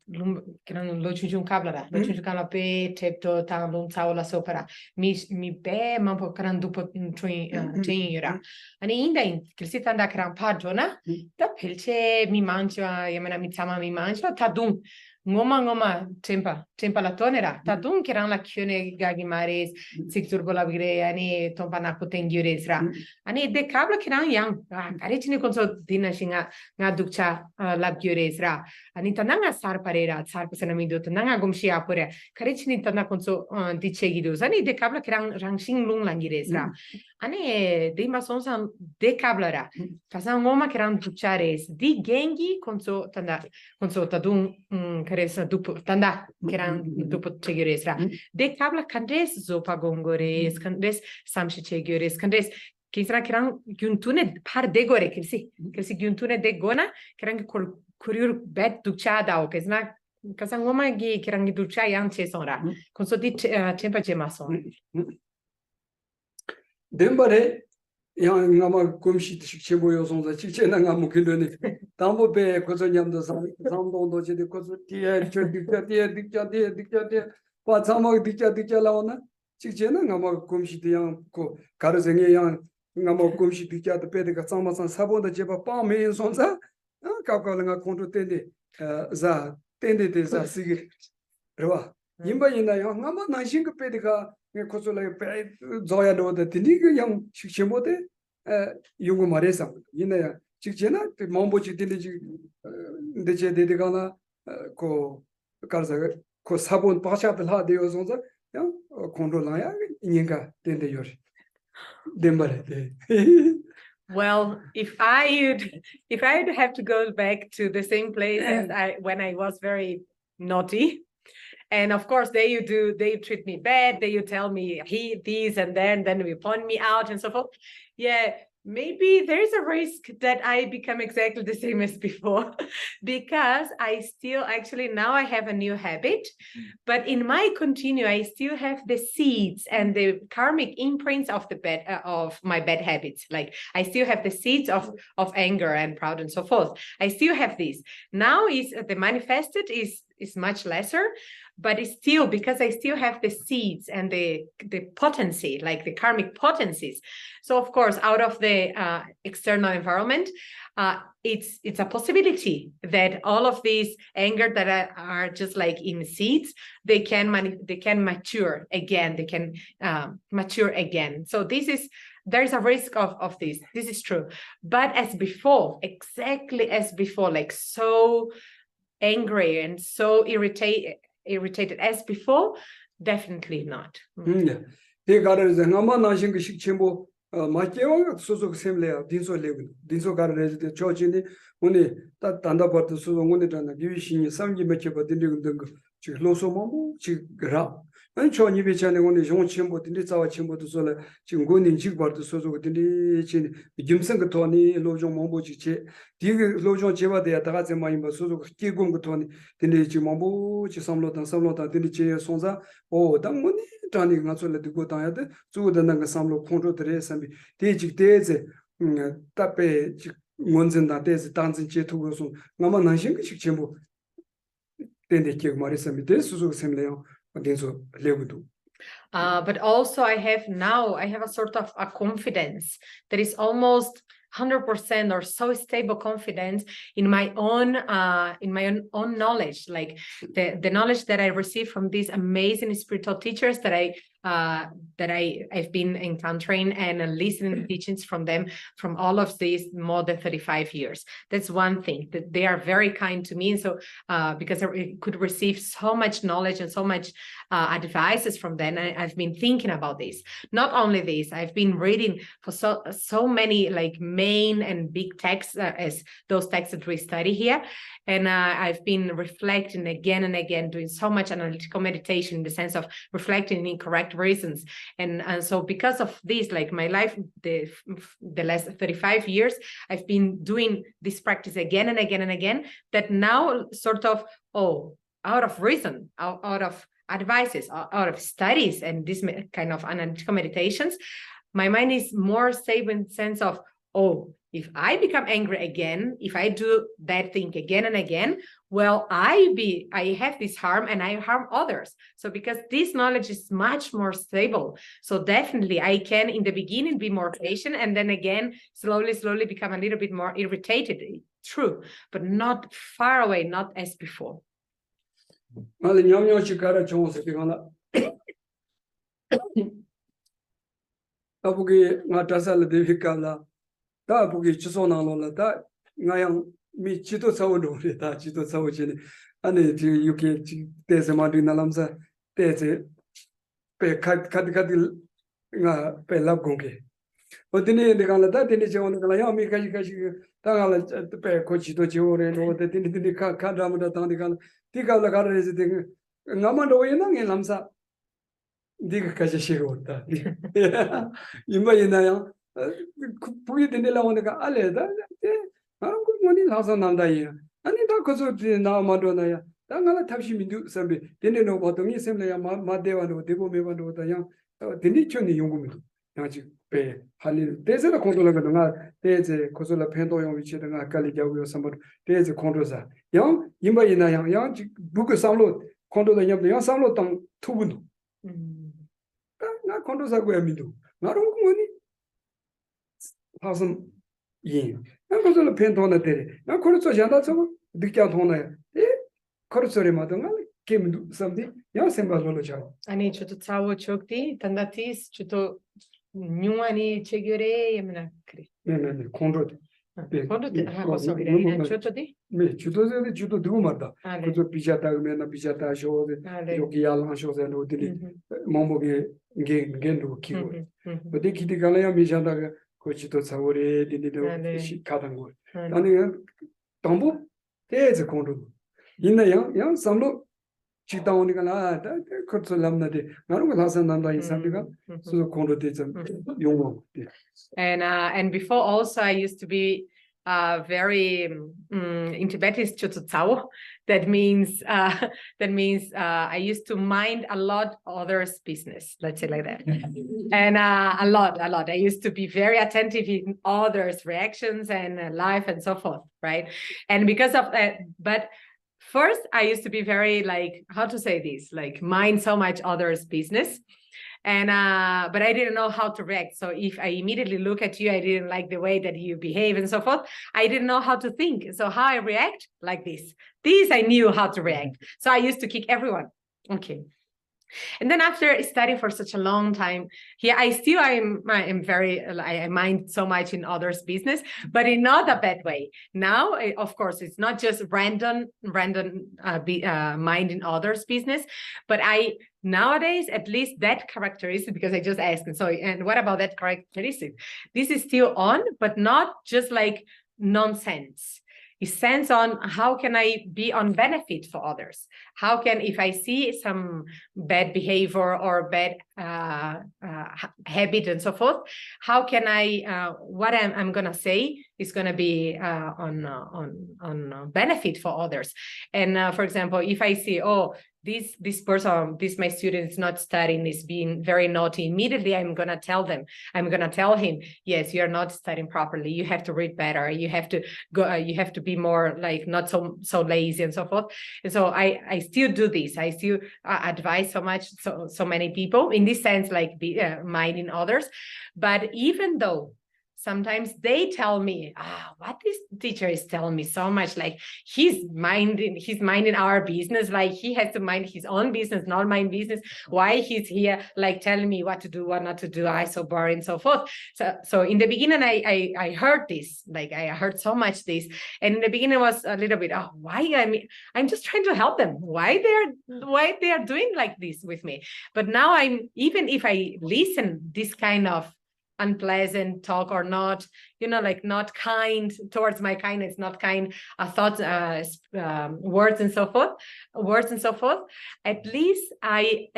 lo chujun kablara lo chujun kala pe tepto tandun taula sopara mi be mampo kiran dupo tinira ani inda in kilsi tanda kiran pajona da pelche mi mancha yamana mi tama mi mancha tadun ngoma tempa la tonera tadun kiran la kyone gagi mares siktur bola bigre ani tompana potengures ra ani de kabla kiran yang karichini konso dinashinga nga dukcha labgyures ra ani tananga sar parera sar pasanamido tananga gumshi apore karichini tana konso dichegidos ani de kabla kiran rangsing lung langires ra ani de masonsan de kabla ra pasan ngoma kiran dukchares di gengi konso tadun karesa dupo tanda kiran dupo chegures ra de kabla kandes zopa gongores kandes samshi chegures kandes Kisra kiran gyuntune par degore kilsi gyuntune degona kiran kuriur bet duchada o kesna kasangoma gi kiran ducha yang chesonra konso di tempa chemason Dembare yang ngama komshi chebo yosonza chichena ngamu kindone tambo be kozo nyamdo samdo doje de kozo tie dikja pa sama dikja laona chichena ngama komshi yang ko karzenge yang ngama komshi dikja de pede ka sama san sabonda jeba pa me sonza kapkalanga kontro tende za tende de za sigir rwa yimba yina yang ngama nashin ka pede ka kozo la pe zoya do de tinig yang shikshemode yung maresa yina ya chikchena mombo chitinde ji deche de gana ko karza ko sabon pasha bla de yozonza ya kontrola ya inga tende yor dembare Well, if I'd have to go back to the same place as when I was very naughty, and of course they treat me bad, they tell me this and then we point me out and so forth. Yeah, maybe there's a risk that I become exactly the same as before because I still actually now I have a new habit, but in my continue I still have the seeds and the karmic imprints of of my bad habits. Like I still have the seeds of anger and proud and so forth. I still have these. Now is the manifested is much lesser, but it's still because I still have the seeds and the potency, like the karmic potencies. So of course, out of the external environment, it's a possibility that all of these anger that are just like in seeds, they can mature again. They can mature again. So there's a risk of this. This is true. But as before, exactly as before, like so angry and so irritated as before, definitely not. They got it as a ngama nashin ka shikchembo makewa soso semle dinso level dinso got it the church in the only that tanda part so ngone tanda givishin samji meche ba dinding ding chi loso mambo chi gra and choni be chane ngone jong chembo dindi zawa chembo to sola chi ngone chi part so dindi chi gimsen ka toni lojong mambo chi che dig lojong cheba de ta ga zema imba so ki gom ka toni dindi chi mambo chi samlo ta dindi che sonza o dang ngone tani nga so le digo ta ya de zu de nang samlo kontro de sambi de chi de ze tape chi ngonzen da de tanzin che tu so ngama nashin ka chi chembo dindi ki mari sambi de so semle but also I have a sort of a confidence that is almost 100% or so stable confidence in my own knowledge, like the knowledge that I received from these amazing spiritual teachers that I've been encountering and listening to teachings from them from all of these more than 35 years. That's one thing, that they are very kind to me. And so because I could receive so much knowledge and so much advices from them, I've been thinking about this. Not only this, I've been reading for so many like main and big texts as those texts that we study here. And I've been reflecting again and again, doing so much analytical meditation in the sense of reflecting in correct reasons. And so because of this, like my life, the last 35 years, I've been doing this practice again and again and again, that now sort of, out of reason, out of advices, out of studies and this kind of analytical meditations, my mind is more stable in the sense of, if I become angry again, if I do that thing again and again, well, I have this harm and I harm others. So because this knowledge is much more stable, so definitely I can in the beginning be more patient and then again, slowly become a little bit more irritated. True, but not far away, not as before. Da bugi chiso na lo la da ngayang mi chito sawo do le da chito sawo chini ane ti yuke te se ma di na lamsa te se pe khat nga pe lab gongke odine de gala da tini che on gala ya mi kaji da gala pe ko chito che ore no de tini ka da ma da di gala ti gala ga re se de ngama do yena nge lamsa di ka kaji shiro da imba yena ya puyi dine la wone ka ale da aram ko moni lasa nanda ya ani da ko so na ma do na ya da ngala tabshi mindu sambe dine no ba dong yi semla ya ma dewa no debo me ba do da ya dine choni yongu mi ya ji pe hali dese la kontrola ga nga dese ko so la pendo yong wi che da nga kali ja wi sambo dese kontrola sa yang imba ina yang ji bu ko samlo kontrola nyam yang samlo tang tubu no na kontrola sa ko ya mindu ngaro ko moni 하선 yin 그래서 펜토나 때 나 그렇죠 잔다서 느껴 돈에 그렇죠리 마동아 김도 섬디 야 생각으로 자 아니 저도 차오 쪽디 단다티스 저도 뉴아니 체결에 예매나 그래 네네 콘도 콘도 하고 소리래 저도디 네 주도 누구 말다 그저 비자다 그러면 비자다 쇼데 여기 야랑 쇼데 노들이 몸목에 게도 키고 어디 기대 갈아야 미자다 고치도 사월에 디디도 가던 거 아니 담보 대제 공도 있나요? 양 삼로 지다오니까 나다 그것을 남나데 나는 거 다선 남다 이상비가 소 공도 대점 용어 and before also I used to be very in Tibetan Chututsao. That means I used to mind a lot others' business, let's say like that. And a lot. I used to be very attentive in others' reactions and life and so forth, right? And because of that, but first I used to be very like, how to say this, like mind so much others' business. And but I didn't know how to react. So if I immediately look at you, I didn't like the way that you behave and so forth. I didn't know how to think. So how I react like this I knew how to react. So I used to kick everyone. Okay. And then after studying for such a long time here, I'm very, I mind so much in others' business, but in not a bad way. Now, of course, it's not just random mind in others' business, but nowadays, at least that characteristic, because I just asked, and what about that characteristic? This is still on, but not just like nonsense. It stands on how can I be on benefit for others? How can, if I see some bad behavior or bad habit and so forth, how can I, what I'm going to say is going to be on benefit for others. And for example, if I see, this person, my student is not studying, is being very naughty, immediately I'm going to tell him, yes, you're not studying properly. You have to read better. You have to go, you have to be more like not so lazy and so forth. And so I still do this. I still advise so many people in this sense, like minding others. But even though sometimes they tell me, what this teacher is telling me so much, like he's minding our business, like he has to mind his own business, not my business. Why he's here, like telling me what to do, what not to do, I so boring, so forth. So in the beginning, I heard this, like I heard so much this, and in the beginning it was a little bit, why? I'm just trying to help them. Why they are doing like this with me? But now even if I listen this kind of unpleasant talk or not, like not kind towards my kindness, not kind thoughts, words and so forth, at least I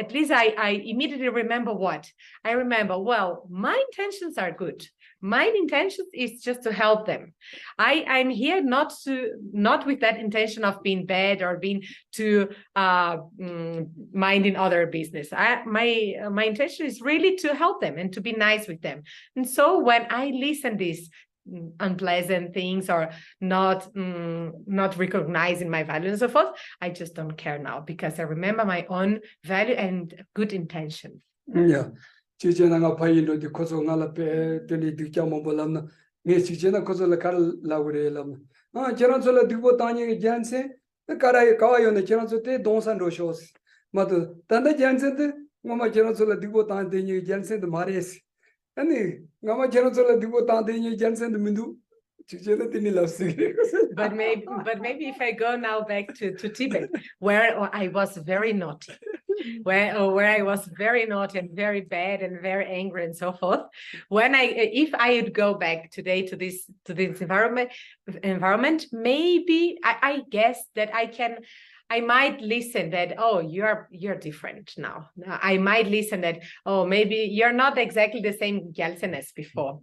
immediately remember what I remember. Well, my intentions are good. My intention is just to help them. I'm here not with that intention of being bad or being too minding other business. My intention is really to help them and to be nice with them. And so when I listen these unpleasant things or not recognizing my value and so forth, I just don't care now, because I remember my own value and good intention. Yeah. 지제나가 파일로디 코소나라 페 데리 디캬모 볼람나 네 지제나 코소라 카라 그래람 제란솔라 디보 타니 얀세 카라이 카와요네 제란소테 동산 로쇼스 마도 단다 얀센데 마마 제란솔라 디보 타니 얀센데 마레스 아니 마마 제란솔라 디보 타니 얀센데 민두 지제나 티니 랍스 But maybe if I go now back to Tibet, where I was very naughty, where I was very naughty and very bad and very angry and so forth. If I would go back today to this environment, maybe I guess that I might listen that, you're different now. I might listen that, maybe you're not exactly the same Gyaltsen as before.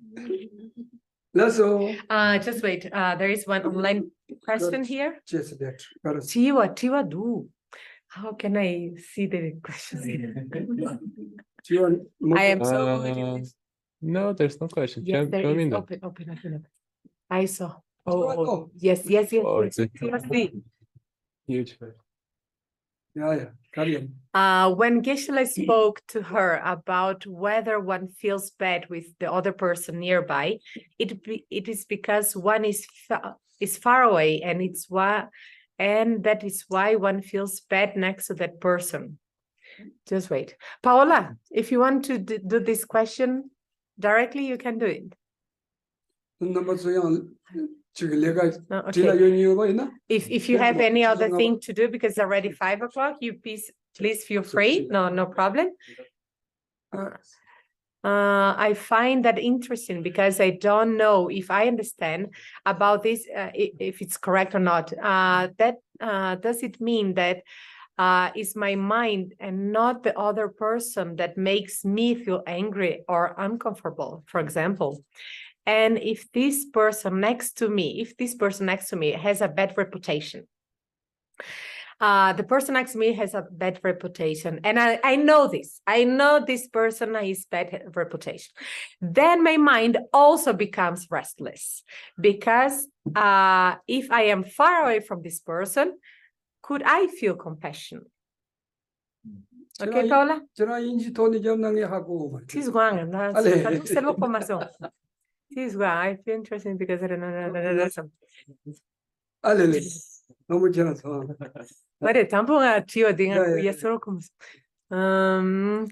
Just wait. There is one online question here. Tiwa do. How can I see the questions? I am so good at this. No, there's no question. Yes, there is. Open. I saw. Oh, yes. Oh, it's a huge. Yeah. When Geshe spoke to her about whether one feels bad with the other person nearby, it is because one is far away, and that is why one feels bad next to that person. Just wait. Paola, if you want to do this question directly, you can do it. Okay. If you have any other thing to do, because it's already 5 o'clock, you please feel free. No problem. I find that interesting because I don't know if I understand about this, if it's correct or not. Does it mean that it's my mind and not the other person that makes me feel angry or uncomfortable, for example? And if this person next to me has a bad reputation, the person next to me has a bad reputation, and I know this. I know this person has bad reputation. Then my mind also becomes restless, because if I am far away from this person, could I feel compassion? Okay, Paula? This is why I feel interesting, because I don't know. 너무 지나서. Vale, tampoco tío digan ya solo como. So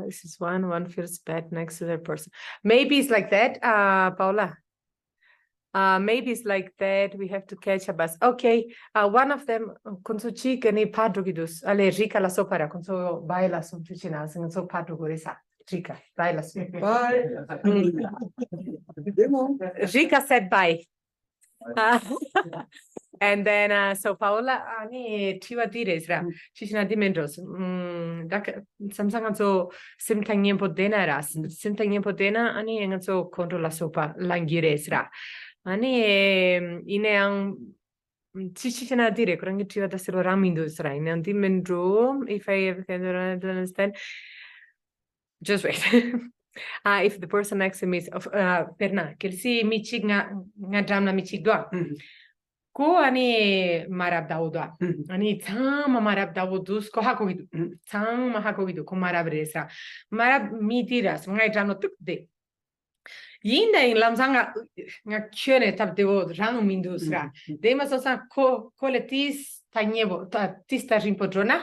this is one feels bad next to that person. Maybe it's like that, Paula. Maybe it's like that. We have to catch a bus. Okay. One of them, con su chica ni padrugidus. Ale rica la sopara con su baila su chichina, con su padrugurisa. Rica, baila su. Bye. Rica said bye. And then so Paola ani tiwa dires ra chichina dimendros. Samsang so simtangiem podena ras. Simtangiem podena ani engan so control la sopa langires ra. Ani ineang chichina dire kurang tiwa da selo ramindus ra. Ineang dimendro, if I can understand. Just wait. If the person next to me is perna, kelsi michi nga dramna michi doa. Ko ani marab dauda. Ani tama marab daudus ko hakogidu. Tama hakogidu ko marab resa. Marab mitiras ngai jano tuk de. Yinda in lamsanga nga kyone tap devo rang mindusra. Dema sosa ko letis tanyebo tis tarimpo jona.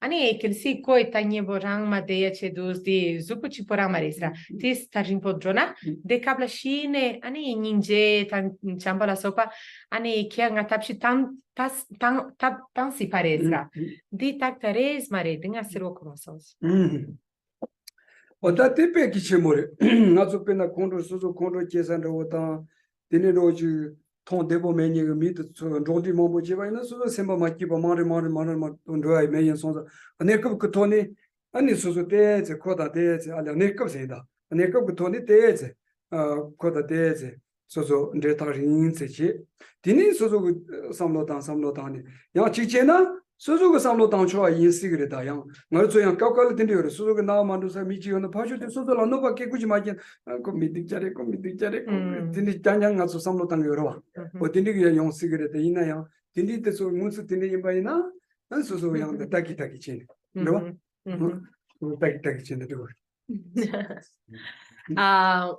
Ani kelsi ko tanyebo rang madeya chedus di zupu chipora marisra. Tis tarimpo jona. De kabla shine ani ninje tan chamba la sopa. Ani kia nga tapshi tan si paresra. Di tak tares mare dinga siro krosos. Oda tepe kichimore. Nazo pena kondo suzo kondo kesanda ota dineroju ton debo menye mit rondi mombo jivaina suzo semba makiba mare ndoi meyen sonza. Anekab kutoni ani suzo teze koda teze ala nekab senda. Anekab kutoni teze koda teze suzo ndeta rinse chi. Dini suzo samlotan ya chichena 수수가 삼로 당초와 인식이다 양 말초 양 깎깔 된대요 수수가 나 만두사 미지요는 파주도 수수를 넣어 깨꾸지 마긴 그 미득자래 딘디 장장 가서 삼로 당 여러 어딘디 그냥 용식이래 이나야 딘디 때서 무슨 딘디 임바이나 난 수수 양 딱이 친 너? 딱이 친 되고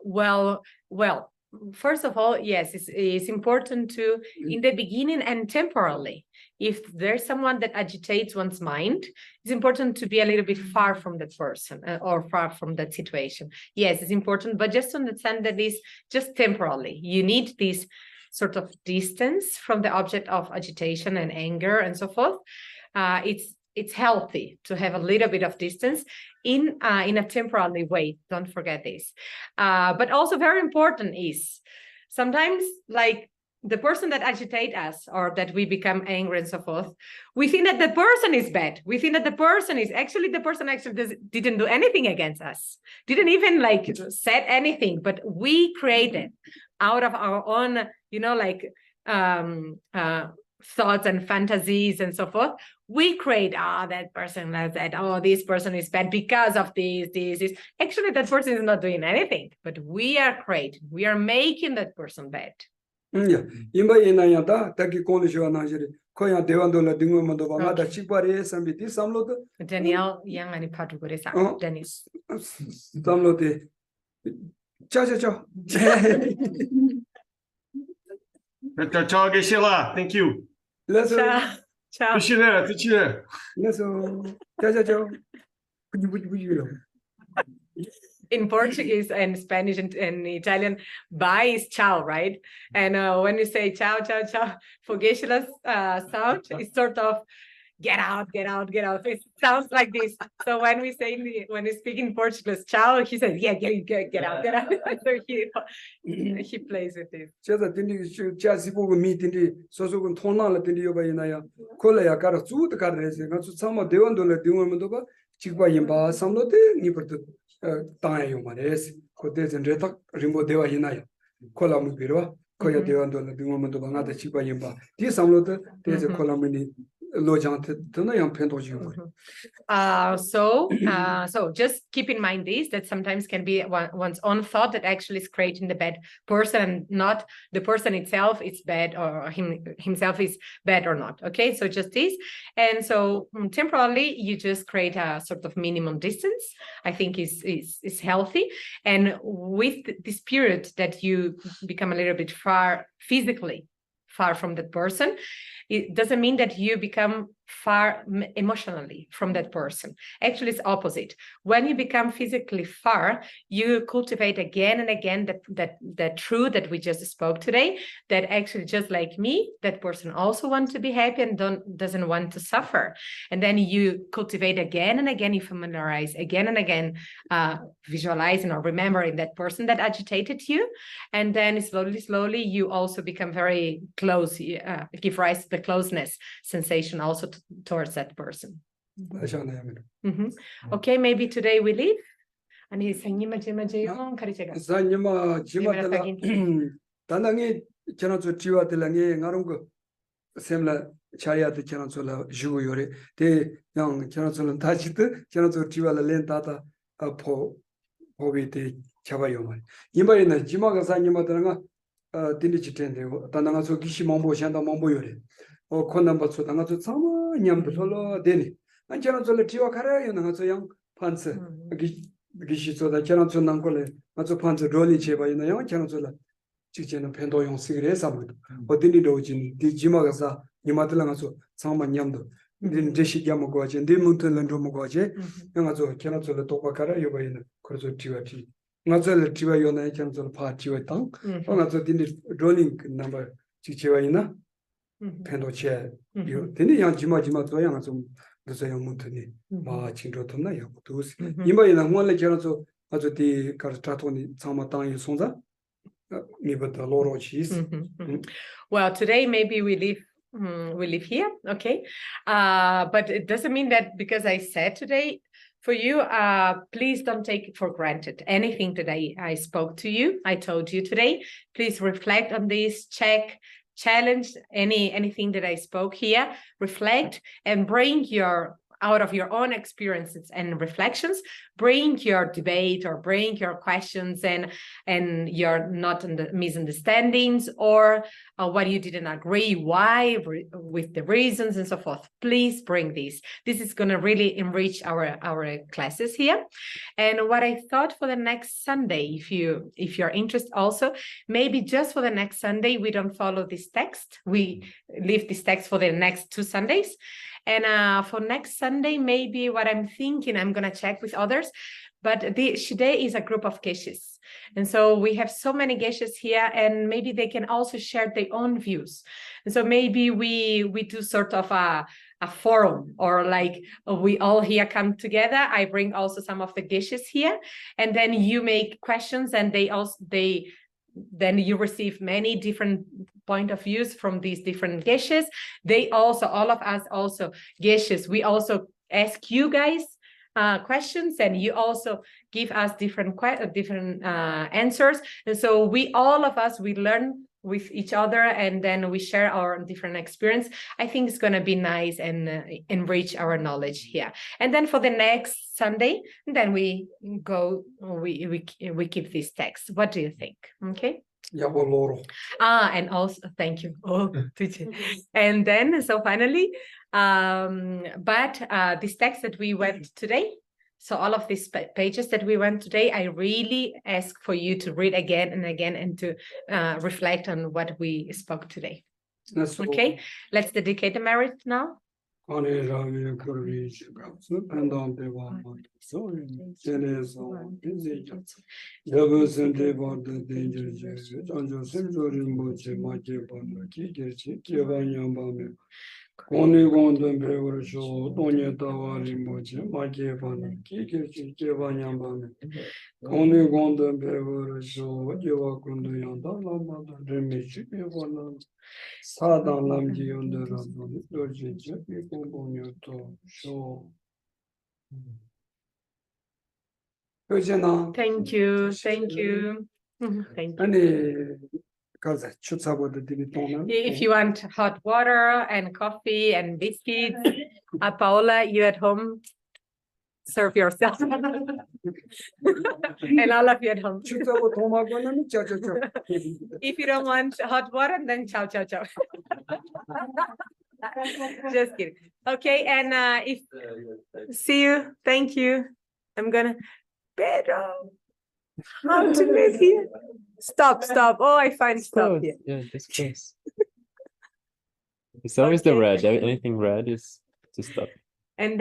Well, first of all, yes, it's important to, in the beginning and temporarily, if there's someone that agitates one's mind, it's important to be a little bit far from that person or far from that situation. Yes, it's important, but just to understand that it's just temporarily. You need this sort of distance from the object of agitation and anger and so forth. It's healthy to have a little bit of distance in a temporary way. Don't forget this. But also very important is sometimes like the person that agitates us or that we become angry and so forth, we think that the person is bad. We think that the person didn't do anything against us, didn't even like said anything, but we created out of our own, thoughts and fantasies and so forth. We create, that person has that, this person is bad because of this. Actually, that person is not doing anything, but we are making that person bad. Yeah, imba inayata taki kondishwa najiri koya dewandola dingomando bangada chikpare sambiti samlote Daniel yang ani padu goresa Daniel samlote cha Ciao, Geshe. Thank you. Let's ciao. Let's ciao. In Portuguese and Spanish and Italian, bye is ciao, right? And when you say ciao, for Geshe's sound, it's sort of get out. It sounds like this. So when we speak in Portuguese, ciao, he says, yeah, get out. So he plays with this. 제가 딘디 자시보고 미 딘디 소소군 통나라 딘디 요바이나야 콜라야 가라 주도 가르에서 가서 참아 대원도를 등원면도 봐 직바 임바 삼로데 니버도 땅에요 말에스 그때 전에 딱 리모 대와 이나야 콜라무 비로와 거야 대원도를 등원면도 봐 나다 직바 임바 디 삼로데 대제 콜라무니 So just keep in mind this, that sometimes can be one's own thought that actually is creating the bad person, and not the person itself is bad or himself is bad or not. Okay, so just this. And so temporarily you just create a sort of minimum distance, I think is healthy. And with this period that you become a little bit physically far from that person, it doesn't mean that you become far emotionally from that person. Actually, it's opposite. When you become physically far, you cultivate again and again that truth that we just spoke today, that actually just like me, that person also wants to be happy and doesn't want to suffer. And then you cultivate again and again, you familiarize again and again, visualizing or remembering that person that agitated you. And then slowly, you also become very close, give rise to the closeness sensation also towards that person. Okay, maybe today we leave. Ani sanyima jemajeyon karichega. Sanyima jimatala tanangi chanacho tiwa telangi ngarung semla chaya te chanacho la jugo yore te yang chanacho la tajit chanacho tiwa la len tata po te chabayo mal. Imba ina jimaga sanyima tananga 딜리지 텐데요. 단나가서 기시 mambo 샨다 mambo 요래. 콘남 받서 나가서 참아 냠도 솔로 되니. 안처럼 솔로 티와 가라요 나가서 양 판스. 기시 소다 처럼 전난 걸래. 맞아 판스 롤이 제바 있는 양 처럼 솔로 직전에 펜도용 시그레 사무도. 어디니도 오진 디지마가서 니마들랑아서 참아 냠도. din deshi gyamo goje din munten lendo mo goje nga zo kena zo le topa kara yo bayin ko zo tiwa ti nga zo le tiwa yo na kena zo pa tiwa tang nga zo din rolling number chi chewa ina pendo che yo din yang jima zo yang zo zo yang munten ma chingro tomna ya to imba ina mo le kena zo azo di kar trato ni tsama tang yo sonza ni bata loro chis. Well, today maybe we live here, okay? But it doesn't mean that because I said today for you, please don't take it for granted. Anything that I spoke to you, I told you today, please reflect on this, check, challenge anything that I spoke here, reflect and bring out of your own experiences and reflections, bring your debate or bring your questions and your misunderstandings or what you didn't agree, why, with the reasons and so forth. Please bring these. This is going to really enrich our classes here. And what I thought for the next Sunday, if you're interested also, maybe just for the next Sunday, we don't follow this text. We leave this text for the next 2 Sundays. And for next Sunday, maybe what I'm thinking, I'm going to check with others, but Shide is a group of Geshes. And so we have so many Geshes here, and maybe they can also share their own views. And so maybe we do sort of a forum, or like we all here come together. I bring also some of the Geshes here, and then you make questions, and then you receive many different point of views from these different Geshes. They also, all of us also Geshes, we also ask you guys questions, and you also give us different answers. And so all of us, we learn with each other, and then we share our different experience. I think it's going to be nice and enrich our knowledge here. And then for the next Sunday, then we keep this text. What do you think? Okay. And also thank you. And then so finally, but this text that we went today, so all of these pages that we went today, I really ask for you to read again and again and to reflect on what we spoke today. Okay, let's dedicate the merit now. Only one to be show, Donya Tawari Mochi, Maki Fan, Kiki, Kivanyamban. Only one to be show, Yawakunduyanda, Lama, Remichi, Yawana, Sadan Lamji on the Ramon, Doji, Pomponio to show. Thank you. Thank you. Thank you. If you want hot water and coffee and biscuits, Paola, you at home, serve yourself. And all of you at home. If you don't want hot water, then ciao, ciao, ciao. Just kidding. Okay, and see you. Thank you. I'm gonna Pedro. How to make here? Stop. Oh, I find stop here. Yeah, just close. It's always the red. Anything red is to stop.